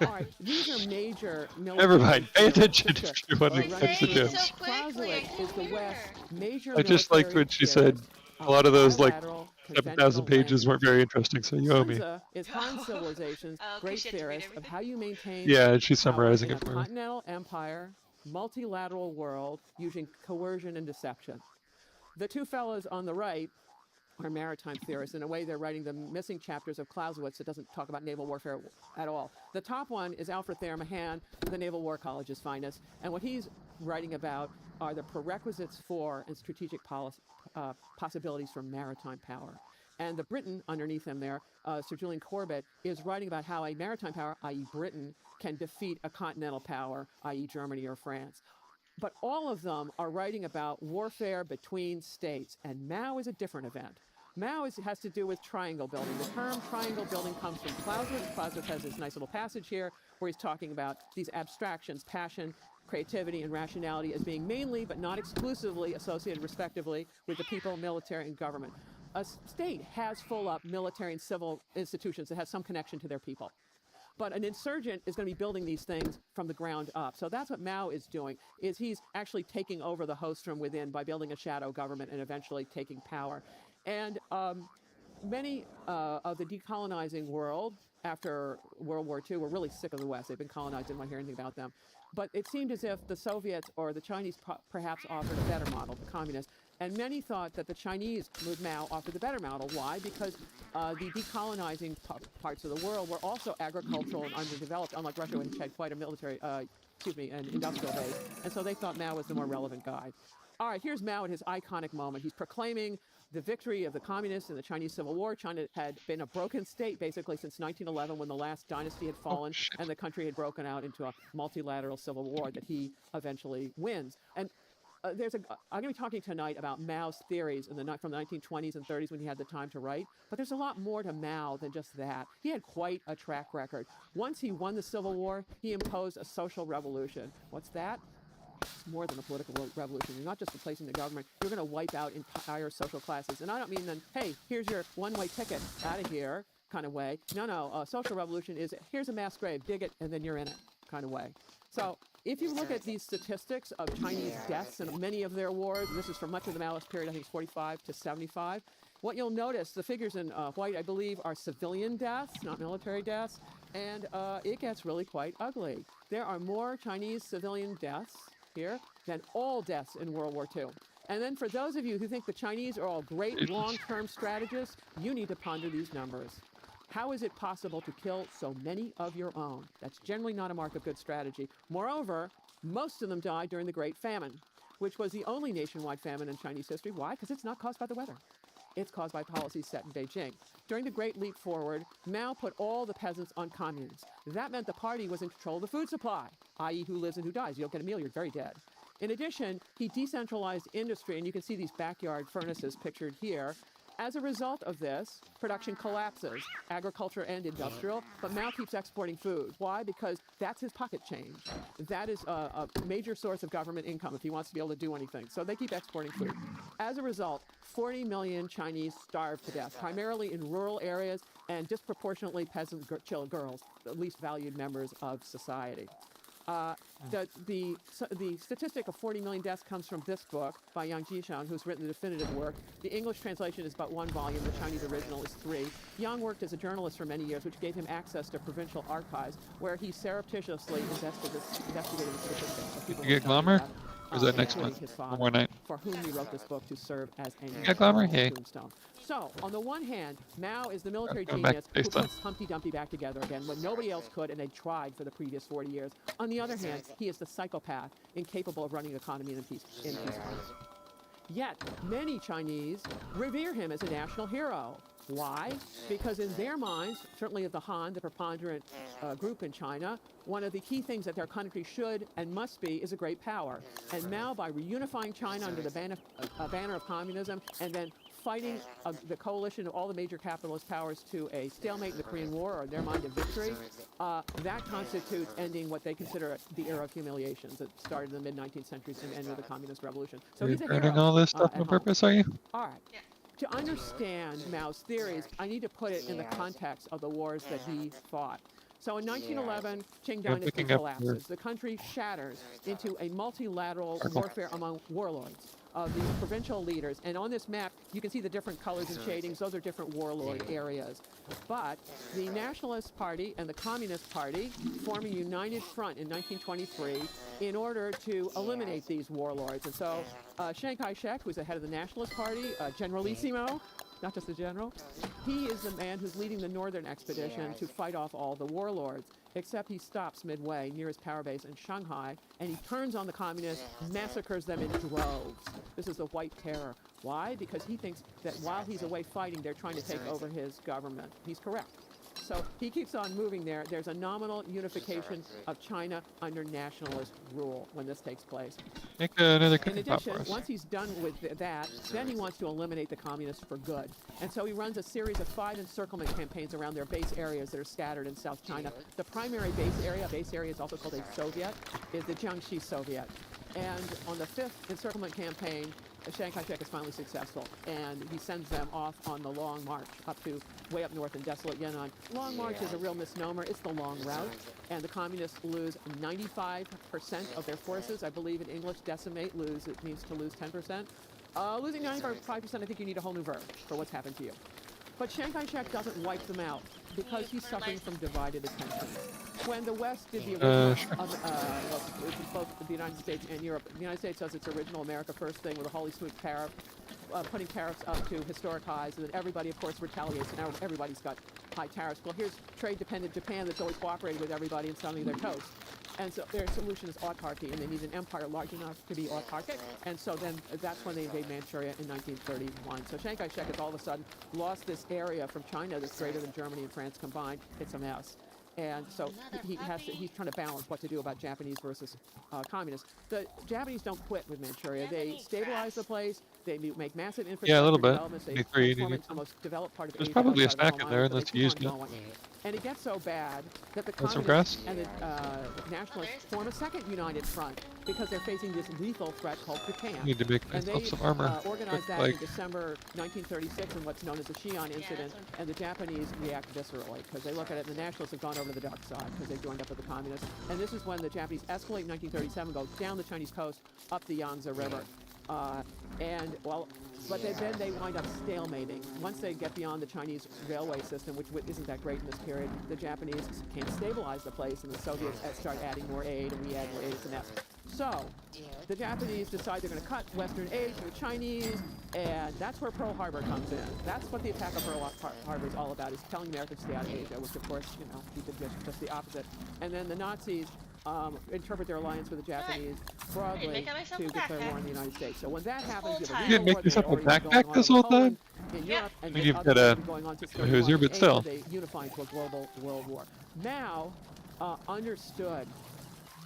all right, these are major military... Never mind. Pay attention if you want to Say catch the it jokes. so quickly, I Clausewitz is the can't West hear. major I just liked military what she said. theorist A lot of those, like, bilateral, 7,000 conventional pages land weren't very interesting, so you owe Sun me. Tzu is Han Civilization's Oh, 'cause great she had to read theorist of everything? how you maintain Yeah, she's power summarizing in it a for me. continental empire, multilateral world using coercion and deception. The two fellows on the right are maritime theorists. In a way, they're writing the missing chapters of Clausewitz that doesn't talk about naval warfare at all. The top one is Alfred Thayer Mahan, the Naval War College's finest. And what he's writing about are the prerequisites for and strategic possibilities for maritime power. And the Briton underneath him there, Sir Julian Corbett, is writing about how a maritime power, i.e. Britain, can defeat a continental power, i.e. Germany or France. But all of them are writing about warfare between states, and Mao is a different event. Mao has to do with triangle building. The term triangle building comes from Clausewitz. Clausewitz has this nice little passage here where he's talking about these abstractions, passion, creativity, and rationality as being mainly, but not exclusively, associated respectively with the people, military, and government. A state has full-up military and civil institutions that have some connection to their people. But an insurgent is going to be building these things from the ground up. So that's what Mao is doing, is he's actually taking over the host from within by building a shadow government and eventually taking power. And many of the decolonizing world after World War II were really sick of the West. They've been colonized, didn't want to hear anything about them. But it seemed as if the Soviets or the Chinese perhaps offered a better model, the communists. And many thought that the Chinese, with Mao, offered the better model. Why? Because the decolonizing parts of the world were also agricultural and underdeveloped, unlike Russia, which had quite a military, an industrial base. And so they thought Mao was the more relevant guy. All right, here's Mao at his iconic moment. He's proclaiming the victory of the communists in the Chinese Civil War. China had been a broken state basically since 1911 when the last dynasty had fallen and the country had broken out into a multilateral civil war that he eventually wins. And I'm going to be talking tonight about Mao's theories from the 1920s and 30s when he had the time to write. But there's a lot more to Mao than just that. He had quite a track record. Once he won the Civil War, he imposed a social revolution. What's that? It's more than a political revolution. You're not just replacing the government. You're going to wipe out entire social classes. And I don't mean then, hey, here's your one-way ticket out of here kind of way. No, a social revolution is here's a mass grave, dig it, and then you're in it kind of way. So if you look at these statistics of Chinese deaths in many of their wars, and this is for much of the Maoist period, I think it's 45 to 75, What you'll notice, the figures in white, I believe, are civilian deaths, not military deaths, and it gets really quite ugly. There are more Chinese civilian deaths here than all deaths in World War II. And then for those of you who think the Chinese are all great long-term strategists, you need to ponder these numbers. How is it possible to kill so many of your own? That's generally not a mark of good strategy. Moreover, most of them died during the Great Famine, which was the only nationwide famine in Chinese history. Why? Because it's not caused by the weather. It's caused by policies set in Beijing. During the Great Leap Forward, Mao put all the peasants on communes. That meant the party was in control of the food supply, i.e. who lives and who dies. You don't get a meal, you're very dead. In addition, he decentralized industry, and you can see these backyard furnaces pictured here. As a result of this, production collapses, agriculture and industrial, but Mao keeps exporting food. Why? Because that's his pocket change. That is a major source of government income if he wants to be able to do anything. So they keep exporting food. As a result, 40 million Chinese starve to death, primarily in rural areas and disproportionately peasant girls, the least valued members of society. The statistic of 40 million deaths comes from this book by Yang Jishang, who's written the definitive work. The English translation is but one volume. The Chinese original is 3. Yang worked as a journalist for many years, which gave him access to provincial archives, where he surreptitiously investigated the statistics of people. You get Glamour? That, Or is that next including month? his One father, more night. for whom he wrote this book to serve as a Yeah, Glamour? Hey. tombstone. So, on the one hand, Mao is the military Going back genius to who FaceTime. puts Humpty Dumpty back together again when nobody else could, and they tried for the previous 40 years. On the other hand, he is the psychopath, incapable of running an economy in peace. Yet, many Chinese revere him as a national hero. Why? Because in their minds, certainly of the Han, the preponderant group in China, one of the key things that their country should and must be is a great power. And Mao, by reunifying China under the banner of communism and then fighting the coalition of all the major capitalist powers to a stalemate in the Korean War, or in their mind a victory, that constitutes ending what they consider the era of humiliations that started in the mid-19th century and ended with the Communist Revolution. So he's a hero. Burning all this stuff at on home. purpose, are you? All right. To understand Mao's theories, I need to put it in the context of the wars that he fought. So in 1911, Qing dynasty picking up collapses. The country shatters into a multilateral warfare among warlords of these provincial leaders. And on this map, you can see the different colors and shadings. Those are different warlord areas. But the Nationalist Party and the Communist Party form a united front in 1923 in order to eliminate these warlords. And so Chiang Kai-shek, who's the head of the Nationalist Party, Generalissimo, not just the general, he is the man who's leading the northern expedition to fight off all the warlords, except he stops midway near his power base in Shanghai, and he turns on the communists, massacres them in droves. This is the White Terror. Why? Because he thinks that while he's away fighting, they're trying to take over his government. He's correct. So he keeps on moving there. There's a nominal unification of China under nationalist rule when this takes place. Make another In cooking pot addition, for us. once he's done with that, then he wants to eliminate the communists for good. And so he runs a series of 5 encirclement campaigns around their base areas that are scattered in South China. The primary base area is also called a Soviet, is the Jiangxi Soviet. And on the 5th encirclement campaign, Chiang Kai-shek is finally successful, and he sends them off on the Long March way up north in desolate Yan'an. Long March is a real misnomer. It's the long route, and the communists lose 95% of their forces. I believe in English, lose, it means to lose 10%. Losing 95%, I think you need a whole new verb for what's happened to you. But Chiang Kai-shek doesn't wipe them out because he's suffering from divided attention. When the West did the original, both the United States and Europe, the United States does its original America First thing with a holy smooth tariff, putting tariffs up to historic highs, and then everybody, of course, retaliates, and now everybody's got high tariffs. Well, here's trade-dependent Japan that's always cooperated with everybody, and suddenly they're toast. And so their solution is autarky, and they need an empire large enough to be autarkic. And so then that's when they invade Manchuria in 1931. So Chiang Kai-shek has all of a sudden lost this area from China that's greater than Germany and France combined. It's a mess. And so he's trying to balance what to do about Japanese versus communists. The Japanese don't quit with Manchuria. They stabilize the place. They make massive infrastructure Yeah, a little bit. developments. They Agree. transform it into the most developed part of There's Asia. probably a outside of snack the in Home there, Islands, but unless they you keep used on it. going. And it gets so bad that the Want some communists grass? and the nationalists form a second united front because they're facing this lethal threat called Japan. Need to make And myself they some armor. organized that Like, in December 1936 in what's known as the Xi'an incident, and the Japanese react viscerally because they look at it, and the nationalists have gone over to the dark side because they've joined up with the communists. And this is when the Japanese escalate in 1937, go down the Chinese coast, up the Yangtze River. And well, but then they wind up stalemating. Once they get beyond the Chinese railway system, which isn't that great in this period, the Japanese can't stabilize the place, and the Soviets start adding more aid, and we add more aid to that. So the Japanese decide they're going to cut Western aid to the Chinese, and that's where Pearl Harbor comes in. That's what the attack of Pearl Harbor is all about, is telling America to stay out of Asia, which of course, we did just the opposite. And then the Nazis interpret their alliance with the Japanese broadly making myself to a declare war backpack. on the United States. So when that happens, whole you time. have You a didn't real make war yourself a that already backpack going this on whole over Poland time? in Yeah. Europe, and I mean, then you've other got a- countries going on to a Civil Hoosier, War but in still. Asia, they unify into a global world war. Mao understood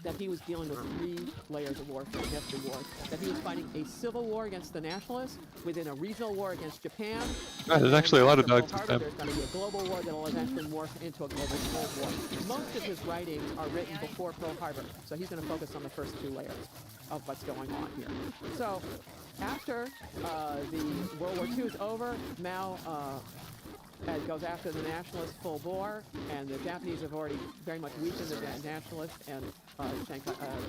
that he was dealing with 3 layers of warfare, history wars, that he was fighting a civil war against the nationalists, within a regional war against Japan. God, there's and actually a lot of after Pearl dogs this Harbor, time. there's going to be a global war that will eventually morph into a global cold war. Most of his writings are written before Pearl Harbor, so he's going to focus on the first 2 layers of what's going on here. So after the World War II is over, Mao goes after the nationalists full bore, and the Japanese have already very much weakened the nationalists, and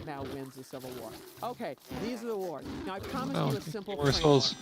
Mao wins the Civil War. Okay, these are the wars. Now I promised Oh, you a simple more framework. souls.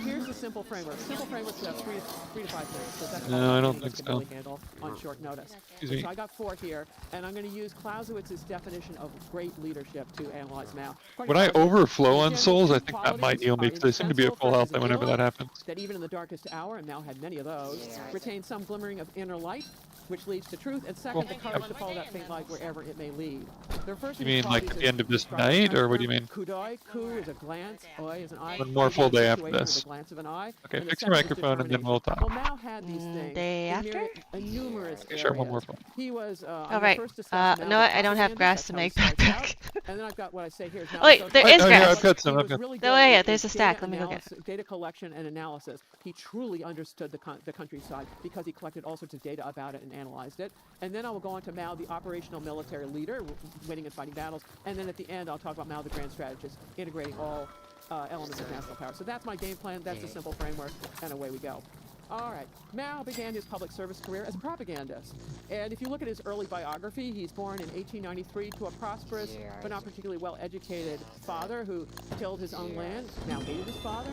Here's the simple framework. Simple framework should have three to 5 things, because that's No, all I any don't of us think can so. really handle on short notice. Excuse me. So I got 4 here, and I'm going to use Clausewitz's definition of great leadership to analyze Mao. According When to I Clausewitz, overflow the on general souls, I two think that might qualities heal me are because they seem to be at indispensable full versus health whenever that intellect, happens. that even in the darkest hour, and Mao had many of those, retain some glimmering of inner light, which leads to truth, and second, Cool. the courage to follow that faint light wherever it may lead. Their first You of these mean like at qualities the end of is this described in the night, French or what do you term mean? coup d'œil. Coup is a glance, œil is an eye. One more full ideal day after situation with this. a glance of an eye. Okay, and the fix your second is microphone and then we'll talk. Well, Mao had these things Day in after? numerous Okay, sure, one more areas. phone. He was All right. first discussed No, I don't have grass to make backpack. And then I've got what I say here. Is Mao Oh, wait, was there social- is Oh, here, grass. I've got some. He I've was got. really Oh, good yeah, at there's a data stack. Let me go get it. Data collection and analysis. He truly understood the countryside because he collected all sorts of data about it and analyzed it. And then I will go on to Mao, the operational military leader, winning and fighting battles. And then at the end, I'll talk about Mao, the grand strategist, integrating all elements of national power. So that's my game plan. That's a simple framework, and away we go. All right. Mao began his public service career as a propagandist. And if you look at his early biography, he's born in 1893 to a prosperous but not particularly well-educated father who tilled his own land. Mao hated his father,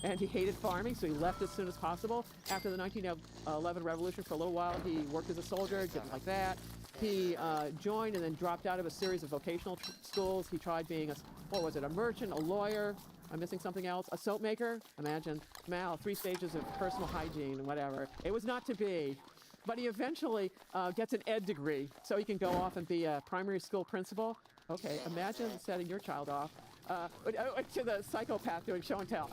and he hated farming, so he left as soon as possible. After the 1911 revolution, for a little while, he worked as a soldier, didn't like that. He joined and then dropped out of a series of vocational schools. He tried being a merchant, a lawyer. I'm missing something else. A soap maker? Imagine. Mao, 3 stages of personal hygiene and whatever. It was not to be. But he eventually gets an ed degree, so he can go off and be a primary school principal. Okay, imagine setting your child off to the psychopath doing show and tell.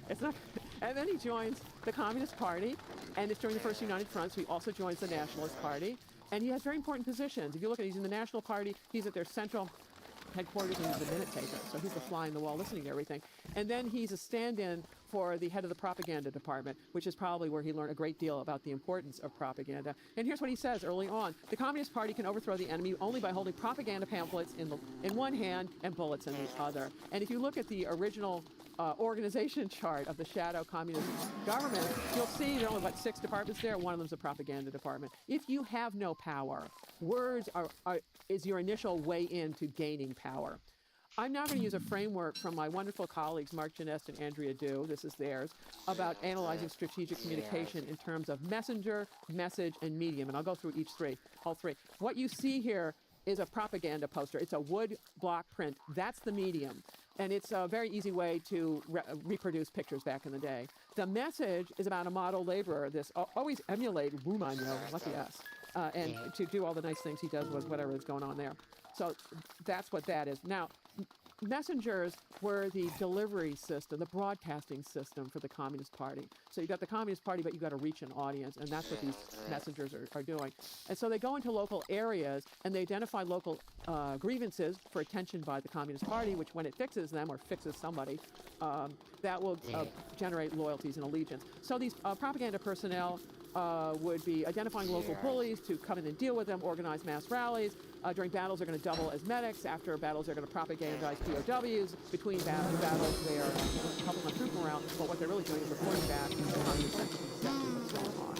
It's not. And then he joins the Communist Party, and it's during the First United Front, so he also joins the Nationalist Party. And he has very important positions. If you look at, he's in the National Party, he's at their central headquarters, and he's a minute taker, so he's the fly in the wall listening to everything. And then he's a stand-in for the head of the propaganda department, which is probably where he learned a great deal about the importance of propaganda. And here's what he says early on: the Communist Party can overthrow the enemy only by holding propaganda pamphlets in one hand and bullets in the other. And if you look at the original organization chart of the shadow communist government, you'll see there are only about 6 departments there. One of them's a propaganda department. If you have no power, words is your initial way into gaining power. I'm now going to use a framework from my wonderful colleagues, Mark Genest and Andrea Du, this is theirs, about analyzing strategic communication in terms of messenger, message, and medium. And I'll go through all three. What you see here is a propaganda poster. It's a wood block print. That's the medium. And it's a very easy way to reproduce pictures back in the day. The message is about a model laborer, this always emulate Wu Manyo, lucky us, and to do all the nice things he does with whatever is going on there. So that's what that is. Now, messengers were the delivery system, the broadcasting system for the Communist Party. So you've got the Communist Party, but you've got to reach an audience, and that's what these messengers are doing. And so they go into local areas, and they identify local grievances for attention by the Communist Party, which when it fixes them, or fixes somebody, that will generate loyalties and allegiance. So these propaganda personnel would be identifying local bullies to come in and deal with them, organize mass rallies. During battles, they're going to double as medics. After battles, they're going to propagandize POWs. Between battles, they are helping on troop morale. But what they're really doing is reporting back to the communist entities exactly what's going on.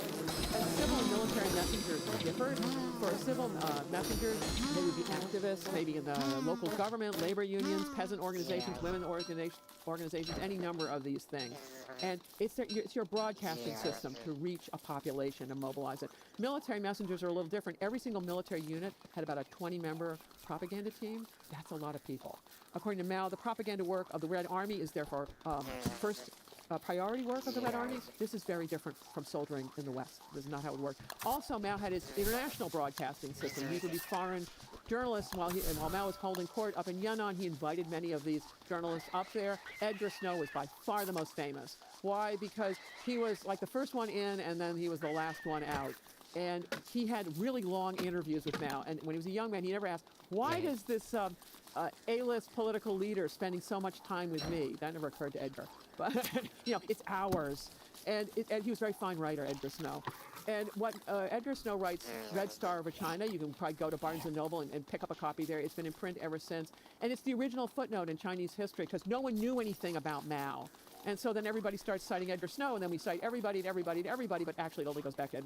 And civil and military messengers are different. first, for civil messengers, they would be activists, maybe in the local government, labor unions, peasant organizations, women organizations, any number of these things. And it's your broadcasting system to reach a population and mobilize it. Military messengers are a little different. Every single military unit had about a 20-member propaganda team. That's a lot of people. According to Mao, the propaganda work of the Red Army is therefore first priority work of the Red Army. This is very different from soldiering in the West. This is not how it worked. Also, Mao had his international broadcasting system. These would be foreign journalists. While Mao was holding court up in Yan'an, he invited many of these journalists up there. Edgar Snow was by far the most famous. Why? Because he was like the first one in, and then he was the last one out. And he had really long interviews with Mao. And when he was a young man, he never asked, why does this A-list political leader spending so much time with me? That never occurred to Edgar. But, it's hours. And he was a very fine writer, Edgar Snow. And what Edgar Snow writes, Red Star over China, you can probably go to Barnes & Noble and pick up a copy there. It's been in print ever since. And it's the original footnote in Chinese history because no one knew anything about Mao. And so then everybody starts citing Edgar Snow, and then we cite everybody and everybody and everybody, but actually it only goes back to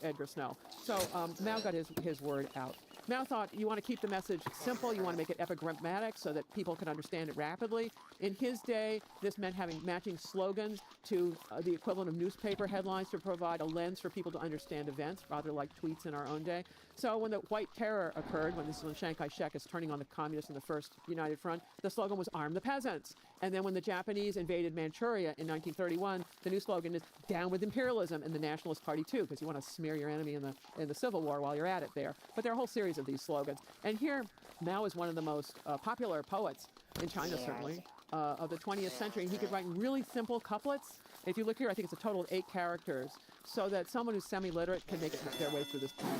Edgar Snow. So Mao got his word out. Mao thought you want to keep the message simple, you want to make it epigrammatic so that people can understand it rapidly. In his day, this meant having matching slogans to the equivalent of newspaper headlines to provide a lens for people to understand events, rather like tweets in our own day. So when the White Terror occurred, when Chiang Kai-shek is turning on the communists in the First United Front, the slogan was "Arm the Peasants." And then when the Japanese invaded Manchuria in 1931, the new slogan is "Down with imperialism," and the Nationalist Party too, because you want to smear your enemy in the Civil War while you're at it there. But there are a whole series of these slogans. And here, Mao is one of the most popular poets in China, certainly, of the 20th century. And he could write really simple couplets. If you look here, I think it's a total of 8 characters, so that someone who's semi-literate can make their way through this poem.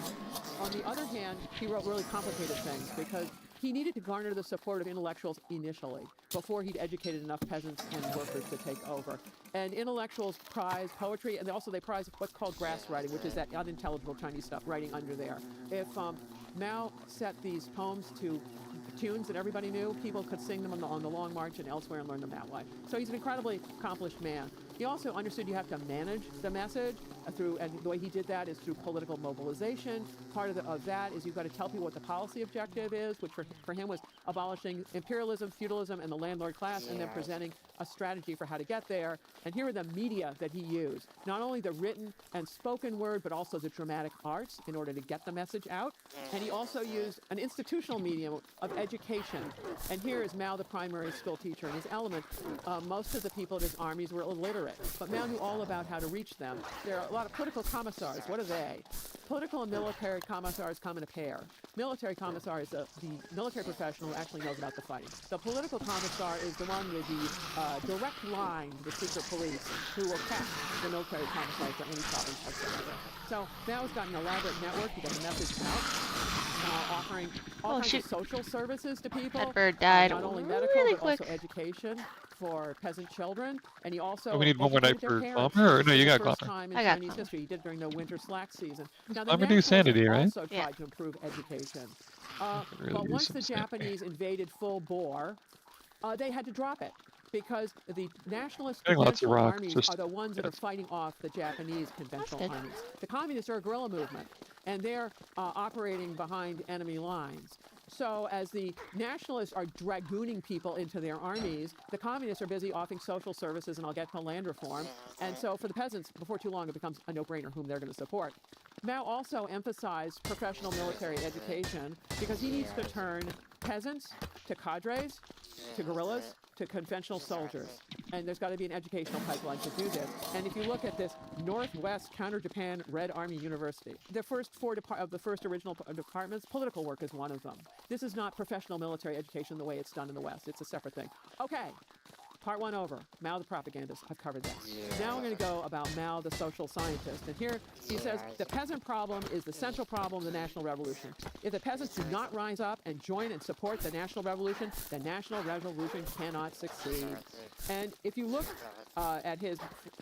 On the other hand, he wrote really complicated things because he needed to garner the support of intellectuals initially, before he'd educated enough peasants and workers to take over. And intellectuals prize poetry, and they prize what's called grass writing, which is that unintelligible Chinese stuff, writing under there. If Mao set these poems to tunes that everybody knew, people could sing them on the Long March and elsewhere and learn them that way. So he's an incredibly accomplished man. He also understood you have to manage the message and the way he did that is through political mobilization. Part of that is you've got to tell people what the policy objective is, which for him was abolishing imperialism, feudalism, and the landlord class, and then presenting a strategy for how to get there. And here are the media that he used. Not only the written and spoken word, but also the dramatic arts in order to get the message out. And he also used an institutional medium of education. And here is Mao, the primary school teacher. In his element, most of the people of his armies were illiterate, but Mao knew all about how to reach them. There are a lot of political commissars. What are they? Political and military commissars come in a pair. Military commissar is the military professional who actually knows about the fighting. The political commissar is the one with the direct line to the secret police who will catch the military commissar for any problems whatsoever. So Mao's got an elaborate network to get the message out, offering all kinds of social services to people. That bird died not only medical, really but quick. also education for peasant children. And he also we need one more night educated for their parents Bomber? Or no, you for got the first Bomber. time in I got Chinese Bomber. history. He did it during the winter slack season. Now, the Bomber do Nationalists Sanity, right? also Yeah. tried to improve education. Really But use once some the sanity. Japanese invaded full bore, they had to drop it because the nationalist Getting lots of conventional rocks, armies just- are the ones that are yes. fighting off the Japanese conventional good. armies. The communists are a guerrilla movement, and they're operating behind enemy lines. So as the nationalists are dragooning people into their armies, the communists are busy offering social services, and I'll get to land reform. And so for the peasants, before too long, it becomes a no-brainer whom they're going to support. Mao also emphasized professional military education because he needs to turn peasants to cadres, to guerrillas, to conventional soldiers. And there's got to be an educational pipeline to do this. And if you look at this Northwest Counter-Japan Red Army University, the first 4 of the first original departments, political work is one of them. This is not professional military education the way it's done in the West. It's a separate thing. Okay. Part 1 over. Mao the propagandist. I've covered that. Now we're going to go about Mao the social scientist. And here he says the peasant problem is the central problem of the national revolution. If the peasants do not rise up and join and support the national revolution cannot succeed. And if you look at his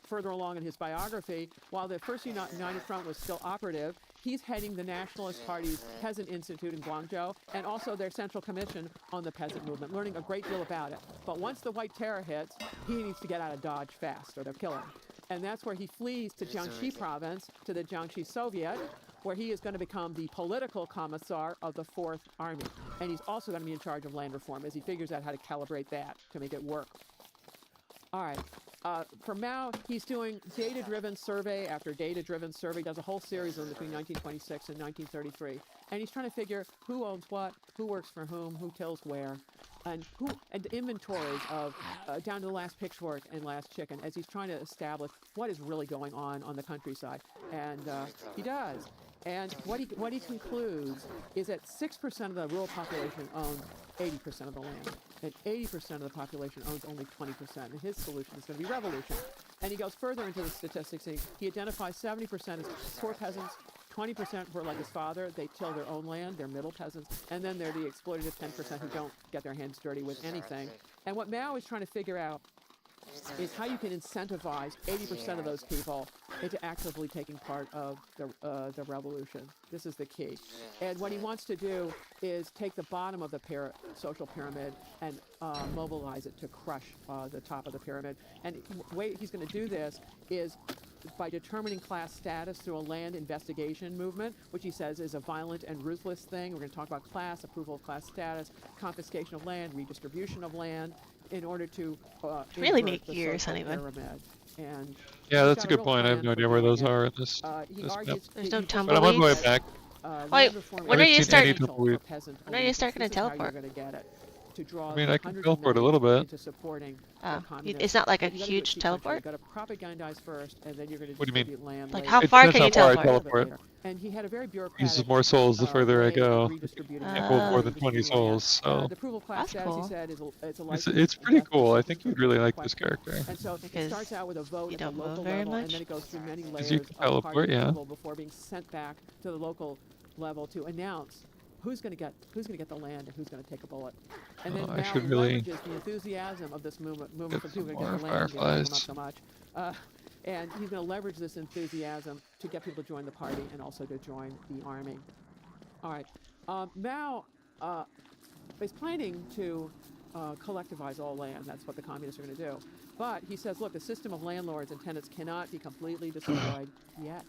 further along in his biography, while the First United Front was still operative, he's heading the Nationalist Party's Peasant Institute in Guangzhou and also their Central Commission on the Peasant Movement, learning a great deal about it. But once the White Terror hits, he needs to get out of Dodge fast or they'll kill him. And that's where he flees to Jiangxi province, to the Jiangxi Soviet, where he is going to become the political commissar of the 4th Army. And he's also going to be in charge of land reform as he figures out how to calibrate that to make it work. All right. For Mao, he's doing data-driven survey after data-driven survey. He does a whole series of them between 1926 and 1933. And he's trying to figure who owns what, who works for whom, who tills where, and inventories of down to the last pitchfork and last chicken as he's trying to establish what is really going on the countryside. And he does. And what he concludes is that 6% of the rural population owns 80% of the land, and 80% of the population owns only 20%. And his solution is going to be revolution. And he goes further into the statistics. And he identifies 70% as poor peasants, 20% were like his father. They till their own land. They're middle peasants. And then they're the exploitative 10% who don't get their hands dirty with anything. And what Mao is trying to figure out is how you can incentivize 80% of those people into actively taking part of the revolution. This is the key. And what he wants to do is take the bottom of the social pyramid and mobilize it to crush the top of the pyramid. And the way he's going to do this is by determining class status through a land investigation movement, which he says is a violent and ruthless thing. We're going to talk about class, approval of class status, confiscation of land, redistribution of land, in order to really invert neat the years, social Honeyman. pyramid. And Yeah, he's that's a got good real point. I have plan no for idea where doing those it. are in this. He this argues map. There's no But I'm on my way tumbleweeds. back. Wait, when are you starting? tumbleweed. When are you starting to teleport? You're going to get it. To draw I mean, the I can hundreds of teleport a little millions bit. into supporting Oh, the communists. it's not like a But you gotta do it huge sequentially. teleport? You got to propagandize first, and then you're going to What do you mean? distribute land Like later. how It far depends can you how far I teleport? teleport. And he had a very bureaucratic Uses more souls the further I way of go. redistributing Can't land, hold more than 20 redistributing land. souls, so- The approval class That's status, cool. he said, is a It's license pretty death cool. I sentence think for you'd really like this question. character. And so it Because starts out with a vote you at the don't move local very level, and much? then it goes through many 'Cause layers you can of party teleport, yeah. approval before being sent back to the local level to announce who's going to get the land and who's going to take a bullet. And then Oh, I Mao should really leverages the enthusiasm of this movement get for people some to get more the land, you know, fireflies. not so much. And he's going to leverage this enthusiasm to get people to join the party and also to join the army. All right. Mao is planning to collectivize all land. That's what the communists are going to do. But he says, look, the system of landlords and tenants cannot be completely destroyed yet.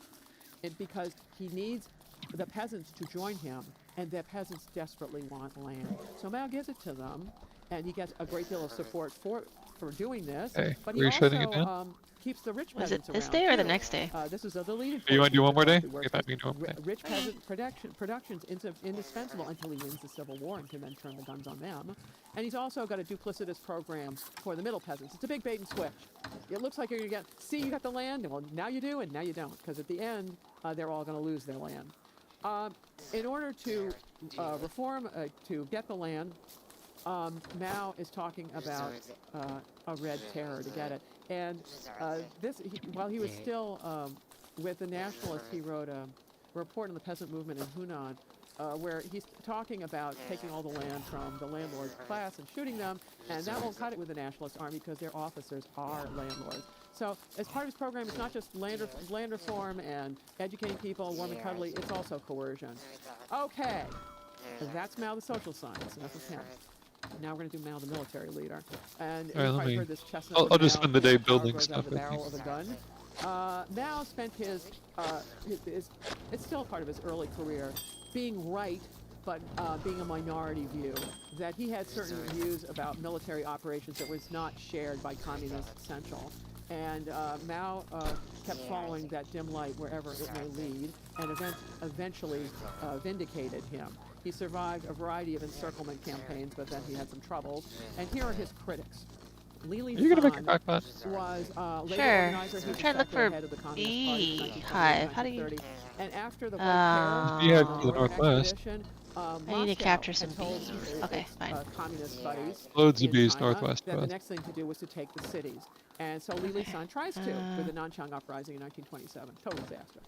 Because he needs the peasants to join him, and the peasants desperately want land. So Mao gives it to them, and he gets a great deal of support for doing this. Hey, But were he you shutting it also down? Keeps the rich Was it peasants this around, day or the too. next day? This is a deleted. You want to do one more day? Works Get back to do one more day. rich peasant production's indispensable until he wins the Civil War and can then turn the guns on them. And he's also got a duplicitous program for the middle peasants. It's a big bait and switch. It looks like you're going to see, you got the land, and well, now you do, and now you don't, because at the end, they're all going to lose their land. In order to reform, to get the land, Mao is talking about a red terror to get it. And while he was still with the nationalists, he wrote a report on the peasant movement in Hunan, where he's talking about taking all the land from the landlord class and shooting them, and that won't cut it with the nationalist army because their officers are landlords. So as part of his program, it's not just land reform and educating people, warm and cuddly, it's also coercion. Okay, that's Mao the social science, enough of him. Now we're going to do Mao the military leader. And All right, you've let probably me- heard this chestnut. I'll just Mao, spend the day power building grows out of stuff, the I barrel think. of a gun. Mao spent his it's still part of his early career, being right, but being a minority view, that he had certain views about military operations that was not shared by Communist Central. And Mao kept following that dim light wherever it may lead, and eventually vindicated him. He survived a variety of encirclement campaigns, but then he had some troubles. And here are his critics. Lili Are you gonna make a San cockpot? was labor Sure. organizer who I'm trying to look for head of the Communist Party from beehive. How do you- 1930. And after the White Terror, Beehive Oh. to the northwest. expedition, I need to Moscow capture had some told bees. its, Okay, fine. communist buddies Loads of in bees China northwest that of the us. next thing to do was to take the cities. And so Lili San tries to with the Nanchang Uprising in 1927. Total disaster.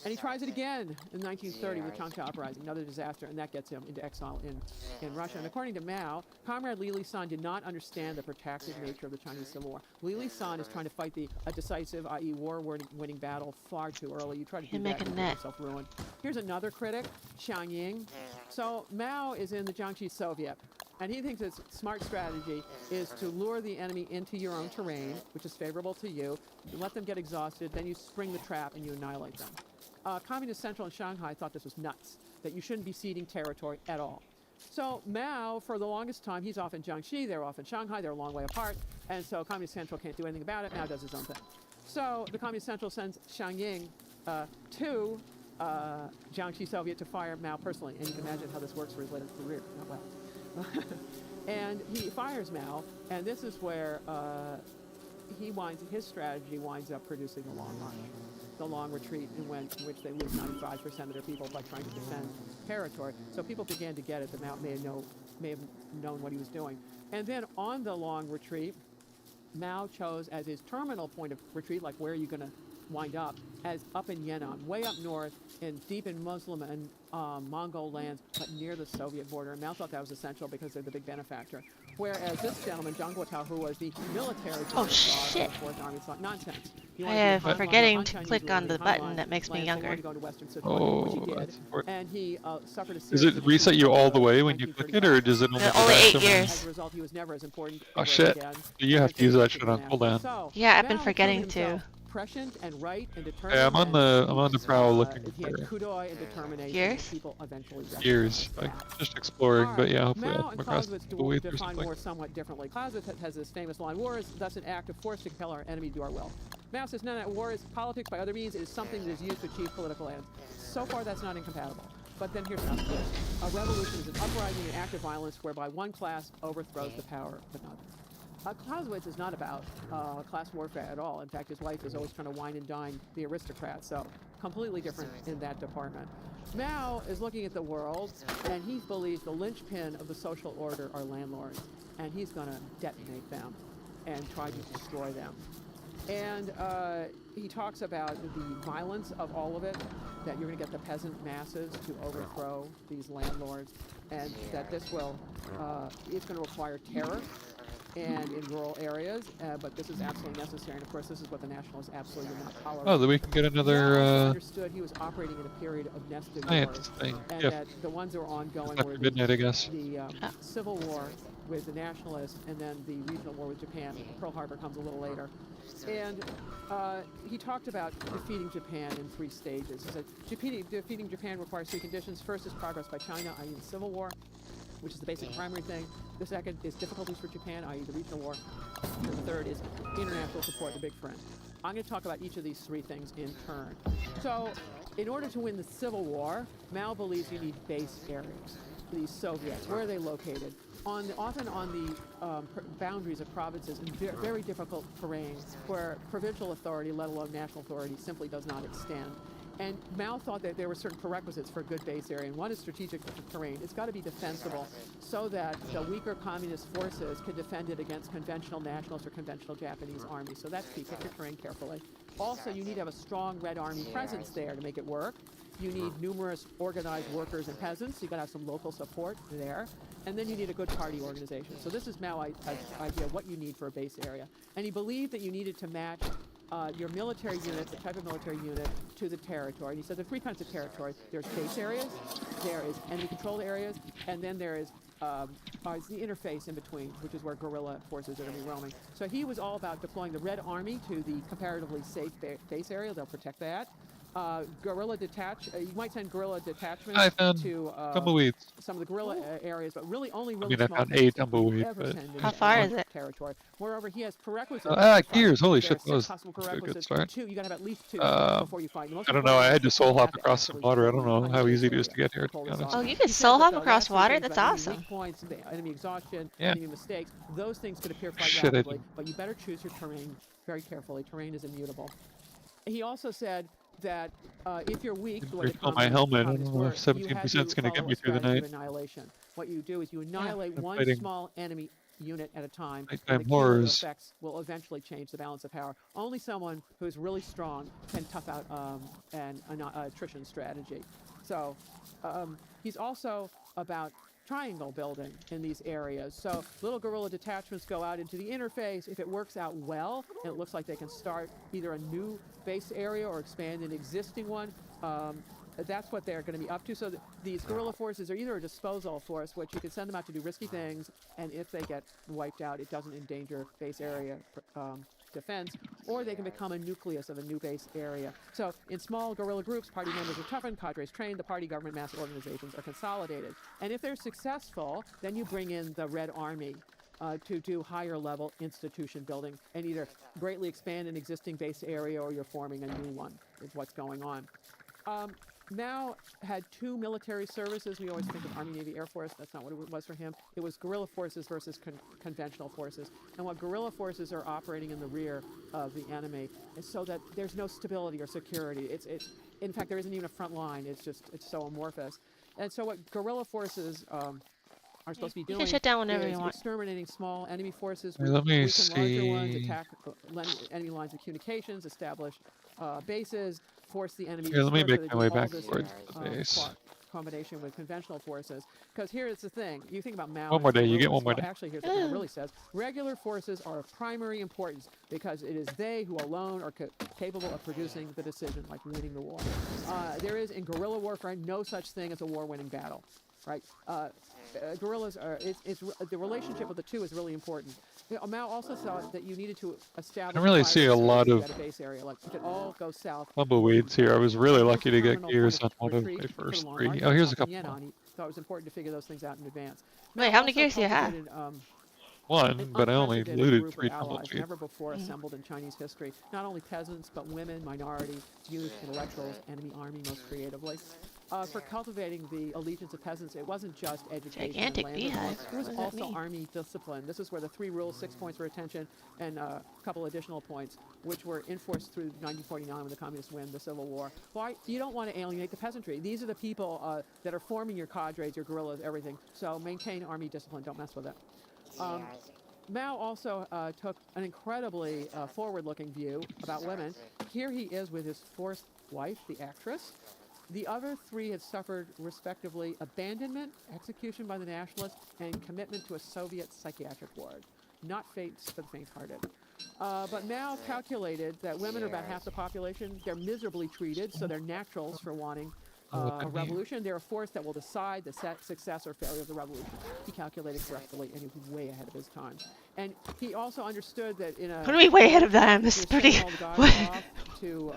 And he tries it again in 1930 with Changcha Uprising, another disaster, and that gets him into exile in Russia. And according to Mao, Comrade Lili San did not understand the protracted nature of the Chinese Civil War. Lili San is trying to fight a decisive, i.e. war-winning battle far too early. You try to do Can that, make a you get net. yourself ruined. Here's another critic, Xiang Ying. So Mao is in the Jiangxi Soviet, and he thinks his smart strategy is to lure the enemy into your own terrain, which is favorable to you. You let them get exhausted, then you spring the trap and you annihilate them. Communist Central in Shanghai thought this was nuts, that you shouldn't be ceding territory at all. So Mao, for the longest time, he's off in Jiangxi, they're off in Shanghai, they're a long way apart, and so Communist Central can't do anything about it. Mao does his own thing. So the Communist Central sends Xiang Ying to Jiangxi Soviet to fire Mao personally, and you can imagine how this works for his later career. Not well. And he fires Mao, and this is where his strategy winds up producing the long march, the long retreat, in which they lose 95% of their people by trying to defend territory. So people began to get it that Mao may have known what he was doing. And then on the long retreat, Mao chose as his terminal point of retreat, like where are you going to wind up, as up in Yan'an, way up north, deep in Muslim and Mongol lands, but near the Soviet border. And Mao thought that was essential because they're the big benefactor. Whereas this gentleman, Zhang Guotao, who was the military shit. of the Fourth Army, thought nonsense. I am forgetting to click on the button that makes me younger. That's important. And he suffered a Does series it of reset you all the defeats way in when you click it, or does it only Only go back 8 to when- years. As a result, he was never as important. Oh ever shit! again. You have to use that shit on So, cooldown. Yeah, I've been Mao forgetting proved to. himself prescient and right and determined. Yeah, I'm on the prowl looking He had for kudo and determination. Years? And people eventually years, like just exploring. But yeah, hopefully Mao I'll come and across Clausewitz the weeds or define something. war somewhat differently. Clausewitz has this famous line: "War is thus an act of force to compel our enemy to do our will." Mao says, "No, war is politics by other means. It is something that is used to achieve political ends." So far, that's not incompatible. But then here's another twist: a revolution is an uprising, an act of violence whereby one class overthrows the power of another. Clausewitz is not about class warfare at all. In fact, his wife is always trying to wine and dine the aristocrats, so completely different in that department. Mao is looking at the world, and he believes the linchpin of the social order are landlords, and he's going to detonate them and try to destroy them. And he talks about the violence of all of it, that you're going to get the peasant masses to overthrow these landlords, and that this will, it's going to require terror and in rural areas, but this is absolutely necessary. And of course, this is what the Nationalists absolutely would not tolerate. Oh, then we can get Mao another understood he was operating in a period of nested science wars, thing. and Yeah, that the ones that were ongoing after were midnight, I guess. the Civil War with the Nationalists, and then the regional war with Japan. Pearl Harbor comes a little later. And he talked about defeating Japan in 3 stages. He said, defeating Japan requires 3 conditions. First is progress by China, i.e. the Civil War, which is the basic primary thing. The second is difficulties for Japan, i.e. the regional war. And the third is international support, the big friend. I'm going to talk about each of these 3 things in turn. So, in order to win the Civil War, Mao believes you need base areas. These Soviets, where are they located? Often on the boundaries of provinces in very difficult terrain where provincial authority, let alone national authority, simply does not extend. And Mao thought that there were certain prerequisites for a good base area, and one is strategic terrain. It's got to be defensible so that the weaker communist forces can defend it against conventional nationalist or conventional Japanese armies. So that's key. Pick your terrain carefully. Also, you need to have a strong Red Army presence there to make it work. You need numerous organized workers and peasants. You've got to have some local support there. And then you need a good party organization. So this is Mao's idea of what you need for a base area. And he believed that you needed to match your military unit, the type of military unit, to the territory. And he said there are 3 kinds of territory. There's base areas, there is enemy-controlled areas, and then there is the interface in between, which is where guerrilla forces are going to be roaming. So he was all about deploying the Red Army to the comparatively safe base area. They'll protect that. You might send guerrilla detachments I found to tumbleweeds. some of the guerrilla areas, but really only I really mean, I small found forces 8 tumbleweed, ever but send in How far is the it? territory. Moreover, he has prerequisites. gears. Holy shit, There are that 6 was possible a good prerequisites. start. 2, you got to have at least 2 before you fight. The most I don't know. I important had to is soul you hop have to across some actually water. I don't know find how a easy it base is to area get here, to pull be this honest. off. Oh, you could He said soul that hop the across last 3 water? things That's about enemy awesome. weak points, the enemy exhaustion, Yeah. enemy mistakes, those things could appear quite Shit, I rapidly, didn't. but you better choose your terrain very carefully. Terrain is immutable. He also said that if you're weak, the way the Refill my helmet. I don't know if communists 17% is going to get me through the night. annihilation. What you do is you annihilate I'm one fighting small enemy unit at a time, and nighttime the cumulative horrors. effects will eventually change the balance of power. Only someone who's really strong can tough out an attrition strategy. So he's also about triangle building in these areas. So little guerrilla detachments go out into the interface. If it works out well, and it looks like they can start either a new base area or expand an existing one, that's what they're going to be up to. So these guerrilla forces are either a disposal force, which you can send them out to do risky things, and if they get wiped out, it doesn't endanger base area defense, or they can become a nucleus of a new base area. So in small guerrilla groups, party members are toughened, cadres trained, the party, government, mass organizations are consolidated. And if they're successful, then you bring in the Red Army to do higher level institution building and either greatly expand an existing base area or you're forming a new one is what's going on. Mao had two military services. We always think of Army, Navy, Air Force. That's not what it was for him. It was guerrilla forces versus conventional forces. And what guerrilla forces are operating in the rear of the enemy is so that there's no stability or security. In fact, there isn't even a front line. It's so amorphous. And so what guerrilla forces are supposed to be You doing can shut down whenever is you want. exterminating small enemy forces, Hey, let me weaken larger ones, see. attack enemy lines of communications, establish bases, force the enemy Here, to let me slip, so make they my do way all back this towards the base. combination with conventional forces. Because here's the thing, you think about Mao. One more and day, you get guerrillas. one more Well, day. actually, here's what Mao really says: regular forces are of primary importance because it is they who alone are capable of producing the decision, like winning the war. There is in guerrilla warfare no such thing as a war-winning battle, right? Guerrillas are, the relationship of the two is really important. Mao also saw that you needed to establish. I really see a lot of at a base area. Like if it all goes south. tumbleweeds here. I was really lucky to get Terminal gears on point one of retreat my for the first long three. march, Oh, here's a up in couple more. Yan'an. He thought it was important to figure those things out in advance. Wait, Mao how many also gears do you have? cultivated, One, but I only unprecedented looted group 3 of allies tumbleweeds. never before assembled in Chinese history. Not only peasants, but women, minorities, youth, intellectuals, enemy army most creatively. For cultivating the allegiance of peasants, it wasn't just education Gigantic and land beehive. reform. It was What does that also mean? army discipline. This is where the 3 rules, 6 points for attention, and a couple additional points, which were enforced through 1949 when the communists win the Civil War. Why? You don't want to alienate the peasantry. These are the people that are forming your cadres, your guerrillas, everything. So maintain army discipline. Don't mess with it. Mao also took an incredibly forward-looking view about women. Here he is with his 4th wife, the actress. The other 3 had suffered, respectively, abandonment, execution by the nationalists, and commitment to a Soviet psychiatric ward. Not fates for the faint-hearted. But Mao calculated that women are about half the population. They're miserably treated, so they're naturals for wanting a revolution. They're a force that will decide the success or failure of the revolution. He calculated correctly, and he was way ahead of his time. And he also understood that in a... What are we way ahead of time? This you're is pretty. sending all the guys off to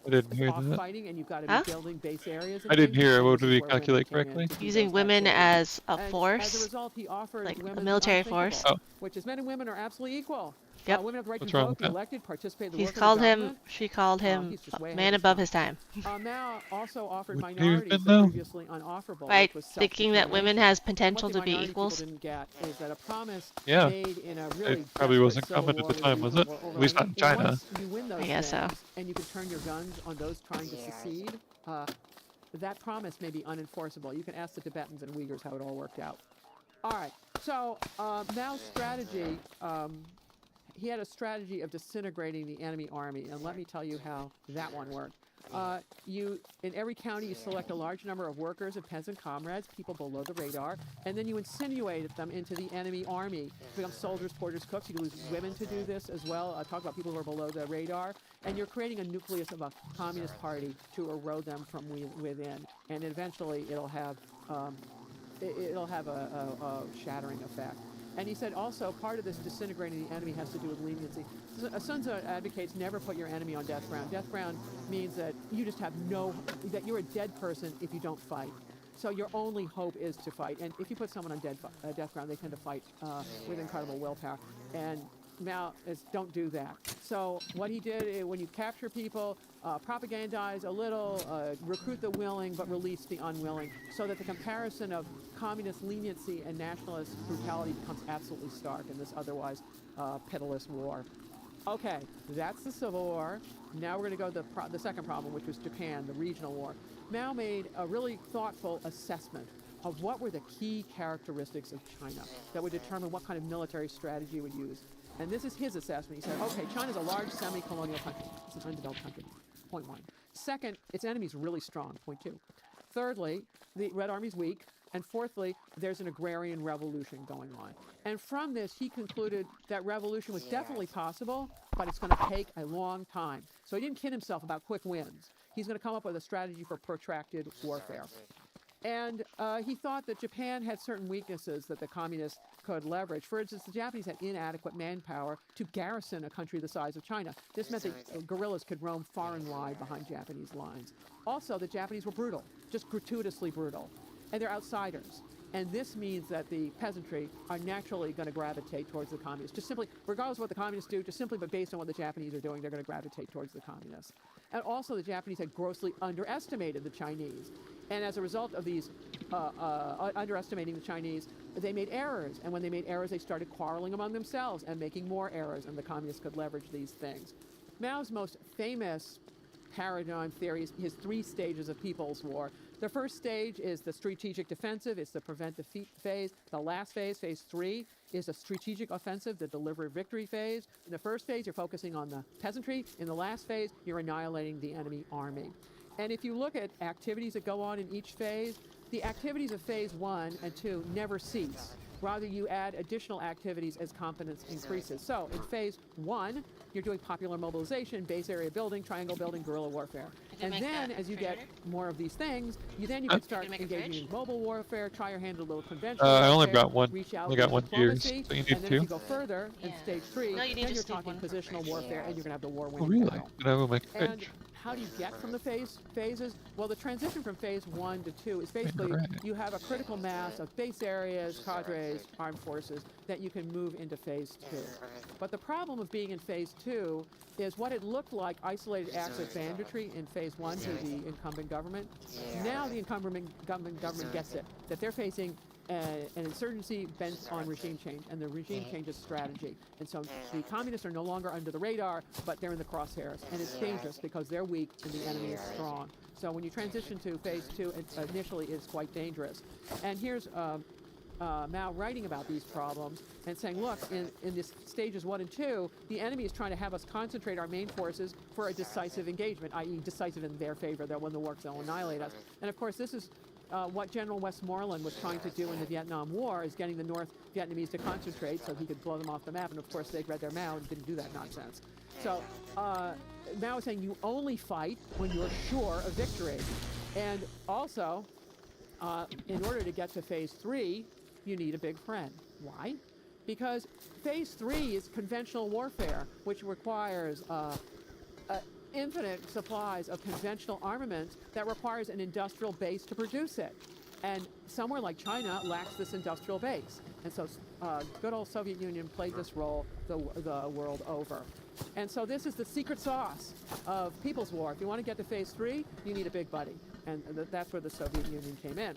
I didn't be hear off that. fighting, and you've got to Huh? be building base areas. And I didn't things, hear. and What this did is he where women calculate came in correctly? to do Using those women activities. as a And as a force. result, he offered Like a women the military unthinkable, force. Oh. which is men and women are absolutely equal. Yep. Women have the right What's to wrong vote, with be that? elected, participate in the He's work of called the him. government. She called him He's just way ahead man of his above time. his time. Mao also offered Wouldn't he have minorities been, the though? previously unofferable, Right, which was thinking that women self-determination. has And potential what the to be minority people equals. didn't get is that a promise Yeah. made in a really It probably desperate wasn't civil common at war the with time, was regional it? war At least not in China. Once you win those I guess so. things and you can turn your guns on those trying to secede, that promise may be unenforceable. You can ask the Tibetans and Uyghurs how it all worked out. All right, so Mao's strategy, he had a strategy of disintegrating the enemy army, and let me tell you how that one worked. In every county, you select a large number of workers and peasant comrades, people below the radar, and then you insinuate them into the enemy army. Become soldiers, porters, cooks. You can use women to do this as well. Talk about people who are below the radar, and you're creating a nucleus of a communist party to erode them from within, and eventually it'll have a shattering effect. And he said also part of this disintegrating the enemy has to do with leniency. Sun Tzu advocates never put your enemy on death ground. Death ground means that you just have that you're a dead person if you don't fight. So your only hope is to fight. And if you put someone on death ground, they tend to fight with incredible willpower. And Mao is don't do that. So what he did is when you capture people, propagandize a little, recruit the willing but release the unwilling, so that the comparison of communist leniency and nationalist brutality becomes absolutely stark in this otherwise pitiless war. Okay, that's the Civil War. Now we're going to go to the second problem, which was Japan, the regional war. Mao made a really thoughtful assessment of what were the key characteristics of China that would determine what kind of military strategy he would use. And this is his assessment. He said, okay, China's a large semi-colonial country. It's an undeveloped country, point 1. Second, its enemy's really strong, point 2. Thirdly, the Red Army's weak. And fourthly, there's an agrarian revolution going on. And from this, he concluded that revolution was definitely possible, but it's going to take a long time. So he didn't kid himself about quick wins. He's going to come up with a strategy for protracted warfare. And he thought that Japan had certain weaknesses that the communists could leverage. For instance, the Japanese had inadequate manpower to garrison a country the size of China. This meant that guerrillas could roam far and wide behind Japanese lines. Also, the Japanese were brutal, just gratuitously brutal, and they're outsiders. And this means that the peasantry are naturally going to gravitate towards the communists. Just simply, regardless of what the communists do, just simply, but based on what the Japanese are doing, they're going to gravitate towards the communists. And also, the Japanese had grossly underestimated the Chinese. And as a result of these underestimating the Chinese, they made errors. And when they made errors, they started quarreling among themselves and making more errors. And the communists could leverage these things. Mao's most famous paradigm theory is his 3 stages of People's War. The first stage is the strategic defensive. It's the prevent defeat phase. The last phase, phase 3, is a strategic offensive, the deliver victory phase. In the first phase, you're focusing on the peasantry. In the last phase, you're annihilating the enemy army. And if you look at activities that go on in each phase, the activities of phase 1 and 2 never cease. Rather, you add additional activities as competence increases. So in phase 1, you're doing popular mobilization, base area building, triangle building, guerrilla warfare. And then as you get more of these things, you can start engaging in mobile warfare, try your hand at a little conventional warfare, I only got one. reach out Only got with 1 year, diplomacy, so you and need then 2. as you go further in stage 3, No, you need then to you're stick talking one. positional warfare, and you're going to have the war Oh, winning really? battle. Then I will make a And bridge. how do you get from the phases? Well, the transition from phase 1 to 2 is basically you have a critical mass of base areas, cadres, armed forces that you can move into phase 2. But the problem of being in phase 2 is what it looked like isolated acts of banditry in phase 1 to the incumbent government. Now the incumbent government gets it, that they're facing an insurgency bent on regime change, and the regime change is strategy. And so the communists are no longer under the radar, but they're in the crosshairs. And it's dangerous because they're weak and the enemy is strong. So when you transition to phase 2, it initially is quite dangerous. And here's Mao writing about these problems and saying, look, in this stages 1 and 2, the enemy is trying to have us concentrate our main forces for a decisive engagement, i.e. decisive in their favor, that when the works, they'll annihilate us. And of course, this is what General Westmoreland was trying to do in the Vietnam War, is getting the North Vietnamese to concentrate so he could blow them off the map. And of course, they'd read their Mao and didn't do that nonsense. So Mao is saying you only fight when you're sure of victory. And also, in order to get to phase 3, you need a big friend. Why? Because phase 3 is conventional warfare, which requires infinite supplies of conventional armaments that requires an industrial base to produce it. And somewhere like China lacks this industrial base. And so good old Soviet Union played this role the world over. And so this is the secret sauce of People's War. If you want to get to phase 3, you need a big buddy. And that's where the Soviet Union came in.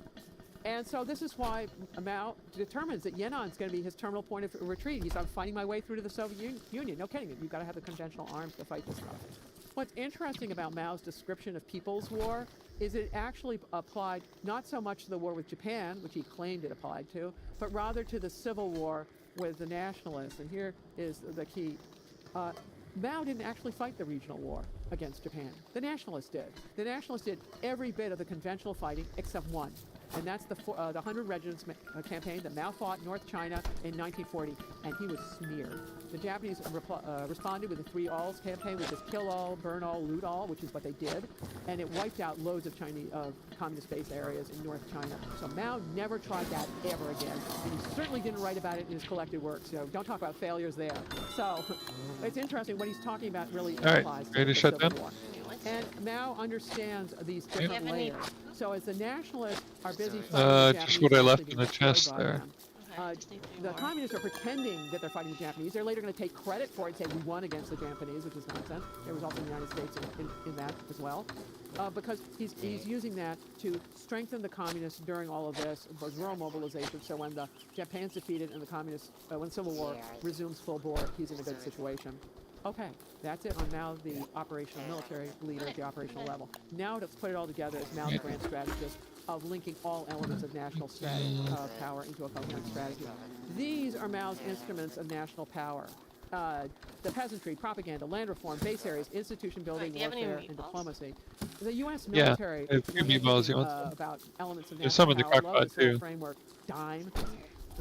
And so this is why Mao determines that Yan'an is going to be his terminal point of retreat. He's, I'm fighting my way through to the Soviet Union. No kidding. You've got to have the conventional arms to fight this stuff. What's interesting about Mao's description of People's War is it actually applied not so much to the war with Japan, which he claimed it applied to, but rather to the civil war with the nationalists. And here is the key. Mao didn't actually fight the regional war against Japan. The nationalists did. The nationalists did every bit of the conventional fighting except one. And that's the 100 Regiments campaign that Mao fought in North China in 1940, and he was smeared. The Japanese responded with the 3 alls campaign, which is kill all, burn all, loot all, which is what they did, and it wiped out loads of communist base areas in North China. So Mao never tried that ever again, and he certainly didn't write about it in his collected works. So don't talk about failures there. So it's interesting what he's talking about really applies to the Civil War. And Mao understands these different layers. So as the nationalists are busy fighting the Japanese, just what I left in the chest there. The communists are pretending that they're fighting the Japanese. They're later going to take credit for it and say we won against the Japanese, which is nonsense. There was also the United States in that as well. Because he's using that to strengthen the communists during all of this, was rural mobilization. So when the Japan's defeated and the communists, when Civil War resumes full bore, he's in a good situation. Okay, that's it on Mao, the operational military leader at the operational level. Now let's put it all together as Mao, the grand strategist of linking all elements of national power into a coherent strategy. These are Mao's instruments of national power. The peasantry, propaganda, land reform, base areas, institution building, warfare, and diplomacy. The U.S. military about elements of national power, love this whole framework. Dime.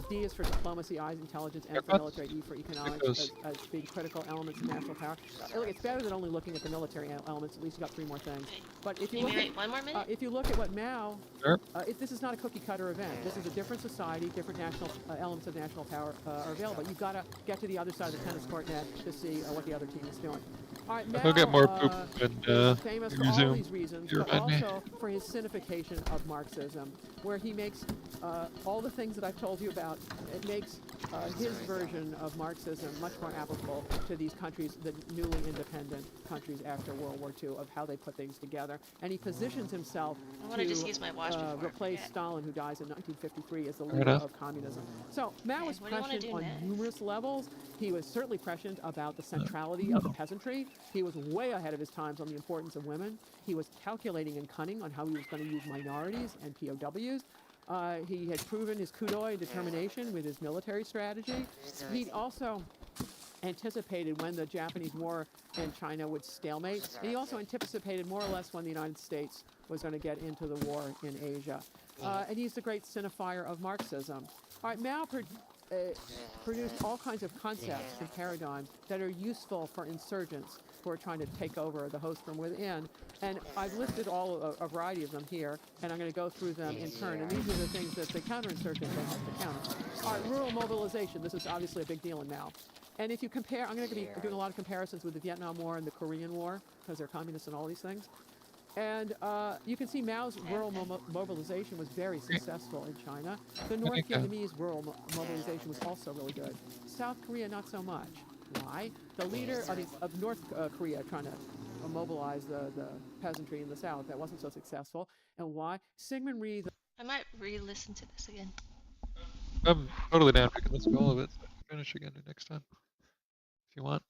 D is for diplomacy, I is intelligence, N for military, E for economics, as being critical elements of national power. Look, it's better than only looking at the military elements. At least you got 3 more things. But if you look at, one more minute? if you look at what Mao, Sure. this is not a cookie cutter event. This is a different society, different national elements of national power are available. You've got to get to the other side of the tennis court net to see what the other team is doing. All right, Mao, He'll get more poop is when famous for all these reasons, but also for his sinification of Marxism, where he makes all the things that I've told you about. It makes his version of Marxism much more applicable to these countries, the newly independent countries after World War II, of how they put things together. And he positions himself to replace Stalin, who dies in 1953, as the leader of communism. So Mao was prescient on numerous levels. He was certainly prescient about the centrality of the peasantry. He was way ahead of his times on the importance of women. He was calculating and cunning on how he was going to use minorities and POWs. He had proven his kudo determination with his military strategy. He also anticipated when the Japanese war in China would stalemate, and he also anticipated more or less when the United States was going to get into the war in Asia. And he's the great signifier of Marxism. All right, Mao produced all kinds of concepts and paradigms that are useful for insurgents who are trying to take over the host from within. And I've listed a variety of them here, and I'm going to go through them in turn. And these are the things that the counterinsurgents they have to counter. All right, rural mobilization. This is obviously a big deal in Mao. And if you compare, I'm going to be doing a lot of comparisons with the Vietnam War and the Korean War, because they're communists and all these things. And you can see Mao's rural mobilization was very successful in China. The North Vietnamese rural mobilization was also really good. South Korea, not so much. Why? The leader of North Korea trying to mobilize the peasantry in the South, that wasn't so successful. And why? Syngman Rhee. I might re-listen to this again. I'm totally down. We can listen to all of it. Finish again next time if you want.